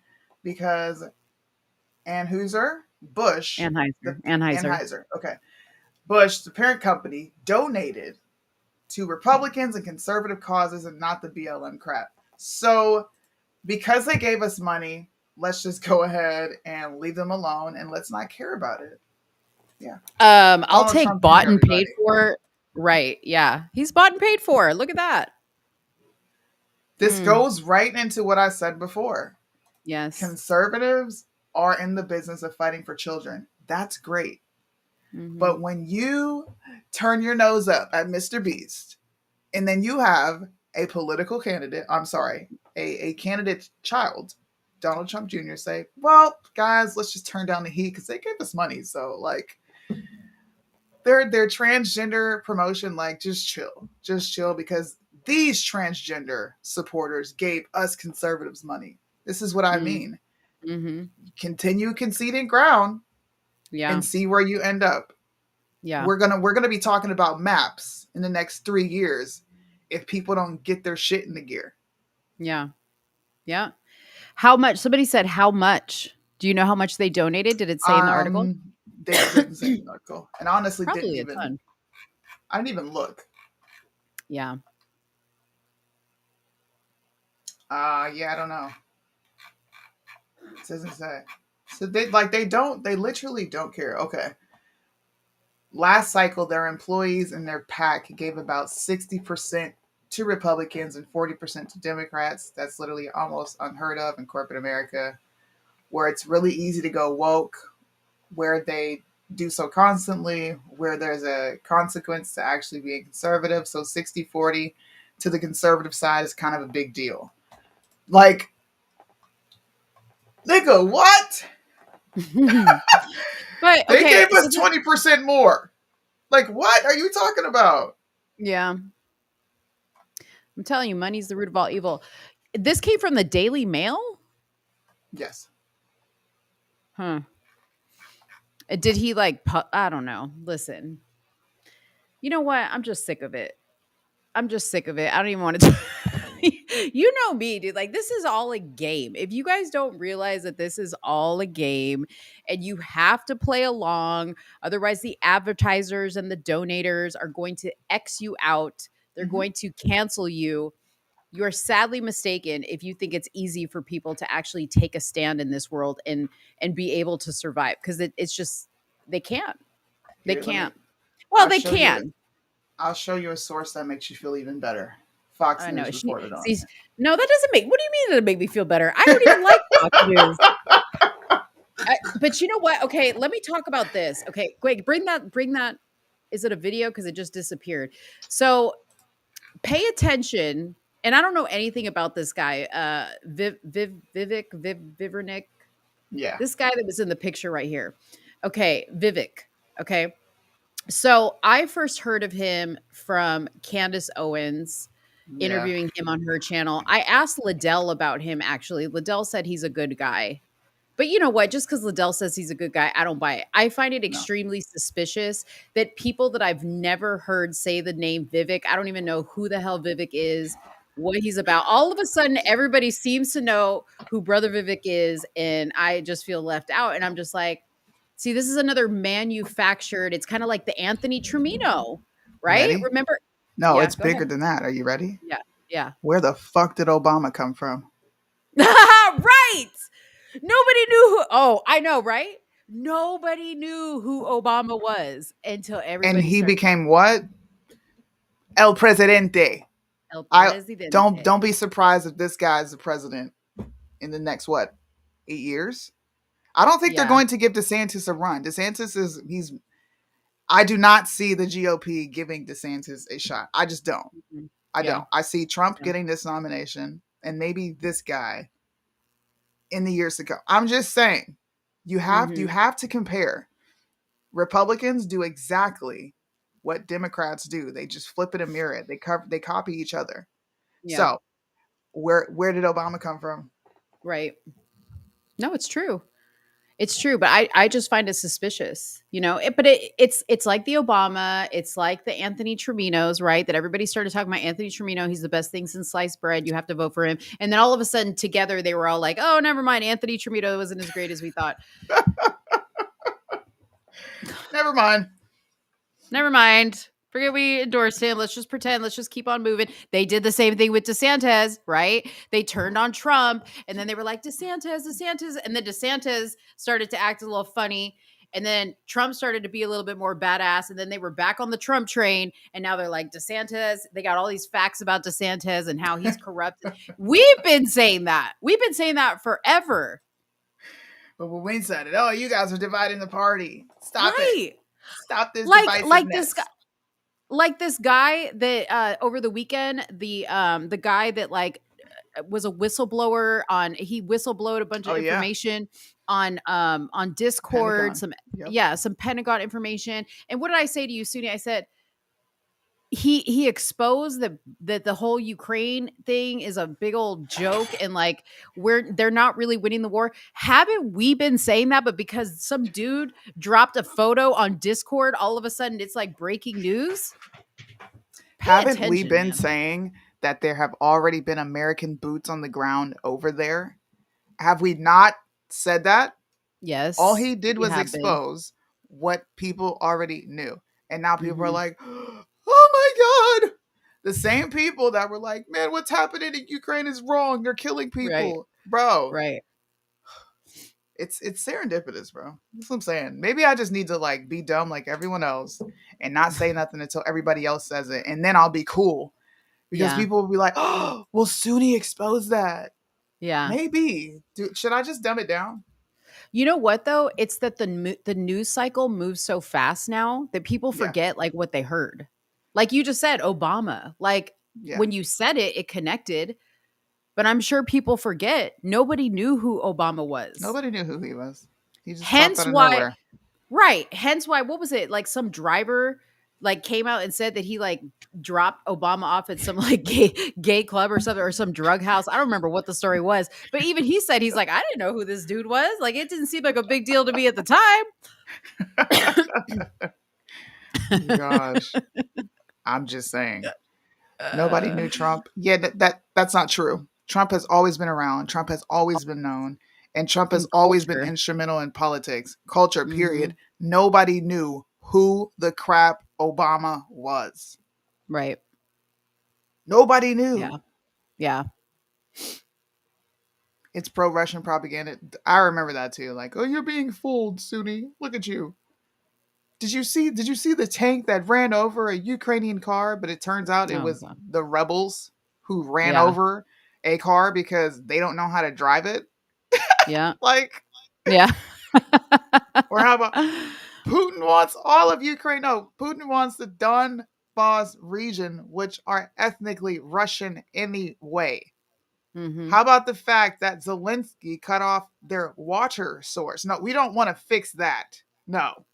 because Anheuser. Okay. Bush, the parent company, donated to Republicans and conservative causes and not the BLM crap. So because they gave us money, let's just go ahead and leave them alone and let's not care about it. Yeah. I'll take bought and paid for. Right. Yeah. He's bought and paid for. Look at that. This goes right into what I said before. Yes. Conservatives are in the business of fighting for children. That's great. But when you turn your nose up at Mr. Beast and then you have a political candidate, a candidate child, Donald Trump Jr. say, well, guys, let's just turn down the heat because they gave us money. So their transgender promotion, like, just chill, because these transgender supporters gave us conservatives money. This is what I mean. Mm-hmm. Continue conceding ground, and see where you end up. Yeah, we're gonna be talking about maps in the next 3 years if people don't get their shit in the gear. Yeah. How much? Somebody said how much. Do you know how much they donated? Did it say in the article? They didn't say in the article, and honestly, Probably a ton. I didn't even look. Yeah. Yeah, I don't know. It doesn't say. So they literally don't care. Okay. Last cycle, their employees and their PAC gave about 60% to Republicans and 40% to Democrats. That's literally almost unheard of in corporate America, where it's really easy to go woke, where they do so constantly, where there's a consequence to actually being conservative. So 60-40 to the conservative side is kind of a big deal. Like, nigga, what? But They okay, gave us 20% more. Like, what are you talking about? Yeah. I'm telling you, money's the root of all evil. This came from the Daily Mail? Yes. Huh. Did he like, I don't know. Listen, you know what? I'm just sick of it. I don't even want to. You know me, dude. Like, this is all a game. If you guys don't realize that this is all a game and you have to play along, otherwise, the advertisers and the donators are going to X you out. They're going to cancel you. You're sadly mistaken if you think it's easy for people to actually take a stand in this world and be able to survive, because it's just they can't. They Here, can't. I'll They show can. I'll show you a source that makes you feel even better. Fox I know. News reported on it. No, that doesn't make. What do you mean it'll make me feel better? I don't even like Fox News. But you know what? Okay, let me talk about this. Okay, quick, bring that. Is it a video? Because it just disappeared. So pay attention. And I don't know anything about this guy, Vivek Vivernick. Yeah. This guy that was in the picture right here. Okay, Vivek. Okay. So I first heard of him from Candace Owens interviewing him on her channel. I asked Liddell about him, actually. Liddell said he's a good guy. But you know what? Just because Liddell says he's a good guy, I don't buy it. I find it extremely suspicious that people that I've never heard say the name Vivek, I don't even know who the hell Vivek is, what he's about. All of a sudden, everybody seems to know who Brother Vivek is, and I just feel left out. And I'm just like, see, this is another manufactured. It's kind of like the Anthony Trimino, right? Ready? Remember? No, Yeah, it's go bigger ahead. than that. Are you ready? Yeah. Where the fuck did Obama come from? Right. Nobody knew who. Oh, I know, right? Nobody knew who Obama was until everybody. And he became what? El Presidente. El Presidente. Don't be surprised if this guy is the president in the next 8 years? I don't think they're going to give DeSantis a run. I do not see the GOP giving DeSantis a shot. I just don't. I don't. I see Trump getting this nomination and maybe this guy in the years to come. I'm just saying, you have to compare. Republicans do exactly what Democrats do. They just flip it and mirror it. They copy each other. Yeah. So where did Obama come from? Right. No, it's true. It's true, but I just find it suspicious, you know. It's like the Obama, it's like the Anthony Triminos, right? That everybody started talking about Anthony Trimino. He's the best thing since sliced bread. You have to vote for him. And then all of a sudden, together, they were all like, "Oh, never mind. Anthony Trimino wasn't as great as we thought." Never mind. Forget we endorsed him. Let's just pretend. Let's just keep on moving. They did the same thing with DeSantis, right? They turned on Trump, and then they were like, DeSantis. And then DeSantis started to act a little funny. And then Trump started to be a little bit more badass. And then they were back on the Trump train. And now they're like, DeSantis. They got all these facts about DeSantis and how he's corrupt. We've been saying that. Forever. But when we said it, oh, you guys are dividing the party. Stop it. Stop this divisiveness. Like this guy that over the weekend, the guy that was a whistleblower on. He whistleblowed a bunch Oh of yeah, information on Discord. Pentagon. Yep. Some Pentagon information. And what did I say to you, Suni? I said he exposed that the whole Ukraine thing is a big old joke, and like they're not really winning the war. Haven't we been saying that? But because some dude dropped a photo on Discord, all of a sudden it's like breaking news. Haven't we attention, been man. saying that there have already been American boots on the ground over there? Have we not said that? Yes. All he did we was have been. expose what people already knew. And now people are Mhm. like, oh my God. The same people that were like, man, what's happening in Ukraine is wrong. They're killing people. Right. Bro, Right. it's serendipitous, bro. That's what I'm saying. Maybe I just need to like be dumb like everyone else and not say nothing until everybody else says it. And then I'll be cool. Because Yeah. people will be like, oh, well, Suni exposed that. Yeah. Maybe. Dude, should I just dumb it down? You know what though? It's that the news cycle moves so fast now that people Yeah. forget like what they heard. Like you just said, Obama. Like Yeah. when you said it, it connected. But I'm sure people forget. Nobody knew who Obama was. Nobody knew who he was. He just popped Hence out of why, nowhere. right? Hence why. What was it? Like some driver like came out and said that he like dropped Obama off at some like gay club or something, or some drug house. I don't remember what the story was, but even he said he's like, I didn't know who this dude was. Like it didn't seem like a big deal to me at the time. Gosh, I'm just saying. Nobody knew Trump. Yeah, that's not true. Trump has always been around. Trump has always been known, and Trump has always been instrumental in politics, culture. Period. Nobody knew who the crap Obama was. Right. Nobody knew. Yeah. Yeah. It's pro-Russian propaganda. I remember that too. Like, oh, you're being fooled, Suni. Look at you. Did you see the tank that ran over a Ukrainian car? But it turns out it was the rebels who ran over a car because they don't know how to drive it. Yeah. Like, yeah. Or how about Putin wants all of Ukraine? No, Putin wants the Donbas region, which are ethnically Russian anyway. Mm-hmm. How about the fact that Zelensky cut off their water source? No, we don't want to fix that. No.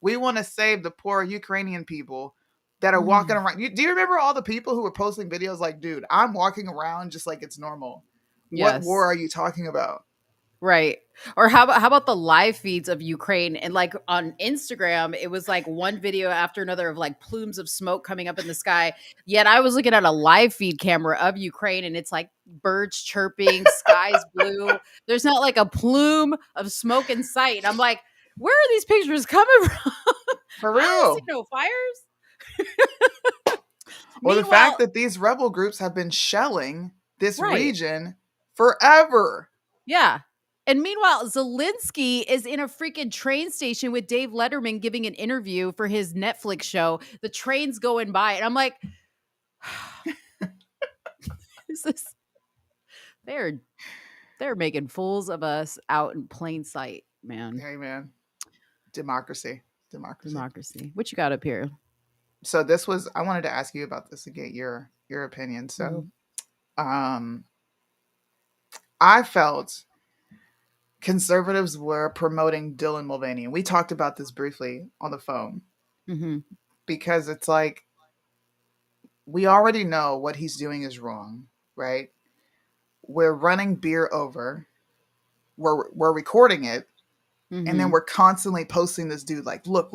We want to save the poor Ukrainian people that are walking around. Do you remember all the people who were posting videos like, dude, I'm walking around just like it's normal. Yes. What war are you talking about? Right. Or how about the live feeds of Ukraine? And like on Instagram, it was like one video after another of like plumes of smoke coming up in the sky. Yet I was looking at a live feed camera of Ukraine and it's like birds chirping, skies blue. There's not like a plume of smoke in sight. And I'm like, where are these pictures coming from? For real. I don't see no fires. Or the fact that these rebel groups have been shelling this region forever. Yeah. And meanwhile, Zelensky is in a freaking train station with Dave Letterman giving an interview for his Netflix show. The train's going by. And I'm like, they're making fools of us out in plain sight, man. Hey, man. Democracy. What you got up here? So I wanted to ask you about this to get your opinion. So, I felt conservatives were promoting Dylan Mulvaney. And we talked about this briefly on the phone. Mm-hmm. Because it's like, we already know what he's doing is wrong, right? We're running beer over. We're recording it. Mm-hmm. And then we're constantly posting this dude like, look.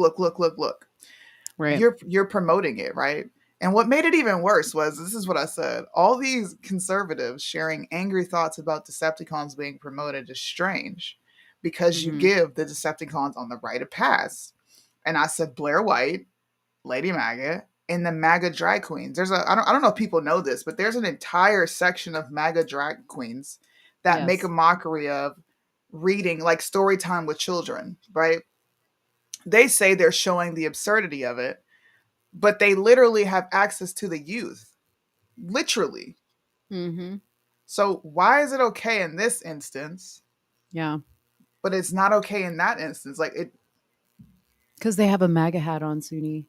Right. You're promoting it, right? And what made it even worse was, this is what I said, all these conservatives sharing angry thoughts about Decepticons being promoted is strange because you give the Decepticons on the right a pass. And I said Blair White, Lady MAGA, and the MAGA drag queens. I don't know if people know this, but there's an entire section of MAGA drag queens that make a mockery of reading, like story time with children, right? They say they're showing the absurdity of it, but they literally have access to the youth. Literally. Mm-hmm. So why is it okay in this instance? Yeah. But it's not okay in that instance. Like it. Because they have a MAGA hat on, Suni.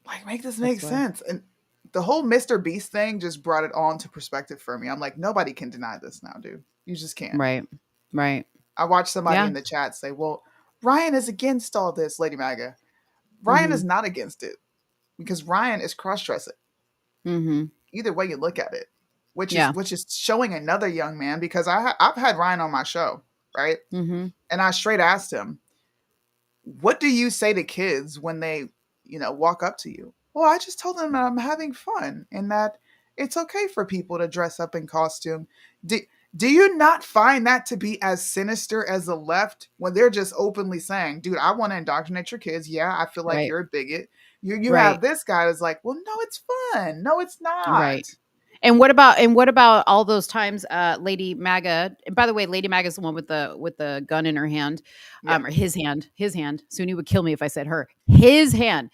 Like, make this make sense. And the whole Mr. Beast thing just brought it all into perspective for me. I'm like, nobody can deny this now, dude. You just can't. Right. Right. I watched somebody Yeah. in the chat say, well, Ryan is against all this, Lady Maga. Ryan Mhm. is not against it because Ryan is cross-dressing. Mhm. Either way you look at it, Yeah. which is showing another young man, because I've had Ryan on my show, right? Mhm. And I straight asked him, what do you say to kids when they, walk up to you? Well, I just told them that I'm having fun and that it's okay for people to dress up in costume. Do, do you not find that to be as sinister as the left when they're just openly saying, dude, I want to indoctrinate your kids. Yeah, I feel like Right. you're a bigot. You have Right. this guy that's like, well, no, it's fun. No, it's not. Right. And what about all those times, Lady Maga? And by the way, Lady Maga is the one with the gun in her hand, Yeah. or his hand. Suni would kill me if I said her. His hand.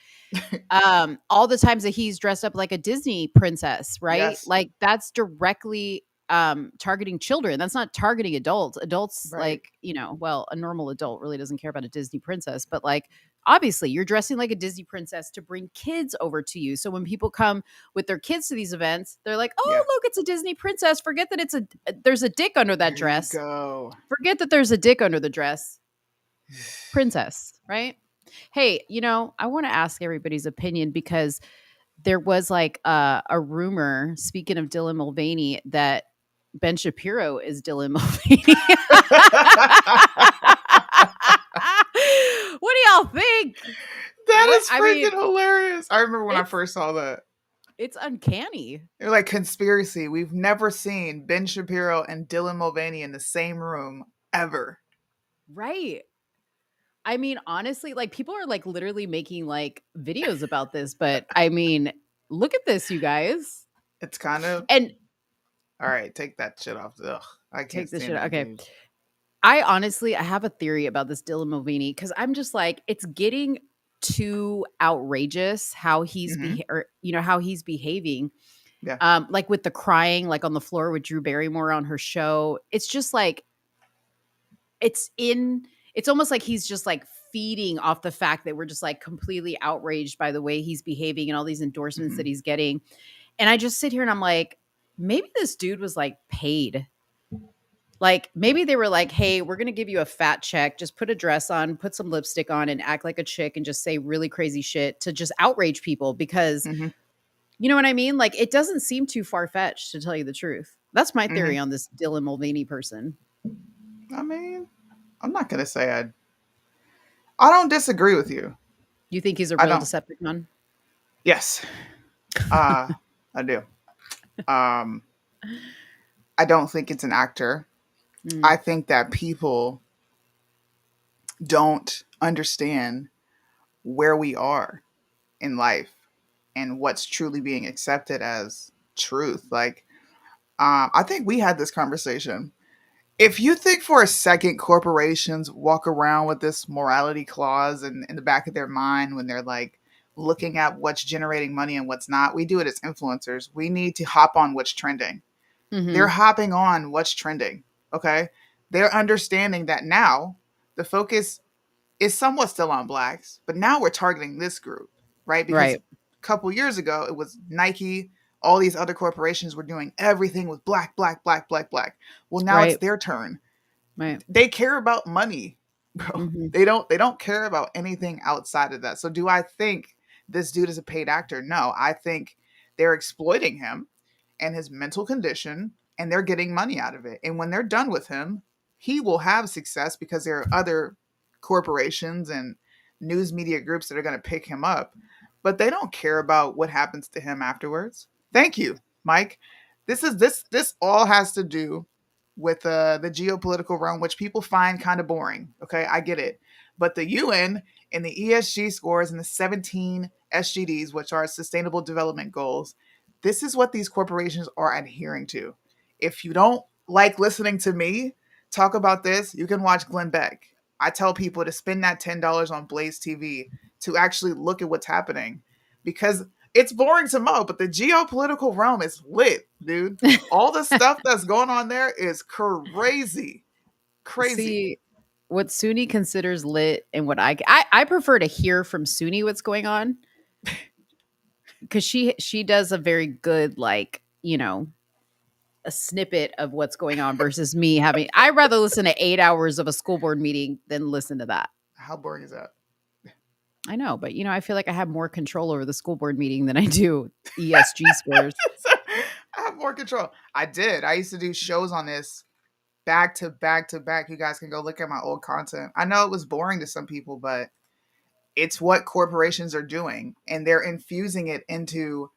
All the times that he's dressed up like a Disney princess, right? Yes. Like that's directly targeting children. That's not targeting adults. Adults, Right. like, well, a normal adult really doesn't care about a Disney princess, but like obviously you're dressing like a Disney princess to bring kids over to you. So when people come with their kids to these events, they're like, Yeah. "Oh, look, it's a Disney princess. Forget that there's a dick under that There dress. you go. Forget that there's a dick under the dress. Princess, right?" Hey, I want to ask everybody's opinion because there was like a rumor, speaking of Dylan Mulvaney, that Ben Shapiro is Dylan Mulvaney. What do y'all think? That is I freaking mean, hilarious. I remember when I it's first saw that. it's uncanny. They're like, conspiracy. We've never seen Ben Shapiro and Dylan Mulvaney in the same room ever. Right. I mean, honestly, like people are like literally making like videos about this, but I mean, look at this, you guys. It's kind of And all right. Take that shit off. Ugh, I can't take this stand shit. that Okay. dude. I have a theory about this Dylan Mulvaney because I'm just like, it's getting too outrageous how he's Mhm. how he's behaving. Yeah. Like with the crying, like on the floor with Drew Barrymore on her show. It's just like it's almost like he's just like feeding off the fact that we're just like completely outraged by the way he's behaving and all these endorsements that Mhm. he's getting. And I just sit here and I'm like, maybe this dude was like paid. Like maybe they were like, "Hey, we're going to give you a fat check. Just put a dress on, put some lipstick on and act like a chick and just say really crazy shit to just outrage people because Mhm. you know what I mean? Like it doesn't seem too far-fetched to tell you the truth. That's my theory Mhm. on this Dylan Mulvaney person. I mean, I'm not gonna say I don't disagree with you. You think he's a I real don't. Decepticon? Yes. I do. Um, I don't think it's an actor. Mm, I think that people don't understand where we are in life and what's truly being accepted as truth. Like, I think we had this conversation. If you think for a second corporations walk around with this morality clause in the back of their mind when they're like looking at what's generating money and what's not, we do it as influencers. We need to hop on what's trending. They're mhm. hopping on what's trending. Okay. They're understanding that now the focus is somewhat still on blacks, but now we're targeting this group, right? Because a Right. couple years ago, it was Nike, all these other corporations were doing everything with black, black, black, black, black. Well, now it's Right. their turn. Right. They care about money, bro. Mhm. They don't care about anything outside of that. So do I think this dude is a paid actor? No, I think they're exploiting him and his mental condition and they're getting money out of it. And when they're done with him, he will have success because there are other corporations and news media groups that are going to pick him up, but they don't care about what happens to him afterwards. Thank you, Mike. This all has to do with the geopolitical realm, which people find kind of boring. Okay, I get it. But the UN and the ESG scores and the 17 SGDs, which are Sustainable Development Goals, this is what these corporations are adhering to. If you don't like listening to me talk about this, you can watch Glenn Beck. I tell people to spend that $10 on Blaze TV to actually look at what's happening because it's boring to mo, but the geopolitical realm is lit, dude. All the stuff that's going on there is crazy. Crazy. See, what Suni considers lit and what I prefer to hear from Suni what's going on because she does a very good, like, a snippet of what's going on versus me having. I'd rather listen to 8 hours of a school board meeting than listen to that. How boring is that? I know, but I feel like I have more control over the school board meeting than I do ESG scores. I have more control. I did. I used to do shows on this back to back to back. You guys can go look at my old content. I know it was boring to some people, but it's what corporations are doing, and they're infusing it into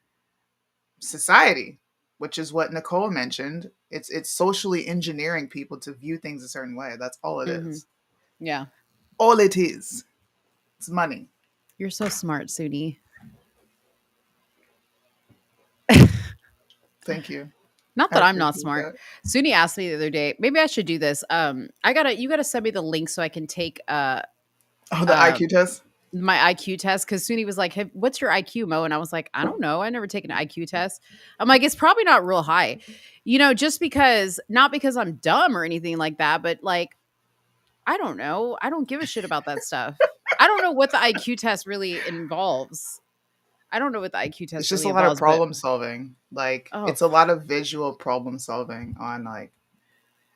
society, which is what Nicole mentioned. It's socially engineering people to view things a certain way. That's all it is. Yeah. All it is. It's money. You're so smart, Suni. Thank you. Not that I I'm not appreciate smart. Suni asked me the other day, maybe I should do this. You gotta send me the link so I can take the IQ test? My IQ test, because Suni was like, hey, what's your IQ, Mo? And I was like, I don't know. I never taken an IQ test. I'm like, it's probably not real high. Just because, not because I'm dumb or anything like that, but like, I don't know. I don't give a shit about that stuff. I don't know what the IQ test really involves. I don't know what the IQ test It's just really a lot of involves, problem solving. Like, it's a lot of visual problem solving on, like,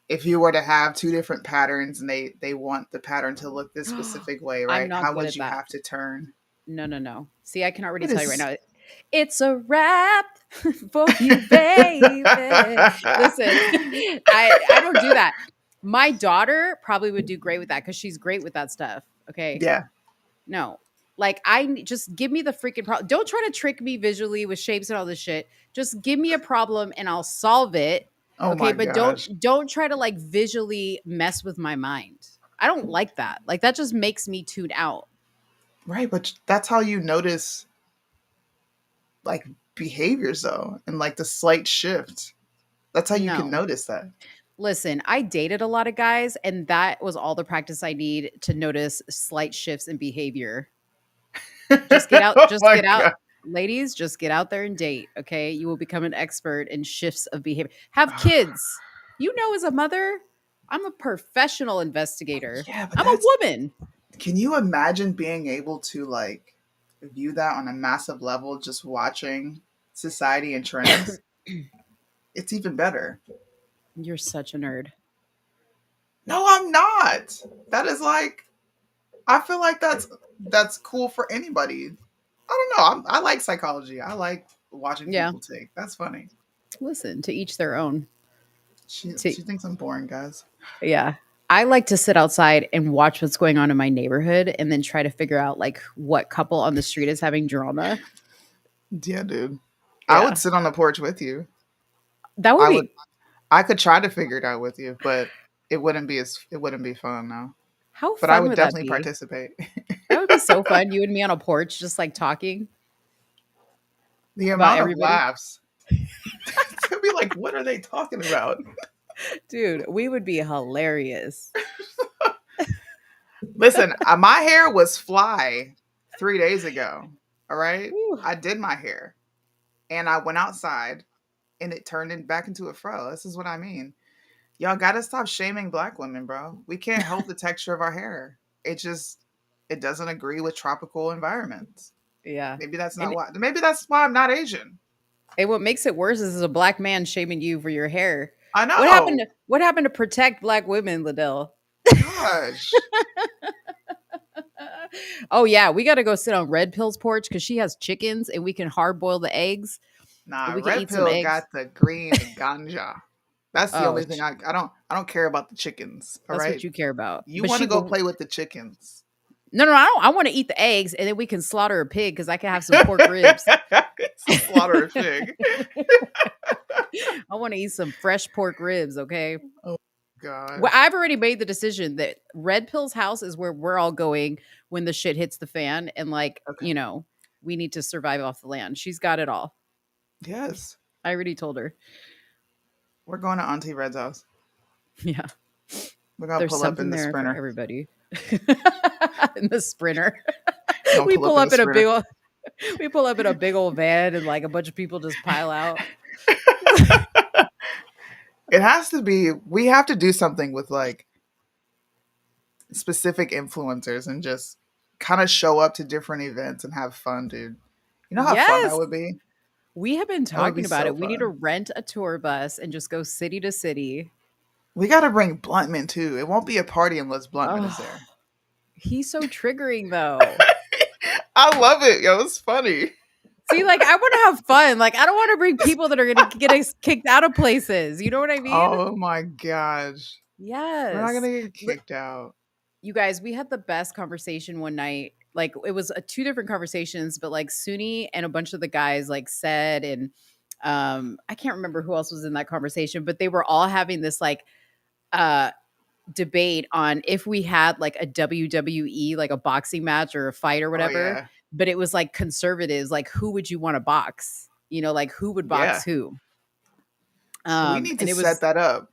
if you were to have two different patterns and they want the pattern to look this specific way, right? How would you have to turn? No. See, I can already tell you right now. It's a wrap for you, baby. Listen, I don't do that. My daughter probably would do great with that because she's great with that stuff. Okay. Yeah. No. Like, just give me the freaking problem. Don't try to trick me visually with shapes and all this shit. Just give me a problem and I'll solve it. Oh okay, my but gosh. don't try to like visually mess with my mind. I don't like that. Like, that just makes me tune out. Right, but that's how you notice like behaviors though, and like the slight shift. That's how you can notice that. Listen, I dated a lot of guys, and that was all the practice I need to notice slight shifts in behavior. Just get out. Get out. Ladies, just get out there and date, okay? You will become an expert in shifts of behavior. Have kids. As a mother, I'm a professional investigator. Yeah, but I'm a woman. Can you imagine being able to like view that on a massive level, just watching society and trends? It's even better. You're such a nerd. No, I'm not. That is like, I feel like that's cool for anybody. I don't know. I like psychology. I like watching people think. That's funny. Listen, to each their own. She thinks I'm boring, guys. Yeah. I like to sit outside and watch what's going on in my neighborhood and then try to figure out like what couple on the street is having drama. Yeah, dude. Yeah. I would sit on the porch with you. That would I could try to figure it out with you, but it wouldn't be fun now. How fun but I would that definitely be? Participate. That would be so fun. You and me on a porch, just like talking. The amount of laughs. It'd be like, what are they talking about? Dude, we would be hilarious. Listen, my hair was fly 3 days ago. All right. Ooh. I did my hair and I went outside and it turned back into a fro. This is what I mean. Y'all got to stop shaming Black women, bro. We can't help the texture of our hair. It doesn't agree with tropical environments. Yeah. Maybe that's why I'm not Asian. And what makes it worse is a Black man shaming you for your hair. I know. What happened to protect Black women, Liddell? Gosh. Oh yeah, we got to go sit on Red Pill's porch because she has chickens and we can hard boil the eggs. Nah, Red Pill got the green ganja. That's the only thing I don't care about the chickens. All That's right? what you care about. You want to go play with the chickens. No, I want to eat the eggs and then we can slaughter a pig because I can have some pork ribs. Slaughter a pig. I want to eat some fresh pork ribs, okay? Oh God. Well, I've already made the decision that Red Pill's house is where we're all going when the shit hits the fan and we need to survive off the land. She's got it all. Yes. I already told her. We're going to Auntie Red's house. Yeah. We're going to pull up in the Sprinter. Everybody. In the Sprinter. We pull up in a big old van and like a bunch of people just pile out. It has to be, we have to do something with like specific influencers and just kind of show up to different events and have fun, dude. You know how fun that Yes. would be? We have been That would be talking about so it. We need to fun. rent a tour bus and just go city to city. We got to bring Bluntman too. It won't be a party unless Bluntman is Oh, there. he's so triggering though. I love it. Yo, it's funny. See, like I want to have fun. Like I don't want to bring people that are going to get us kicked out of places. You know what I mean? Oh my gosh. We're not Yes. going to get kicked out. You guys, we had the best conversation one night. Like it was two different conversations, but like Suni and a bunch of the guys like said, and I can't remember who else was in that conversation, but they were all having this like debate on if we had like a WWE, like a boxing match or a fight or Oh, whatever, yeah. but it was like conservatives, like who would you want to box? You know, like who would box who? We need to and it was set that up.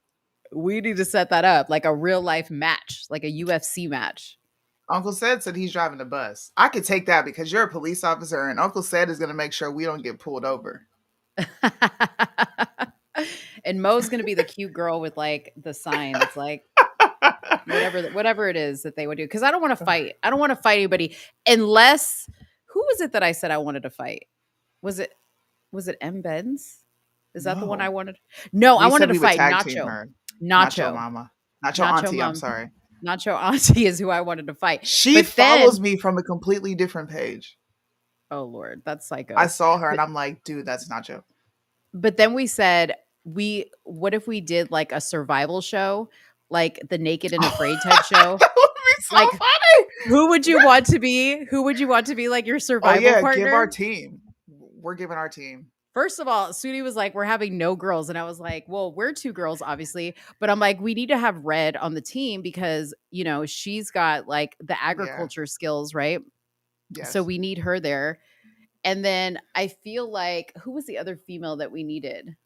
we need to set that up like a real life match, like a UFC match. Uncle said he's driving the bus. I could take that because you're a police officer, and Uncle said is going to make sure we don't get pulled over. And Mo's gonna be the cute girl with like the sign that's like whatever it is that they would do. Because I don't want to fight. I don't want to fight anybody unless who was it that I said I wanted to fight? Was it M. Benz? Is that the one I wanted? No, I wanted to fight Nacho. Nacho Mama. Nacho Auntie, I'm sorry. Nacho Auntie is who I wanted to fight. She follows me from a completely different page. Oh Lord, that's psycho. I saw her and I'm like, dude, that's Nacho. But then we said, what if we did like a survival show, like the Naked and Afraid type show? That would be so like, funny. Who would you want to be? Who would you want to be like your survival partner? Give our team. We're giving our team. First of all, Sudi was like, we're having no girls. And I was like, well, we're two girls, obviously. But I'm like, we need to have Red on the team because, you know, she's got like the agriculture skills, right? Yes. So we need her there. And then I feel like, who was the other female that we needed?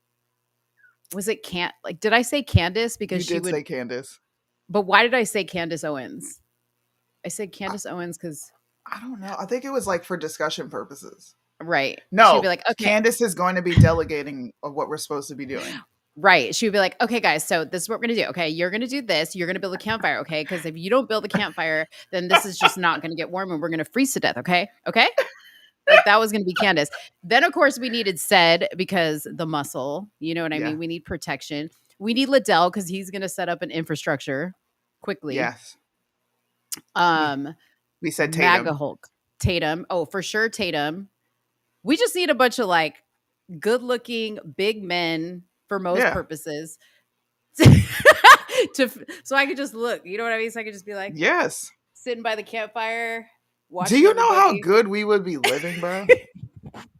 Was it did I say Candace? Because you did say Candace. But why did I say Candace Owens? I said Candace Owens because I don't know. I think it was like for discussion purposes. Right. No, she'd be like, okay. Candace is going to be delegating of what we're supposed to be doing. Right. She would be like, okay, guys, so this is what we're going to do. Okay, you're going to do this. You're going to build a campfire, okay? Because if you don't build a campfire, then this is just not going to get warm and we're going to freeze to death, okay? Okay? Like that was going to be Candace. Then, of course, we needed Ced because the muscle, you know what I mean? We need protection. We need Liddell because he's going to set up an infrastructure quickly. Yes. We said Tatum. MAGA Hulk. Tatum. Oh, for sure, Tatum. We just need a bunch of like good-looking big men for most purposes. So I could just look. You know what I mean? So I could just be like, yes, sitting by the campfire. Do you know how good we would be living, bro?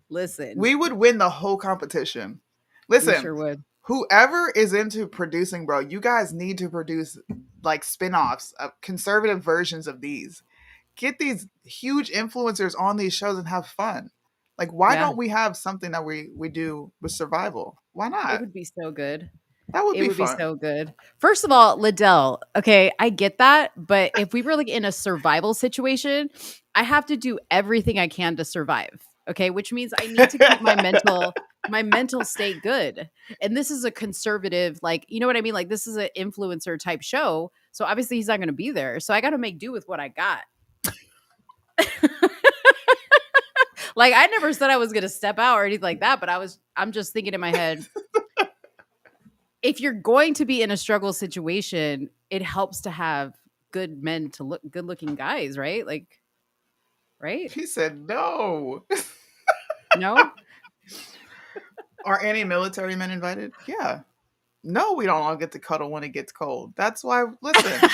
Listen, we would win the whole competition. Listen, we sure would. Whoever is into producing, bro, you guys need to produce like spin-offs of conservative versions of these. Get these huge influencers on these shows and have fun. Like, why don't we have something that we do with survival? Why not? It would be so good. That would be fun. It would be so good. First of all, Liddell, okay, I get that. But if we were like in a survival situation, I have to do everything I can to survive. Okay, which means I need to keep my mental state good. And this is a conservative, like, you know what I mean? Like, this is an influencer type show. So obviously he's not going to be there. So I got to make do with what I got. Like, I never said I was going to step out or anything like that, but I'm just thinking in my head, if you're going to be in a struggle situation, it helps to have good men to look good looking guys, right? Like, right? He said, no. No? Are any military men invited? Yeah. No, we don't all get to cuddle when it gets cold. That's why, listen.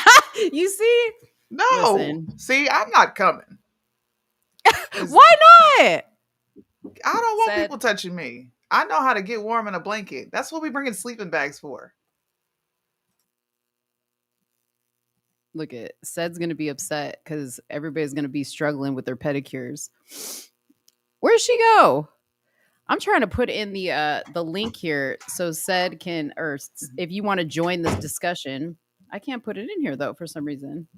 You see? No. Listen. See, I'm not coming. Why not? I don't want people touching me. I know how to get warm in a blanket. That's what we bring in sleeping bags for. Look at Ced's going to be upset because everybody's going to be struggling with their pedicures. Where'd she go? I'm trying to put in the link here so Ced can, or if you want to join this discussion. I can't put it in here though for some reason.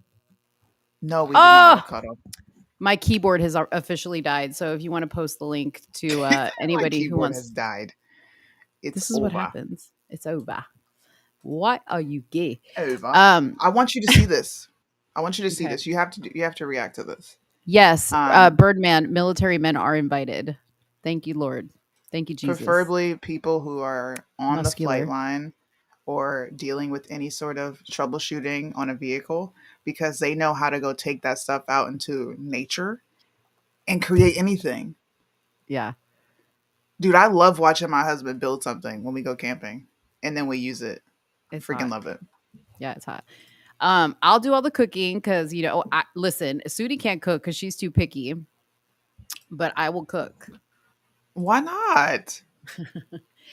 No, we did not cut off. My keyboard has officially died. So if you want to post the link to anybody who wants, has died. This is what happens. It's over. What are you gay? Over. I want you to see this. I want you to see this. You have to react to this. Yes, Birdman. Military men are invited. Thank you, Lord. Thank you, Jesus. Preferably people who are on Muscular. the flight line or dealing with any sort of troubleshooting on a vehicle, because they know how to go take that stuff out into nature and create anything. Yeah. Dude, I love watching my husband build something when we go camping and then we use it. It's Freaking hot. love it. Yeah, it's hot. I'll do all the cooking because, listen, Sudi can't cook because she's too picky, but I will cook. Why not?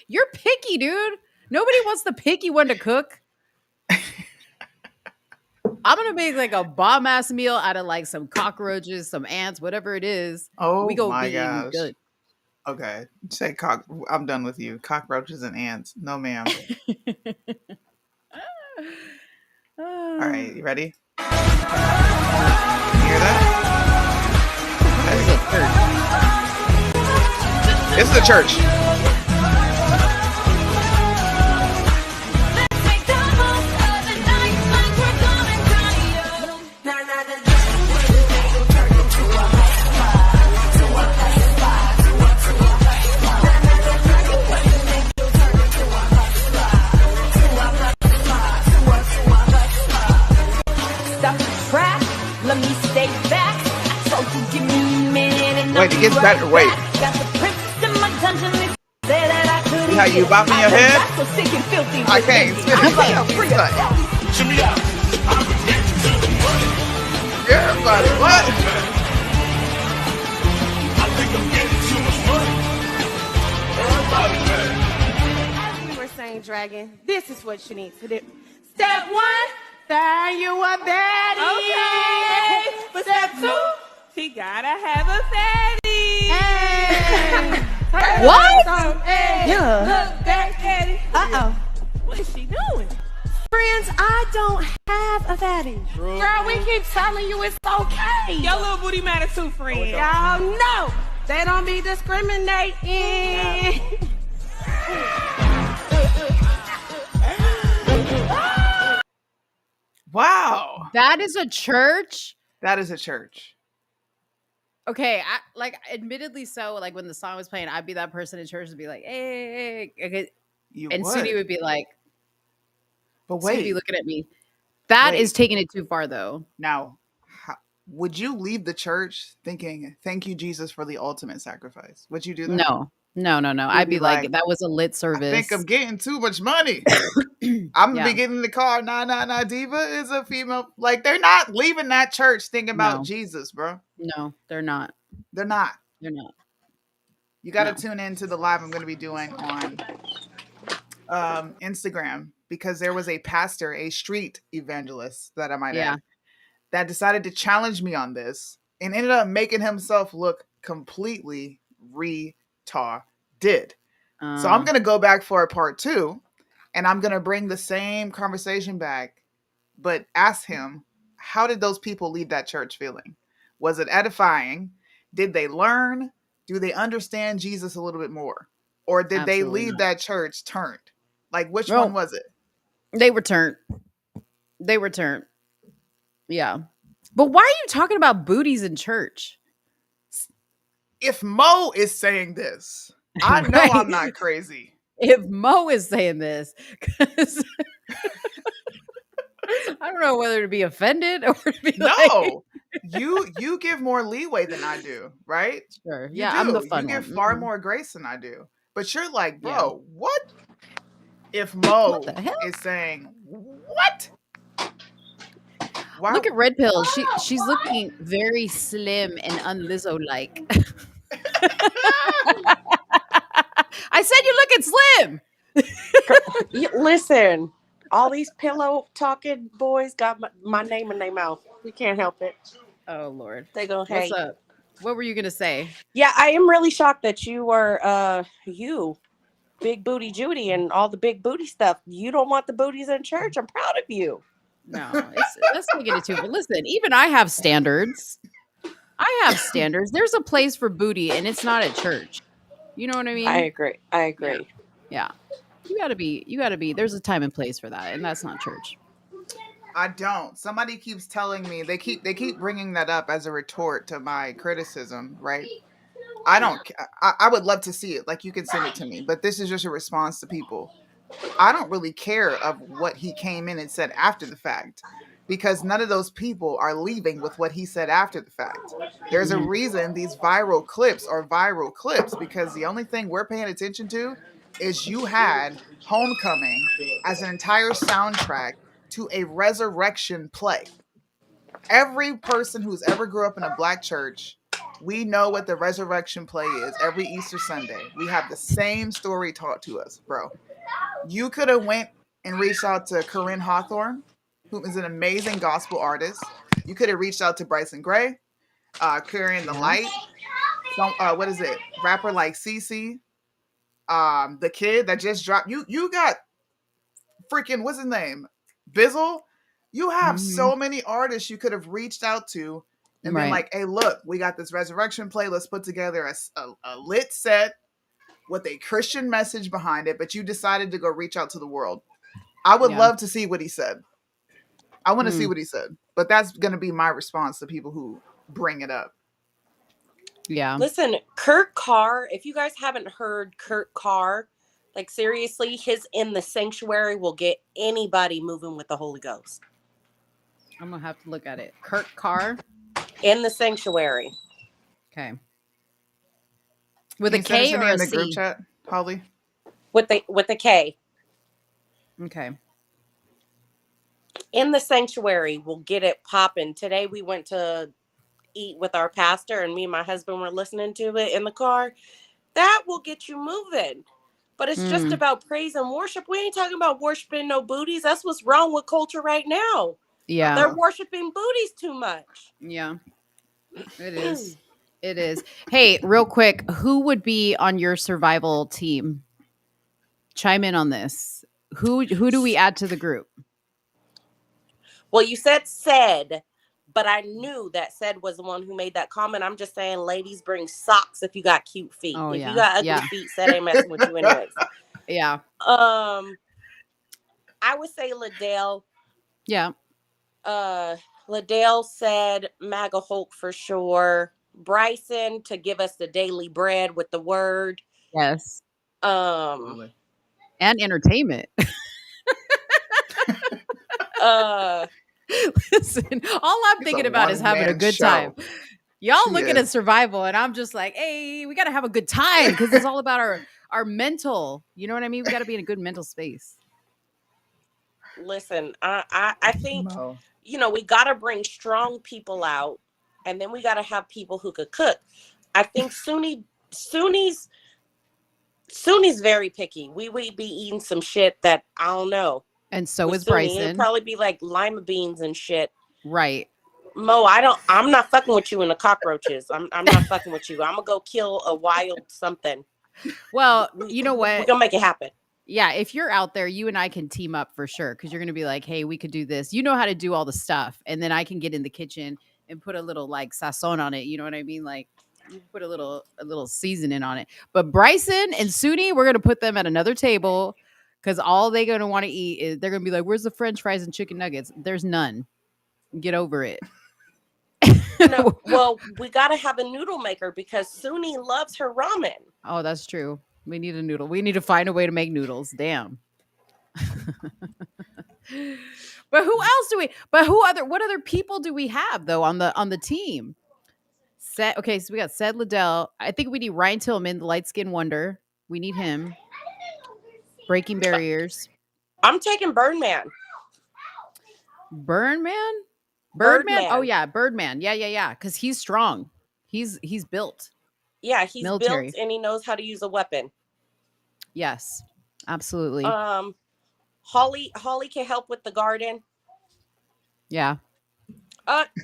You're picky, dude. Nobody wants the picky one to cook. I'm going to make like a bomb ass meal out of like some cockroaches, some ants, whatever it is. Oh we go my be eating gosh. good. Okay. Say I'm done with you. Cockroaches and ants. No, ma'am. All right. You ready? You hear that? This is a church. Wait, it gets better. Wait. See how you bopping your head? I can't. Spin it. Everybody, what? As we were saying, Dragon, this is what you need to do. Step 1, find you a baddie. Okay. But step 2, he gotta have a fatty. Hey. What? Hey. Yeah. Look back at it. Uh-oh. What is she doing? Friends, I don't have a fatty. Girl, we keep telling you it's okay. Your little booty matter too, friend. Y'all know they don't be discriminating. Wow. That is a church? That is a church. Okay, admittedly so, like when the song was playing, I'd be that person in church and be like, hey. Okay. And Sudi would be like, but wait. Sudi be looking at me. That is taking it too far, though. Now, would you leave the church thinking, thank you, Jesus, for the ultimate sacrifice? Would you do that? No. I'd be like, that was a lit service. I think I'm getting too much money. I'm going to be getting in the car. Nah, Diva is a female. Like, they're not leaving that church thinking about Jesus, bro. No, they're not. They're not. They're not. You got to tune into the live I'm going to be doing on Instagram, because there was a pastor, a street evangelist that I might add, that decided to challenge me on this and ended up making himself look completely retarded. So I'm going to go back for a part 2, and I'm going to bring the same conversation back, but ask him, how did those people leave that church feeling? Was it edifying? Did they learn? Do they understand Jesus a little bit more? Or did they leave that church turned? Like, which one was it? They were turned. Yeah. But why are you talking about booties in church? If Mo is saying this, I know I'm not crazy. If Mo is saying this, because I don't know whether to be offended or to be you give more leeway than I do, right? Sure. Yeah, I'm the fun one. You give far more grace than I do. But you're like, bro, what? If Mo is saying, what? Wow. Look at Red Pill. She's looking very slim and un-Lizzo-like. I said you're looking slim. Listen, all these pillow talking boys got my name in their mouth. We can't help it. Oh Lord, they gonna hate. What's up? What were you gonna say? Yeah, I am really shocked that you were Big Booty Judy and all the big booty stuff. You don't want the booties in church. I'm proud of you. No, let's take it too. But listen, even I have standards. There's a place for booty, and it's not at church. You know what I mean? I agree. Yeah. You gotta be. There's a time and place for that, and that's not church. I don't. Somebody keeps telling me they keep bringing that up as a retort to my criticism, right? I would love to see it. Like, you can send it to me, but this is just a response to people. I don't really care of what he came in and said after the fact, because none of those people are leaving with what he said after the fact. There's a reason these viral clips are viral clips, because the only thing we're paying attention to is you had Homecoming as an entire soundtrack to a resurrection play. Every person who's ever grew up in a black church, we know what the resurrection play is. Every Easter Sunday, we have the same story taught to us, bro. You could have went and reached out to Corinne Hawthorne, who is an amazing gospel artist. You could have reached out to Bryson Gray, Carrying the Light. What is it? Rapper like Cece, the kid that just dropped. You got freaking, what's his name? Bizzle. You have so many artists you could have reached out to and been like, hey, look, we got this resurrection play. Let's put together a lit set with a Christian message behind it, but you decided to go reach out to the world. I would love to see what he said. I want to see what he said, but that's going to be my response to people who bring it up. Yeah. Listen, Kurt Carr, if you guys haven't heard Kurt Carr, like seriously, his In the Sanctuary will get anybody moving with the Holy Ghost. I'm going to have to look at it. Kurt Carr? In the Sanctuary. Okay. With a K or a C? Group chat, Holly? With a K. Okay. In the Sanctuary will get it popping. Today we went to eat with our pastor, and me and my husband were listening to it in the car. That will get you moving. But it's just about praise and worship. We ain't talking about worshiping no booties. That's what's wrong with culture right now. Yeah. They're worshiping booties too much. Yeah. It is. It is. Hey, real quick, who would be on your survival team? Chime in on this. Who do we add to the group? Well, you said, but I knew that said was the one who made that comment. I'm just saying, ladies, bring socks if you got cute feet. Oh, if yeah. you got ugly feet, said ain't messing with you anyways. Yeah. I would say Liddell. Yeah. Liddell said MAGA Hulk for sure. Bryson to give us the daily bread with the word. Yes. And entertainment. Listen, all I'm thinking about is having a good time. Y'all looking at survival, and I'm just like, hey, we got to have a good time, because it's all about our mental. You know what I mean? We got to be in a good mental space. Listen, I think, we got to bring strong people out, and then we got to have people who could cook. I think Sunni's very picky. We would be eating some shit that I don't know. And so is Sunni. Bryson. It'd probably be like lima beans and shit. Right. Mo, I'm not fucking with you in the cockroaches. I'm not fucking with you. I'm gonna go kill a wild something. Well, you know what? We're gonna make it happen. Yeah, if you're out there, you and I can team up for sure, because you're going to be like, hey, we could do this. You know how to do all the stuff. And then I can get in the kitchen and put a little like sazon on it. You know what I mean? Like, you put a little seasoning on it. But Bryson and Sunni, we're going to put them at another table, because all they're going to want to eat is, they're going to be like, where's the French fries and chicken nuggets? There's none. Get over it. No, well, we got to have a noodle maker, because Sunni loves her ramen. Oh, that's true. We need a noodle. We need to find a way to make noodles. Damn. But who else do we? What other people do we have though on the team? Okay, so we got Sed Liddell. I think we need Ryan Tillman, the light skinned wonder. We need him. Breaking barriers. I'm taking Birdman. Birdman? Oh yeah, Birdman. Yeah. Because he's strong. He's built. Yeah, he's military. Built and he knows how to use a weapon. Yes, absolutely. Holly can help with the garden. Yeah.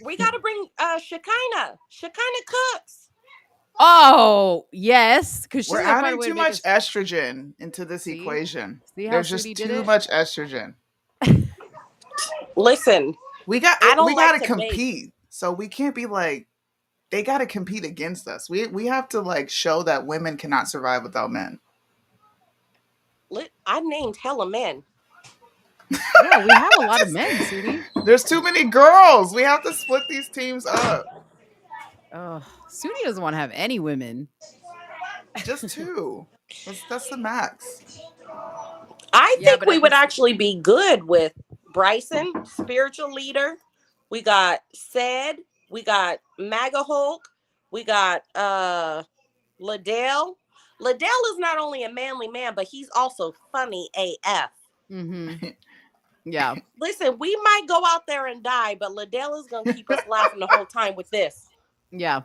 We got to bring Shekinah. Shekinah cooks. Oh, yes. Because we're adding too much estrogen into this equation. There's just too much estrogen. Listen, we got to compete. So we can't be like, they got to compete against us. We have to like show that women cannot survive without men. I named hella men. Yeah, we have a lot of men, Sudie. There's too many girls. We have to split these teams up. Oh, Suni doesn't want to have any women. Just 2. That's the max. I Yeah, think but we at the would actually be good with Bryson, spiritual leader. We got Said. We got MAGA Hulk. We got Liddell. Liddell is not only a manly man, but he's also funny AF. Mm-hmm. Yeah. Listen, we might go out there and die, but Liddell is going to keep us laughing the whole time with this. Yeah.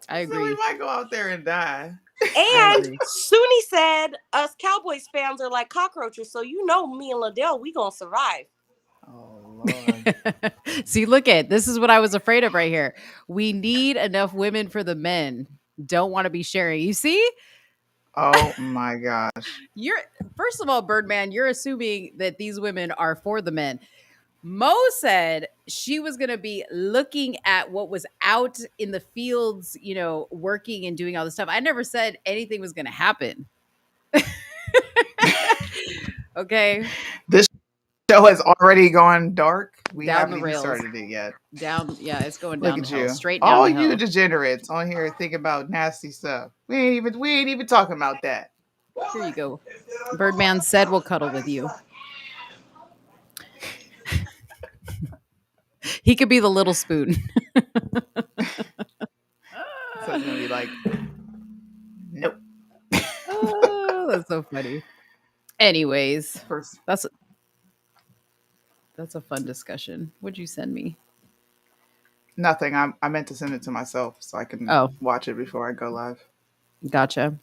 I So we agree. might go out there and die. I And agree. Suni said us Cowboys fans are like cockroaches, so you know me and Liddell, we going to survive. Oh Lord. See, look at this is what I was afraid of right here. We need enough women for the men. Don't want to be sharing. You see? Oh my gosh. You're first of all, Birdman, you're assuming that these women are for the men. Mo said she was going to be looking at what was out in the fields, you know, working and doing all this stuff. I never said anything was going to happen. Okay. This show has already gone dark. We Down the haven't even rails. started it yet. Yeah, it's going Look down at the hill, you. straight down All the you hill. degenerates on here thinking about nasty stuff. We ain't even talking about that. Here you go. Birdman said we'll cuddle with you. He could be the little spoon. So it's gonna be like, nope. Oh, that's so funny. Anyways, First, that's a fun discussion. What'd you send me? nothing. I meant to send it to myself so I can watch it before I go live. Gotcha.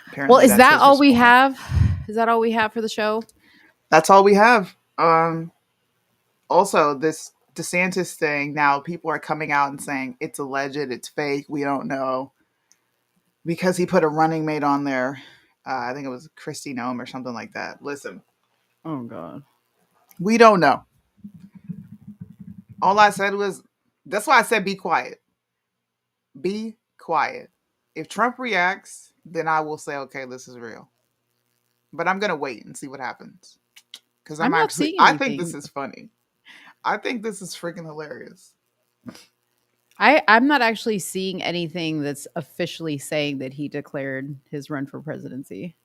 Apparently Well, is that's that his all we response. have? Is that all we have for the show? That's all we have. Also, this DeSantis thing, now people are coming out and saying it's alleged, it's fake, we don't know. Because he put a running mate on there. I think it was Christy Nome or something like that. Listen. Oh, God. We don't know. All I said was, that's why I said be quiet. Be quiet. If Trump reacts, then I will say, okay, this is real. But I'm going to wait and see what happens. Because I think this is funny. I think this is freaking hilarious. I'm not actually seeing anything that's officially saying that he declared his run for presidency.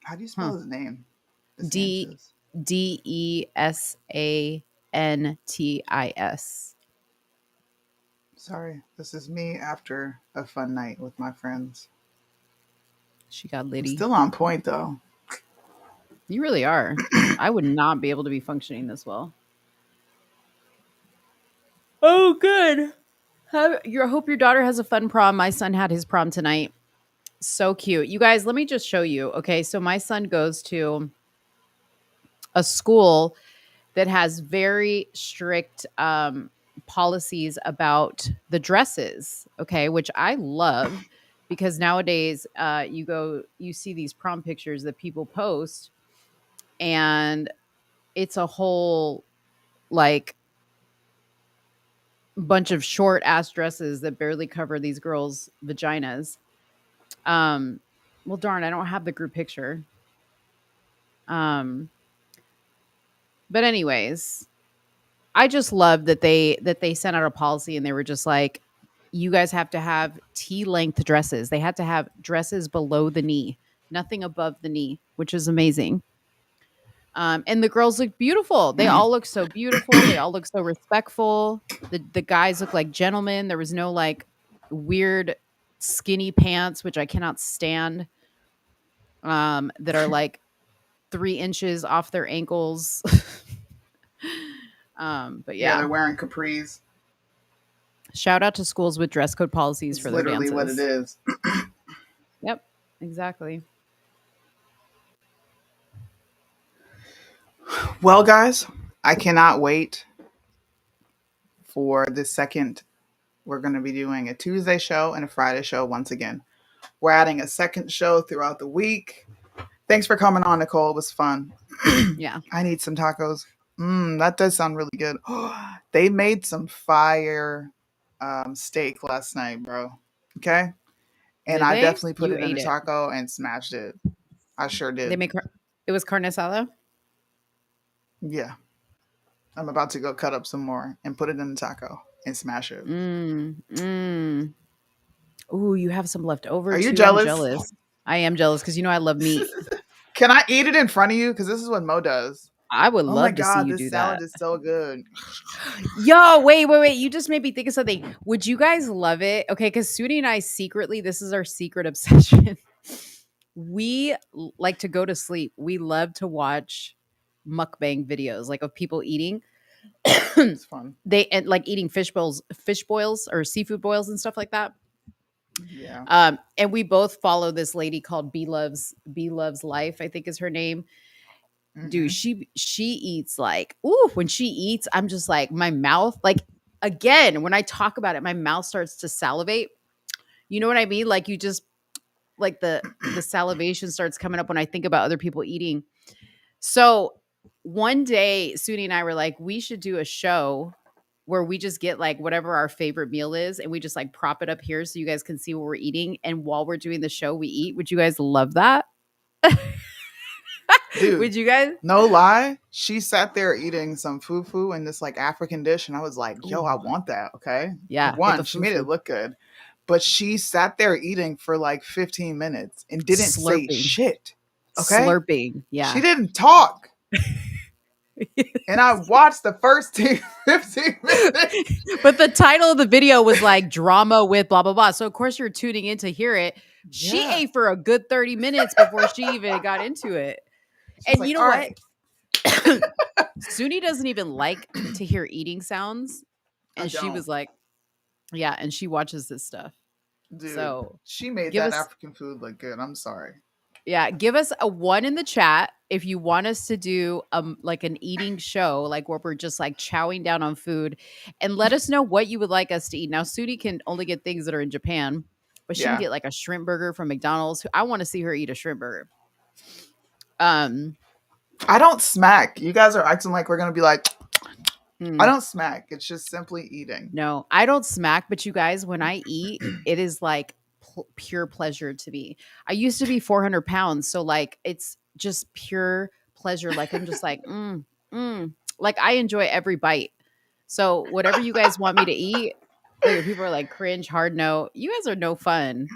How do you spell his name? Desantis. Sorry, this is me after a fun night with my friends. She got litty. Still on point though. You really are. I would not be able to be functioning this well. Oh, good. I hope your daughter has a fun prom. My son had his prom tonight. So cute. You guys, let me just show you. Okay, so my son goes to a school that has very strict policies about the dresses, okay, which I love because nowadays you see these prom pictures that people post and it's a whole like bunch of short ass dresses that barely cover these girls' vaginas. Well, darn, I don't have the group picture. But anyways, I just love that they sent out a policy and they were just like, you guys have to have T-length dresses. They had to have dresses below the knee, nothing above the knee, which is amazing. And the girls look beautiful. They all look so beautiful. They all look so respectful. The guys look like gentlemen. There was no like weird skinny pants, which I cannot stand, that are like 3 inches off their ankles. But yeah, they're wearing capris. Shout out to schools with dress code policies for their dances. Literally what it is. Yep, exactly. Well, guys, I cannot wait for the second. We're going to be doing a Tuesday show and a Friday show once again. We're adding a second show throughout the week. Thanks for coming on, Nicole. It was fun. Yeah. I need some tacos. That does sound really good. They made some fire steak last night, bro. Okay? And I definitely put it in a taco and smashed it. I sure did. It was carne asada? Yeah. I'm about to go cut up some more and put it in the taco and smash it. Ooh, you have some left over Are you too. I'm jealous? jealous. I am jealous because I love meat. Can I eat it in front of you? Because this is what Mo does. I would Oh my love to see God, you this do salad that. is so good. Yo, wait. You just made me think of something. Would you guys love it? Okay, because Sudi and I secretly, this is our secret obsession. We like to go to sleep. We love to watch mukbang videos, like of people eating. It's fun. They and like eating fish boils or seafood boils and stuff like that. Yeah. And we both follow this lady called B Loves Life, I think is her name. Dude, she eats like, ooh, when she eats, I'm just like, my mouth, like, again, when I talk about it, my mouth starts to salivate. You know what I mean? Like, you just, like, the salivation starts coming up when I think about other people eating. So one day, Suni and I were like, we should do a show where we just get like whatever our favorite meal is and we just like prop it up here so you guys can see what we're eating. And while we're doing the show, we eat. Would you guys love that? Dude, would you guys? No lie. She sat there eating some fufu in this like African dish. And I was like, yo, I want that. Okay. Yeah. One, she made it look good. But she sat there eating for like 15 minutes and didn't say shit. Okay. Slurping. Yeah. She didn't talk. And I watched the first 15 minutes. But the title of the video was like drama with blah, blah, blah. So, of course, you're tuning in to hear it. She ate for a good 30 minutes before she even got into it. She's and like, you know "All what? right." Suni doesn't even like to hear eating sounds. And she was like, yeah. And she watches this stuff. Dude, so she made that African food look good. I'm sorry. Yeah, give us a 1 in the chat if you want us to do like an eating show, like where we're just like chowing down on food, and let us know what you would like us to eat. Now, Sudi can only get things that are in Japan, but she can get like a shrimp burger from McDonald's. I want to see her eat a shrimp burger. I don't smack. You guys are acting like we're gonna be like. I don't smack. It's just simply eating. No, I don't smack. But you guys, when I eat, it is like pure pleasure to me. I used to be 400 pounds. So like, it's just pure pleasure. Like, I'm just like, like I enjoy every bite. So whatever you guys want me to eat, like, people are like cringe, hard no. You guys are no fun.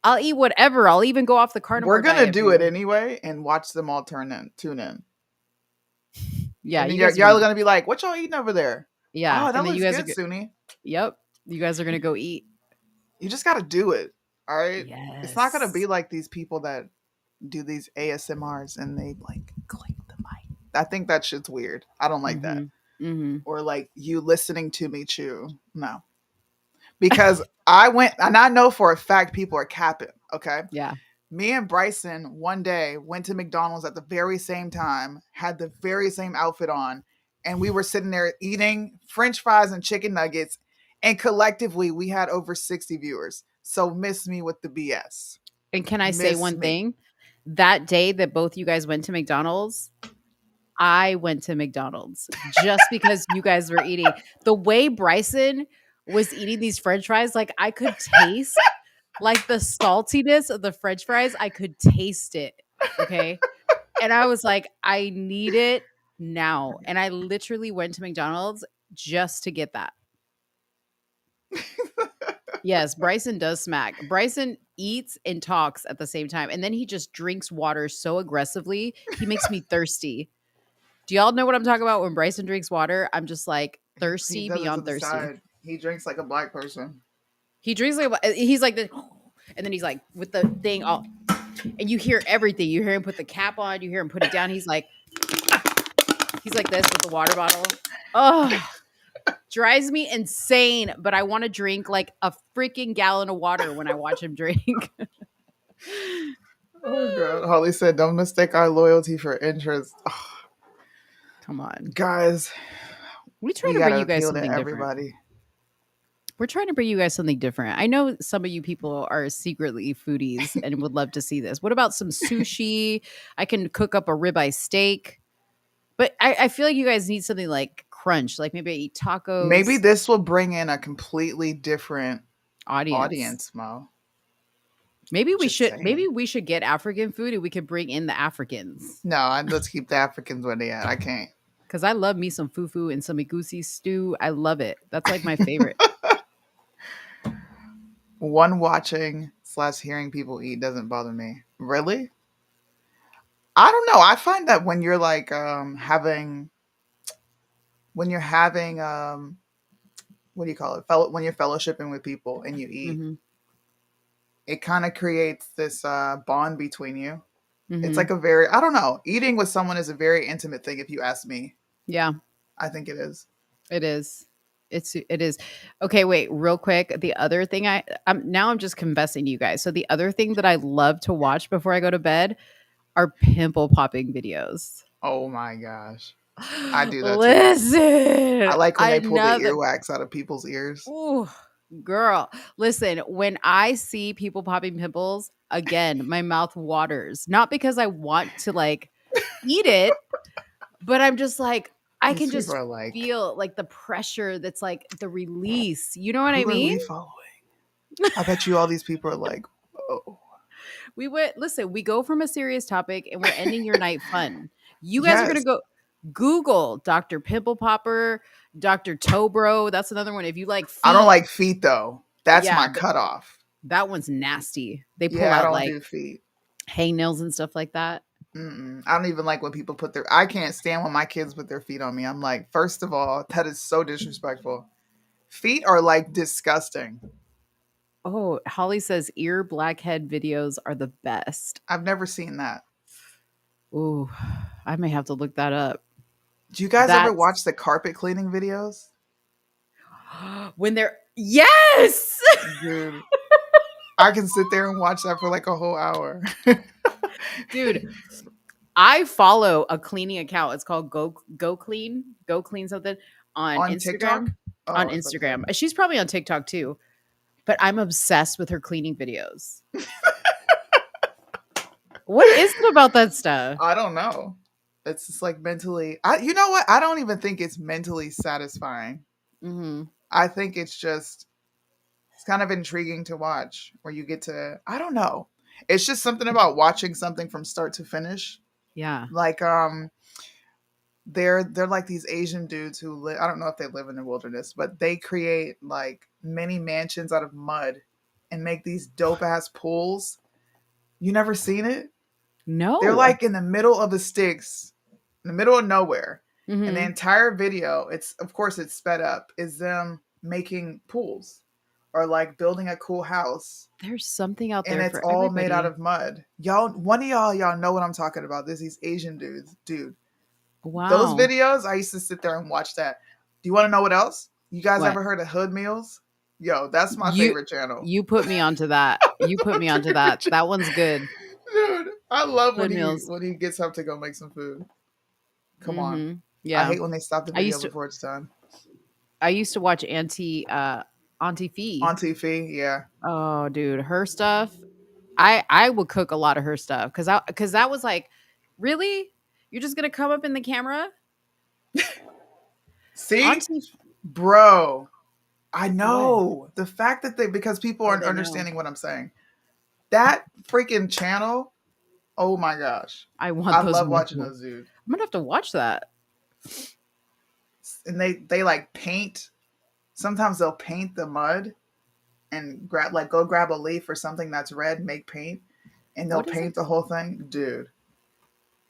I'll eat whatever. I'll even go off the carnivore. We're going to do it anyway and watch them all tune in. Yeah. And y'all are going to be like, what y'all eating over there? Yeah. Oh, that looks you guys good, Suni. Yep. You guys are going to go eat. You just got to do it. All right. Yes. It's not going to be like these people that do these ASMRs and they like click the mic. I think that shit's weird. I don't like that. Or like you listening to me chew. No. Because I went, and I know for a fact people are capping. Okay. Yeah. Me and Bryson one day went to McDonald's at the very same time, had the very same outfit on, and we were sitting there eating French fries and chicken nuggets. And collectively, we had over 60 viewers. So miss me with the BS. And can I say one thing? That day that both you guys went to McDonald's, I went to McDonald's just because you guys were eating. The way Bryson was eating these French fries, like I could taste like the saltiness of the French fries. I could taste it. Okay. And I was like, I need it now. And I literally went to McDonald's just to get that. Yes, Bryson does smack. Bryson eats and talks at the same time. And then he just drinks water so aggressively. He makes me thirsty. Do y'all know what I'm talking about? When Bryson drinks water, I'm just like thirsty beyond thirsty. Side. He drinks like a black person. He drinks like he's like the, and then he's like with the thing all, and you hear everything. You hear him put the cap on. You hear him put it down. He's like this with the water bottle. Oh, drives me insane. But I want to drink like a freaking gallon of water when I watch him drink. Oh God! Holly said, "Don't mistake our loyalty for interest." Oh. Come on, guys. We try to bring you guys something different. We're trying to bring you guys something different. I know some of you people are secretly foodies and would love to see this. What about some sushi? I can cook up a ribeye steak. But I feel like you guys need something like crunch, like maybe eat tacos. Maybe this will bring in a completely different audience, Mo. Maybe we should get African food and we could bring in the Africans. No, let's keep the Africans where they at. I can't. Because I love me some fufu and some igusi stew. I love it. That's like my favorite. One watching / hearing people eat doesn't bother me. Really? I don't know. I find that when you're like having what do you call it? When you're fellowshipping with people and you eat, Hmm. it kind of creates this bond between you. It's Hmm. like a very, I don't know, eating with someone is a very intimate thing if you ask me. Yeah, I think it is. it is. It is. Okay, wait, real quick. The other thing I'm just confessing to you guys. So the other thing that I love to watch before I go to bed are pimple popping videos. Oh my gosh. I do that too. I Listen, like when I they pull the know that. earwax out of people's ears. Ooh, girl. Listen, when I see people popping pimples, again, my mouth waters. Not because I want to like eat it, but I'm just like, I These can people just are like, feel like the pressure that's like the release. You know what I who are mean? we following? I bet you all these people are like, oh. We go from a serious topic and we're ending your night fun. You guys are going to Yes. go Google Dr. Pimple Popper, Dr. Tobro. That's another one. If you like I don't feet, like feet though. That's yeah, my cutoff. that one's nasty. They pull Yeah, I out don't like do feet. hangnails and stuff like that. I don't even like when people put their. I can't stand when my kids put their feet on me. I'm like, first of all, that is so disrespectful. Feet are like disgusting. Oh, Holly says ear blackhead videos are the best. I've never seen that. Ooh, I may have to look that up. Do you guys ever That's watch the carpet cleaning videos? when they're yes. Dude, I can sit there and watch that for like a whole hour. Dude, I follow a cleaning account. It's called Go Clean, Go Clean something on On TikTok? Instagram. Oh, On I was about to say. Instagram. She's probably on TikTok too. But I'm obsessed with her cleaning videos. What is it about that stuff? I don't know. It's just like mentally. You know what? I don't even think it's mentally satisfying. Mm-hmm. I think it's kind of intriguing to watch where you get to, I don't know. It's just something about watching something from start to finish. Yeah. Like they're like these Asian dudes who live, I don't know if they live in the wilderness, but they create like mini mansions out of mud and make these dope ass pools. You never seen it? No. They're like in the middle of the sticks, in the middle of nowhere. Mm-hmm. And the entire video, it's of course it's sped up, is them making pools or like building a cool house. There's something out there And it's for all everybody. made out of mud. One of y'all know what I'm talking about. There's these Asian dudes, dude. Wow. Those videos, I used to sit there and watch that. Do you want to know what else? You guys What? ever heard of Hood Meals? Yo, that's my favorite channel. You put me onto that. You put me onto that. That one's good. Dude, I love Hood Meals. when he gets up to go make some food. Come on. Yeah. I hate when they stop the video before it's done. I used to watch Auntie Fee. Auntie Fee, yeah. Oh, dude, her stuff. I would cook a lot of her stuff because that was like, really, you're just gonna come up in the camera? See, Auntie, bro, I know the fact that because people aren't they know. understanding what I'm saying. That freaking channel, oh my gosh, I love watching those dudes. I'm gonna have to watch that. And they like paint. Sometimes they'll paint the mud and go grab a leaf or something that's red, make paint, and they'll paint the whole thing, dude.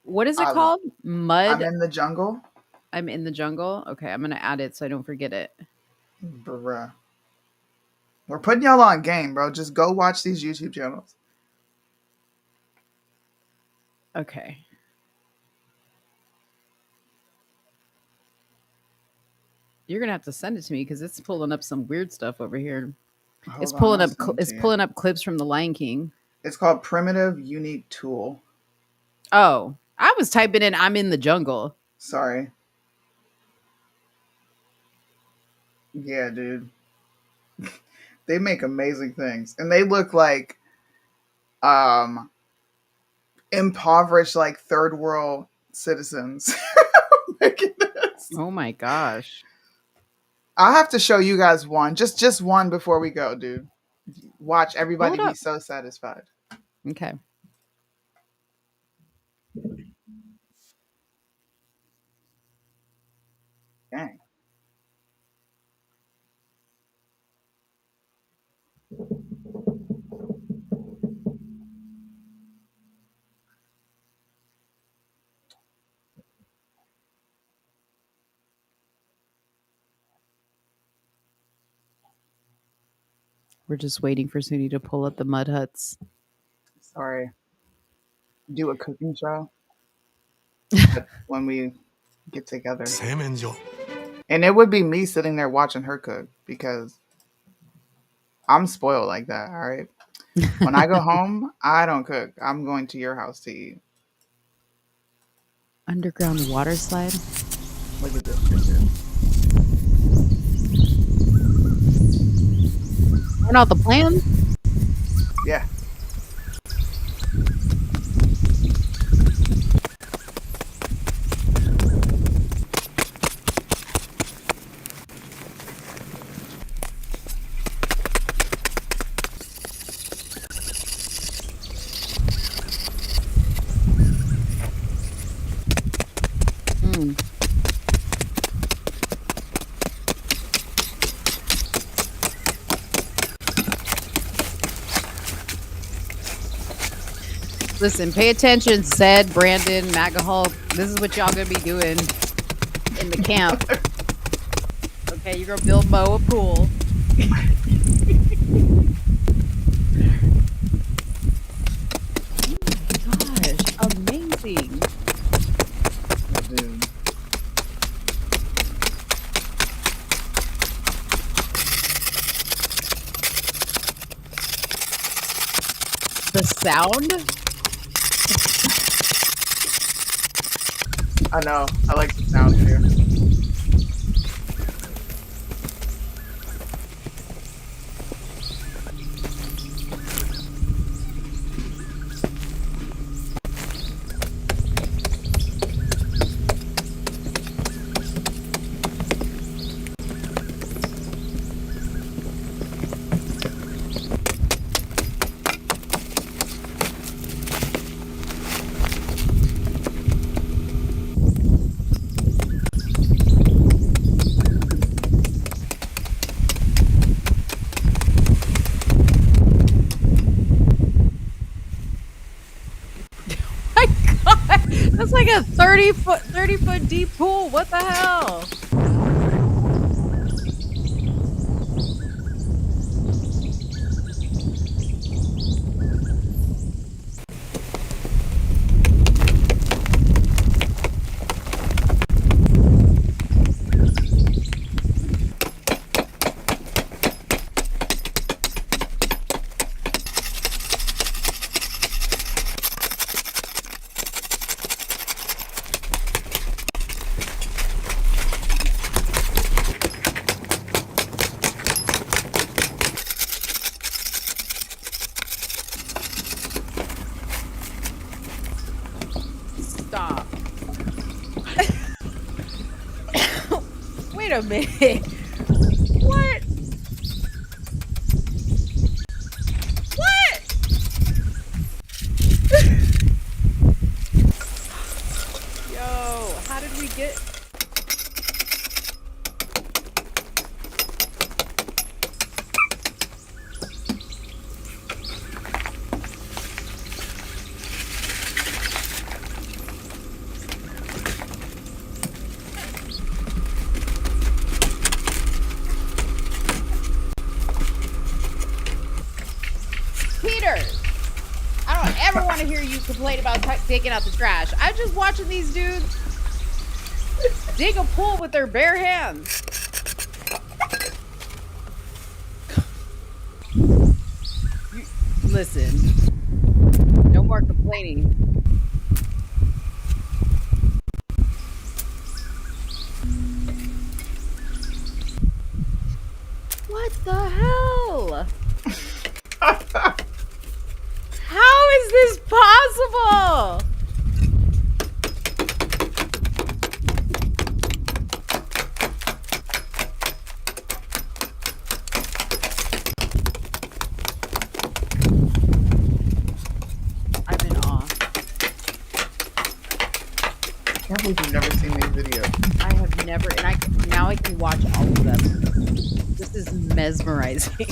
What is it called? Mud. I'm in the jungle. I'm in the jungle. Okay, I'm gonna add it so I don't forget it. Bruh. We're putting y'all on game, bro. Just go watch these YouTube channels. Okay. You're gonna have to send it to me because it's pulling up some weird stuff over here. It's pulling up clips from The Lion King. It's called Primitive Unique Tool. Oh, I was typing in "I'm in the jungle." Sorry. Yeah, dude. They make amazing things, and they look like impoverished, like third world citizens. Oh my gosh. I'll have to show you guys one, just one before we go, dude. Watch everybody be so satisfied. Okay. We're just waiting for Suni to pull up the mud huts. Sorry. Do a cooking show when we get together. And it would be me sitting there watching her cook because I'm spoiled like that, all right? When I go home, I don't cook. I'm going to your house to eat. Underground water slide? Look at this picture. We're not the plan? Yeah. Listen, pay attention, Zed, Brandon, MAGA Hulk. This is what y'all gonna be doing in the camp. Okay, you're gonna build Mo a pool. Gosh, amazing. The sound? I know. I like the sound too. That's like a 30 foot deep pool. What the hell? Stop. Wait a minute. What? What? Yo, how did we get... Peter, I don't ever want to hear you complain about taking out the trash. I'm just watching these dudes dig a pool with their bare hands. Listen, no more complaining. What the hell? How is this possible? I'm in awe. I can't believe you've never seen these videos. I have never, and now I can watch all of them. This is mesmerizing.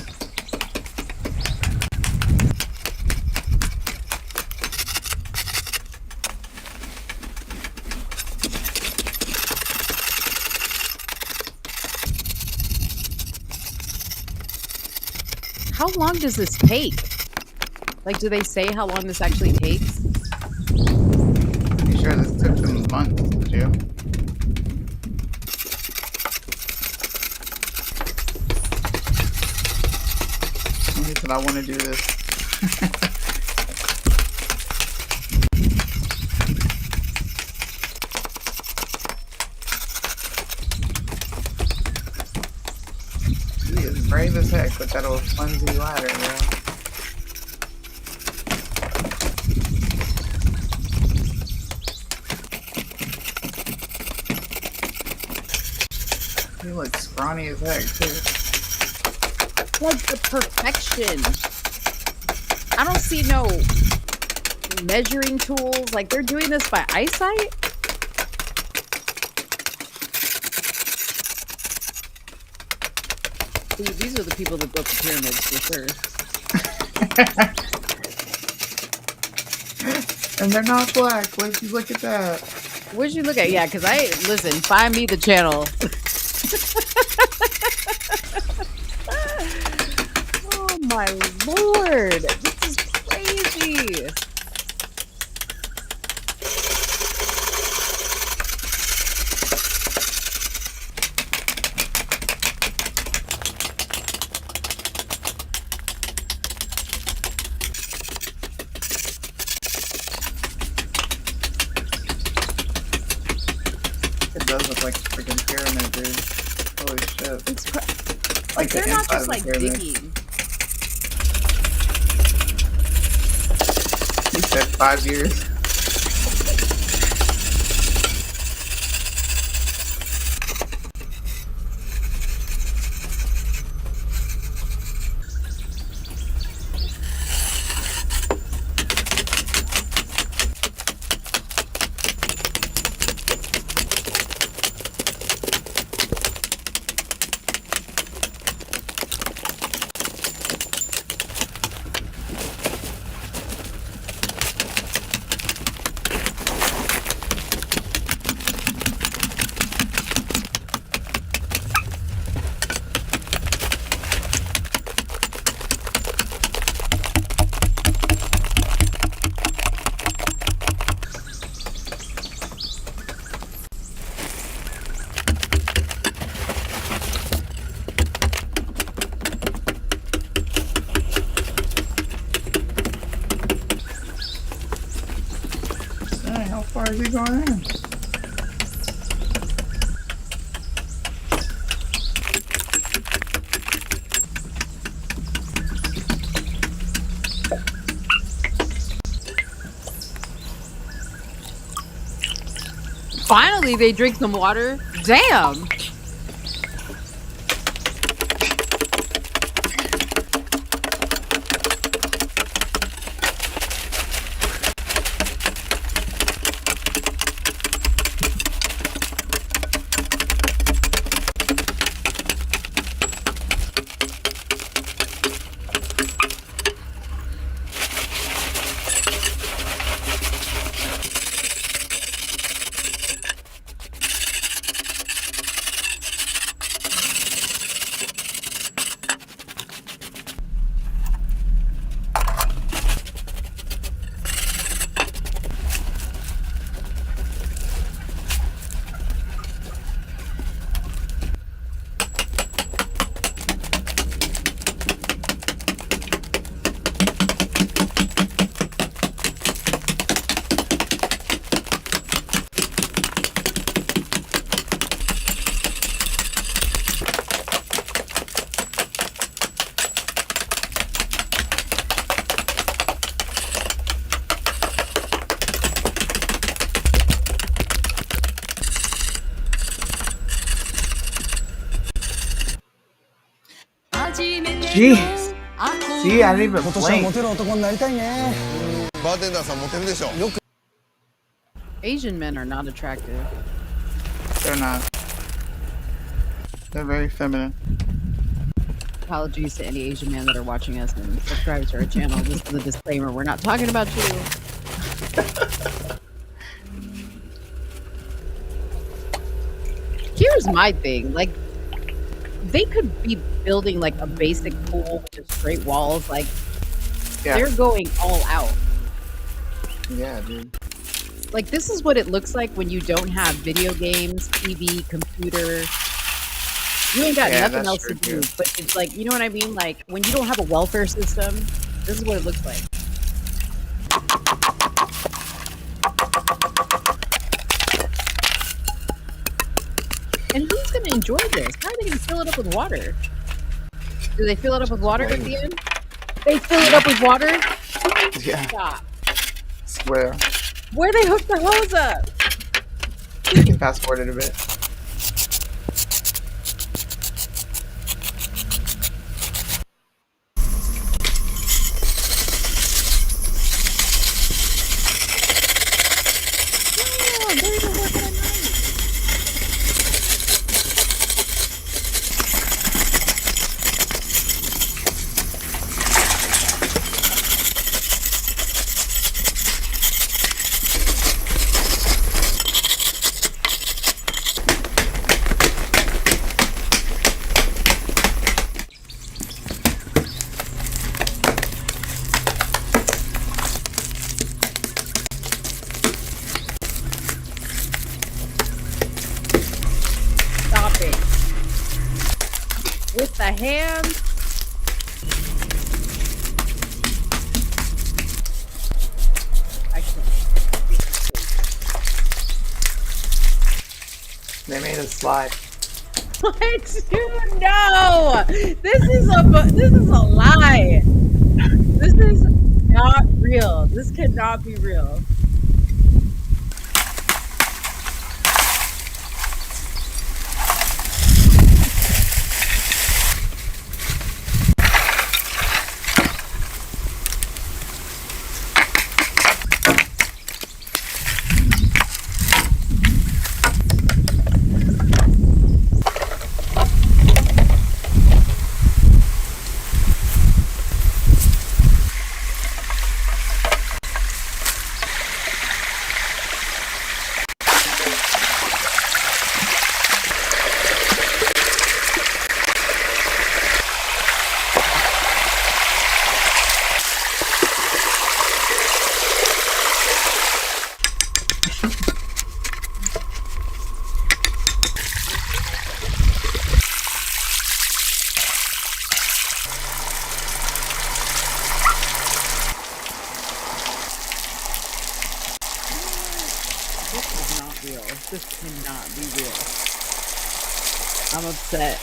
How long does this take? Like, do they say how long this actually takes? Pretty sure this took them months to do. He said, I want to do this. He is brave as heck with that old flimsy ladder, bro. He looks scrawny as heck, too. Like the perfection. I don't see no measuring tools. Like they're doing this by eyesight. These are the people that built the pyramids for sure. And they're not black. What'd you look at that? What'd you look at? Yeah, because listen, find me the channel. Oh my lord. This is crazy. It does look like a freaking pyramid, dude. Holy shit. It's like they're the not inside just of like the pyramid. digging. He said 5 years. Dang, how far is he going in? Finally, they drink some water. Damn. Jeez. See, I didn't even blink. Asian men are not attractive. They're not. They're very feminine. Apologies to any Asian men that are watching us and subscribe to our channel. This is a disclaimer. We're not talking about you. Here's my thing. Like, they could be building like a basic pool with just straight walls. Like Yeah. they're going all out. Yeah, dude. Like this is what it looks like when you don't have video games, TV, computer. You ain't got Yeah, nothing that's else to true, do. too. But it's like, you know what I mean? Like when you don't have a welfare system, this is what it looks like. And who's gonna enjoy this? How are they gonna fill it up with water? Do they fill it up with water at the end? They fill it up with water? Yeah. Stop. Swear. Where they hook the hose up? You can fast forward it a bit. Oh, they're even working at night. Stop it. With the hands. I can't. They made us slide. What? Dude, no! This is a lie. This is not real. This cannot be real. This is not real. This cannot be real. I'm upset.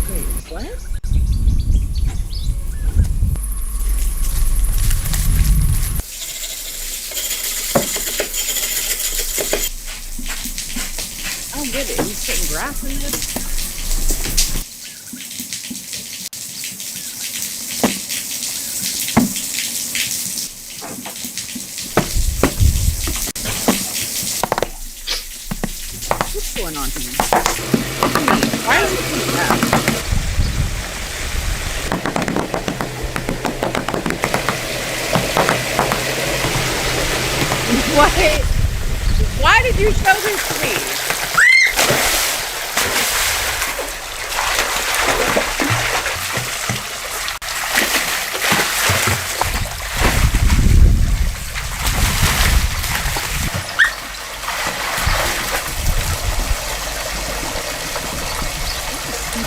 Wait, what? I don't get it. He's putting grass in this? What's going on here? Why is he putting grass? What? Why did you show this to me?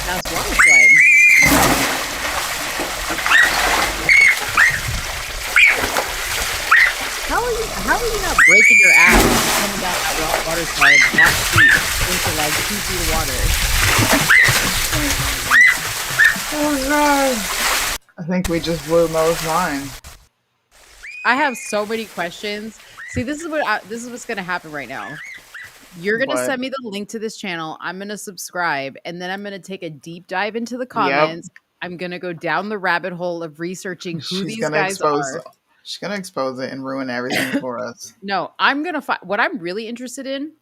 That's water slide. How are you not breaking your ass coming down that water slide that steep into like 2 feet of water? Oh no! I think we just blew Mo's mind. I have so many questions. See, this is what's gonna happen right now. You're gonna What? send me the link to this channel. I'm gonna subscribe, and then I'm gonna take a deep dive into the Yep. comments. I'm gonna go down the rabbit hole of researching who She's these gonna guys expose. are. She's gonna expose it and ruin everything for us. No, I'm gonna find what I'm really interested in,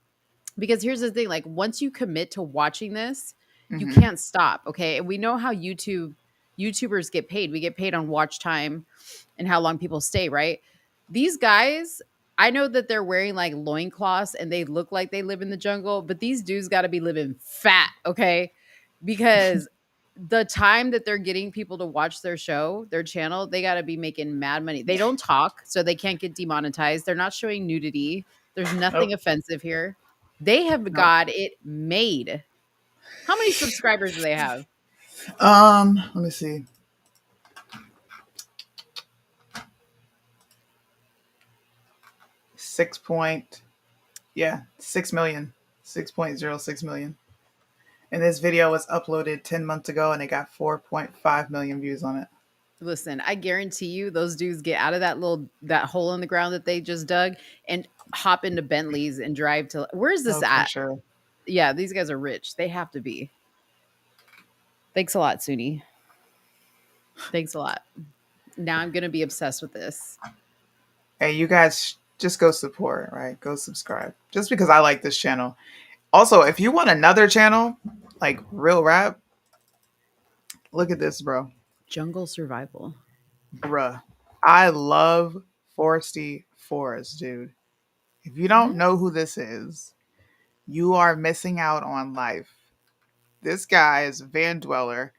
because here's the thing: like, once you commit to watching this, you Mhm. can't stop. Okay, and we know how YouTubers get paid. We get paid on watch time and how long people stay, right? These guys, I know that they're wearing like loincloths and they look like they live in the jungle, but these dudes got to be living fat, okay? Because the time that they're getting people to watch their show, their channel, they got to be making mad money. They don't talk, so they can't get demonetized. They're not showing nudity. There's nothing Nope. offensive here. They have Nope. got it made. How many subscribers do they have? Let me see. 6 million. 6.06 million. And this video was uploaded 10 months ago and it got 4.5 million views on it. Listen, I guarantee you those dudes get out of that hole in the ground that they just dug and hop into Bentleys and drive to where's this Oh, for at? sure. Yeah, these guys are rich. They have to be. Thanks a lot, Suni. Thanks a lot. Now I'm gonna be obsessed with this. Hey, you guys just go support, right? Go subscribe. Just because I like this channel. Also, if you want another channel, like real rap, look at this, bro. Jungle survival. Bruh. I love Foresty Forest, dude. If you don't know who this is, you are missing out on life. This guy is a van dweller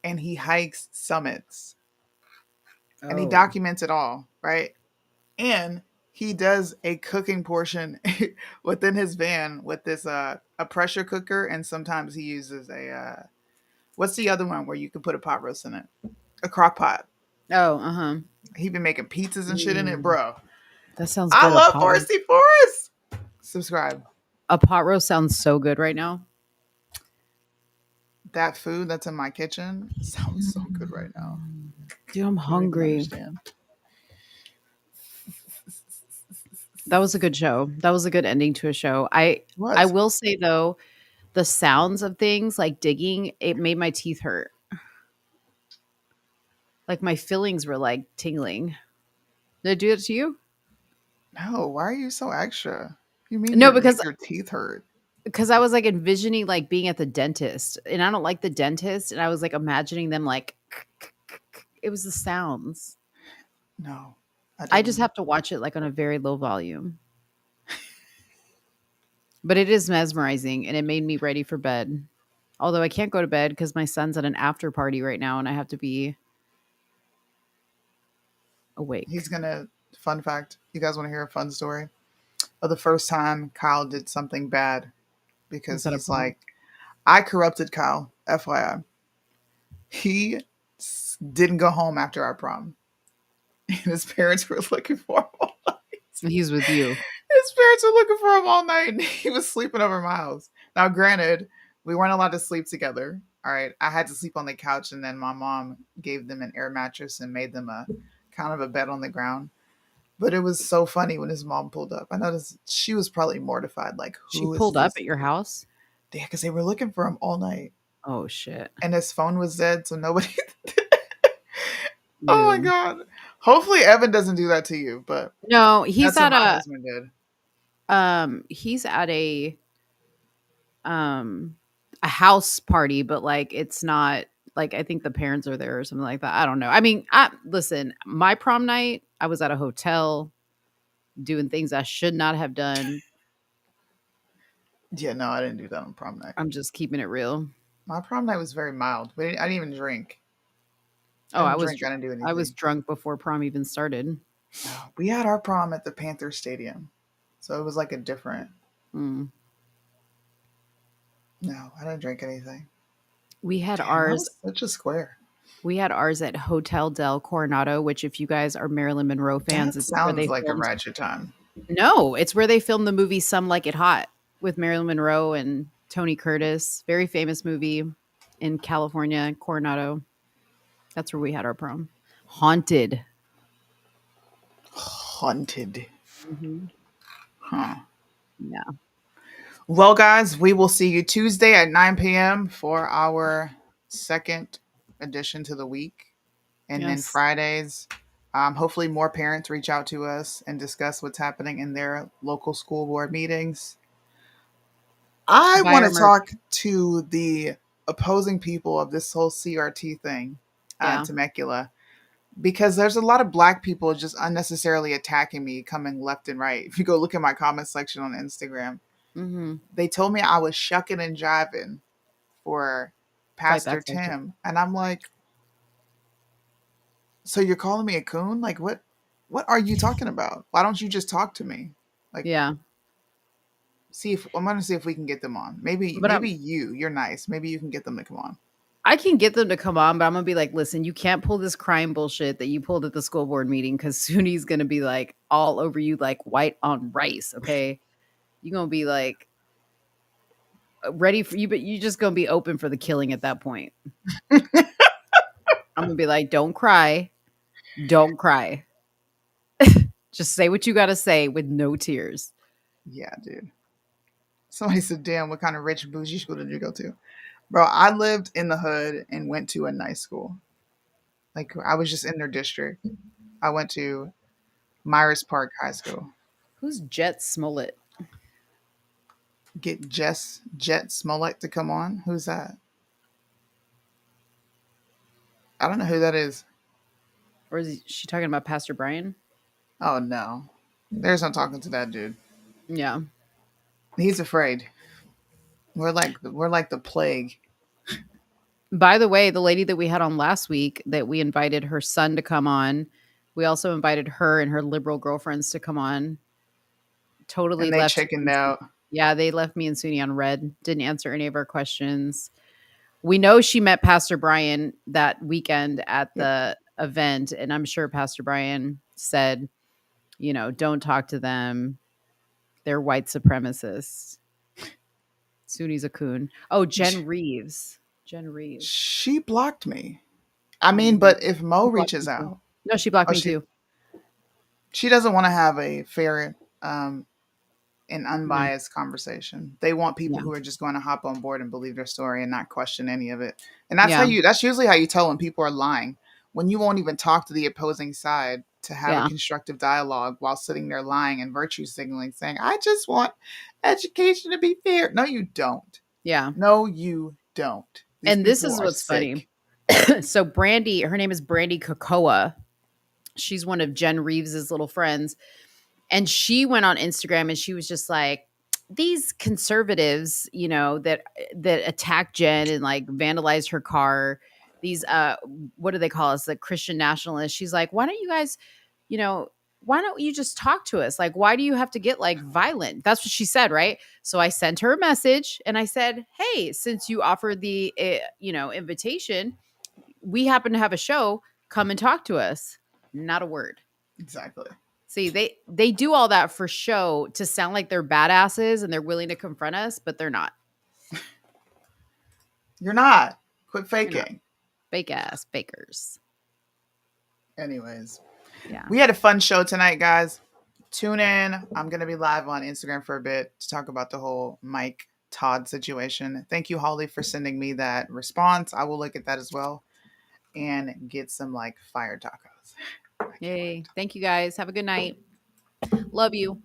and he hikes summits and he Oh. documents it all, right? And he does a cooking portion within his van with this a pressure cooker, and sometimes he uses a what's the other one where you can put a pot roast in it? A crock pot. Oh, uh-huh. He been making pizzas and shit in it, bro. That sounds good. I love Foresty Forest. Subscribe. A pot roast sounds so good right now. That food that's in my kitchen sounds so good right now. Dude, I'm You don't even hungry. understand. That was a good show. That was a good ending to a show. I Was. will say though, the sounds of things like digging, it made my teeth hurt. Like my fillings were like tingling. Did I do that to you? No, why are you so extra? You mean No, make because your teeth hurt? I was like envisioning like being at the dentist, and I don't like the dentist, and I was like imagining them like it was the sounds. No. I just have to watch it like on a very low volume. But it is mesmerizing and it made me ready for bed. Although I can't go to bed because my son's at an after party right now and I have to be awake. He's gonna. Fun fact. You guys want to hear a fun story? Of the first time Kyle did something bad, because Was that a he's prom? like, I corrupted Kyle. FYI, he didn't go home after our prom. And his parents were looking for him all night. He's with you. His parents were looking for him all night, and he was sleeping over my house. Now, granted, we weren't allowed to sleep together. All right, I had to sleep on the couch, and then my mom gave them an air mattress and made them a kind of a bed on the ground. But it was so funny when his mom pulled up. I noticed she was probably mortified. Like, She who is pulled up this? at your house? Yeah, because they were looking for him all night, Oh shit. and his phone was dead, so nobody. Oh my Dude. god! Hopefully, Evan doesn't do that to you. But No, he's that's what at my a husband did. he's at a house party, but like it's not like I think the parents are there or something like that. I don't know. I mean, listen, my prom night, I was at a hotel doing things I should not have done. Yeah, no, I didn't do that on prom night. I'm just keeping it real. My prom night was very mild. I didn't even drink. Oh, I didn't do anything. was drunk before prom even started. We had our prom at the Panther Stadium, so it was like a different. Mm. No, I didn't drink anything. We had Damn, ours. Such a square. We had ours at Hotel del Coronado, which, if you guys are Marilyn Monroe fans, That it's where sounds they like a filmed. ratchet time. No, it's where they filmed the movie Some Like It Hot with Marilyn Monroe and Tony Curtis. Very famous movie. in California, Coronado. That's where we had our prom. Haunted. Haunted. Mm-hmm. Huh. Yeah. Well, guys, we will see you Tuesday at 9 p.m. for our second addition to the week. And then Yes. Fridays, hopefully more parents reach out to us and discuss what's happening in their local school board meetings. I Buy want our to merch. talk to the opposing people of this whole CRT thing in Yeah. Temecula, because there's a lot of black people just unnecessarily attacking me, coming left and right. If you go look at my comment section on Instagram, Mm-hmm. they told me I was shucking and jiving for Fight Pastor back, Pastor. Tim. And I'm like, so you're calling me a coon? Like, what are you talking about? Why don't you just talk to me? Like, Yeah. I'm gonna see if we can get them on. Maybe But you're nice. Maybe you can get them to come on. I can get them to come on, but I'm gonna be like, listen, you can't pull this crime bullshit that you pulled at the school board meeting because Suni's gonna be like all over you like white on rice. Okay, you're gonna be like ready for you, but you just gonna be open for the killing at that point. I'm gonna be like, don't cry, don't cry. Just say what you gotta say with no tears. Yeah, dude. Somebody said, "Damn, what kind of rich bougie school did you go to?" Bro, I lived in the hood and went to a nice school. Like, I was just in their district. I went to Myers Park High School. Who's Jet Smollett? Get Jet Smollett to come on. Who's that? I don't know who that is. Or is she talking about Pastor Brian? Oh no, there's no talking to that dude. Yeah. He's afraid. We're like the plague. By the way, the lady that we had on last week that we invited her son to come on, we also invited her and her liberal girlfriends to come on. Totally And they left. chickened out. Yeah, they left me and Suni on red. Didn't answer any of our questions. We know she met Pastor Brian that weekend at the event, and I'm sure Pastor Brian said, don't talk to them. They're white supremacists. Suni's a coon. Oh, Jen Reeves. She blocked me. I mean, but if Mo reaches out, no, she blocked me too. She doesn't want to have a fair and unbiased conversation. They want people who are just going to hop on board and believe their story and not question any of it. And that's usually how you tell when people are lying. When you won't even talk to the opposing side to have a constructive dialogue while sitting there lying and virtue signaling, saying, I just want education to be fair. No, you don't. Yeah. No, you don't. And this is what's funny. So Brandy, her name is Brandy Cocoa. She's one of Jen Reeves's little friends. And she went on Instagram and she was just like, these conservatives, that attack Jen and like vandalize her car. These, what do they call us? The Christian nationalists. She's like, why don't you guys, why don't you just talk to us? Like, why do you have to get like violent? That's what she said, right? So I sent her a message and I said, hey, since you offered the, invitation, we happen to have a show. Come and talk to us. Not a word. Exactly. See, they do all that for show to sound like they're badasses and they're willing to confront us, but they're not. You're not. Quit faking. Fake ass bakers. Anyways. Yeah. We had a fun show tonight, guys. Tune in. I'm going to be live on Instagram for a bit to talk about the whole Mike Todd situation. Thank you, Holly, for sending me that response. I will look at that as well and get some like fire tacos. Yay. Thank you guys. Have a good night. Love you.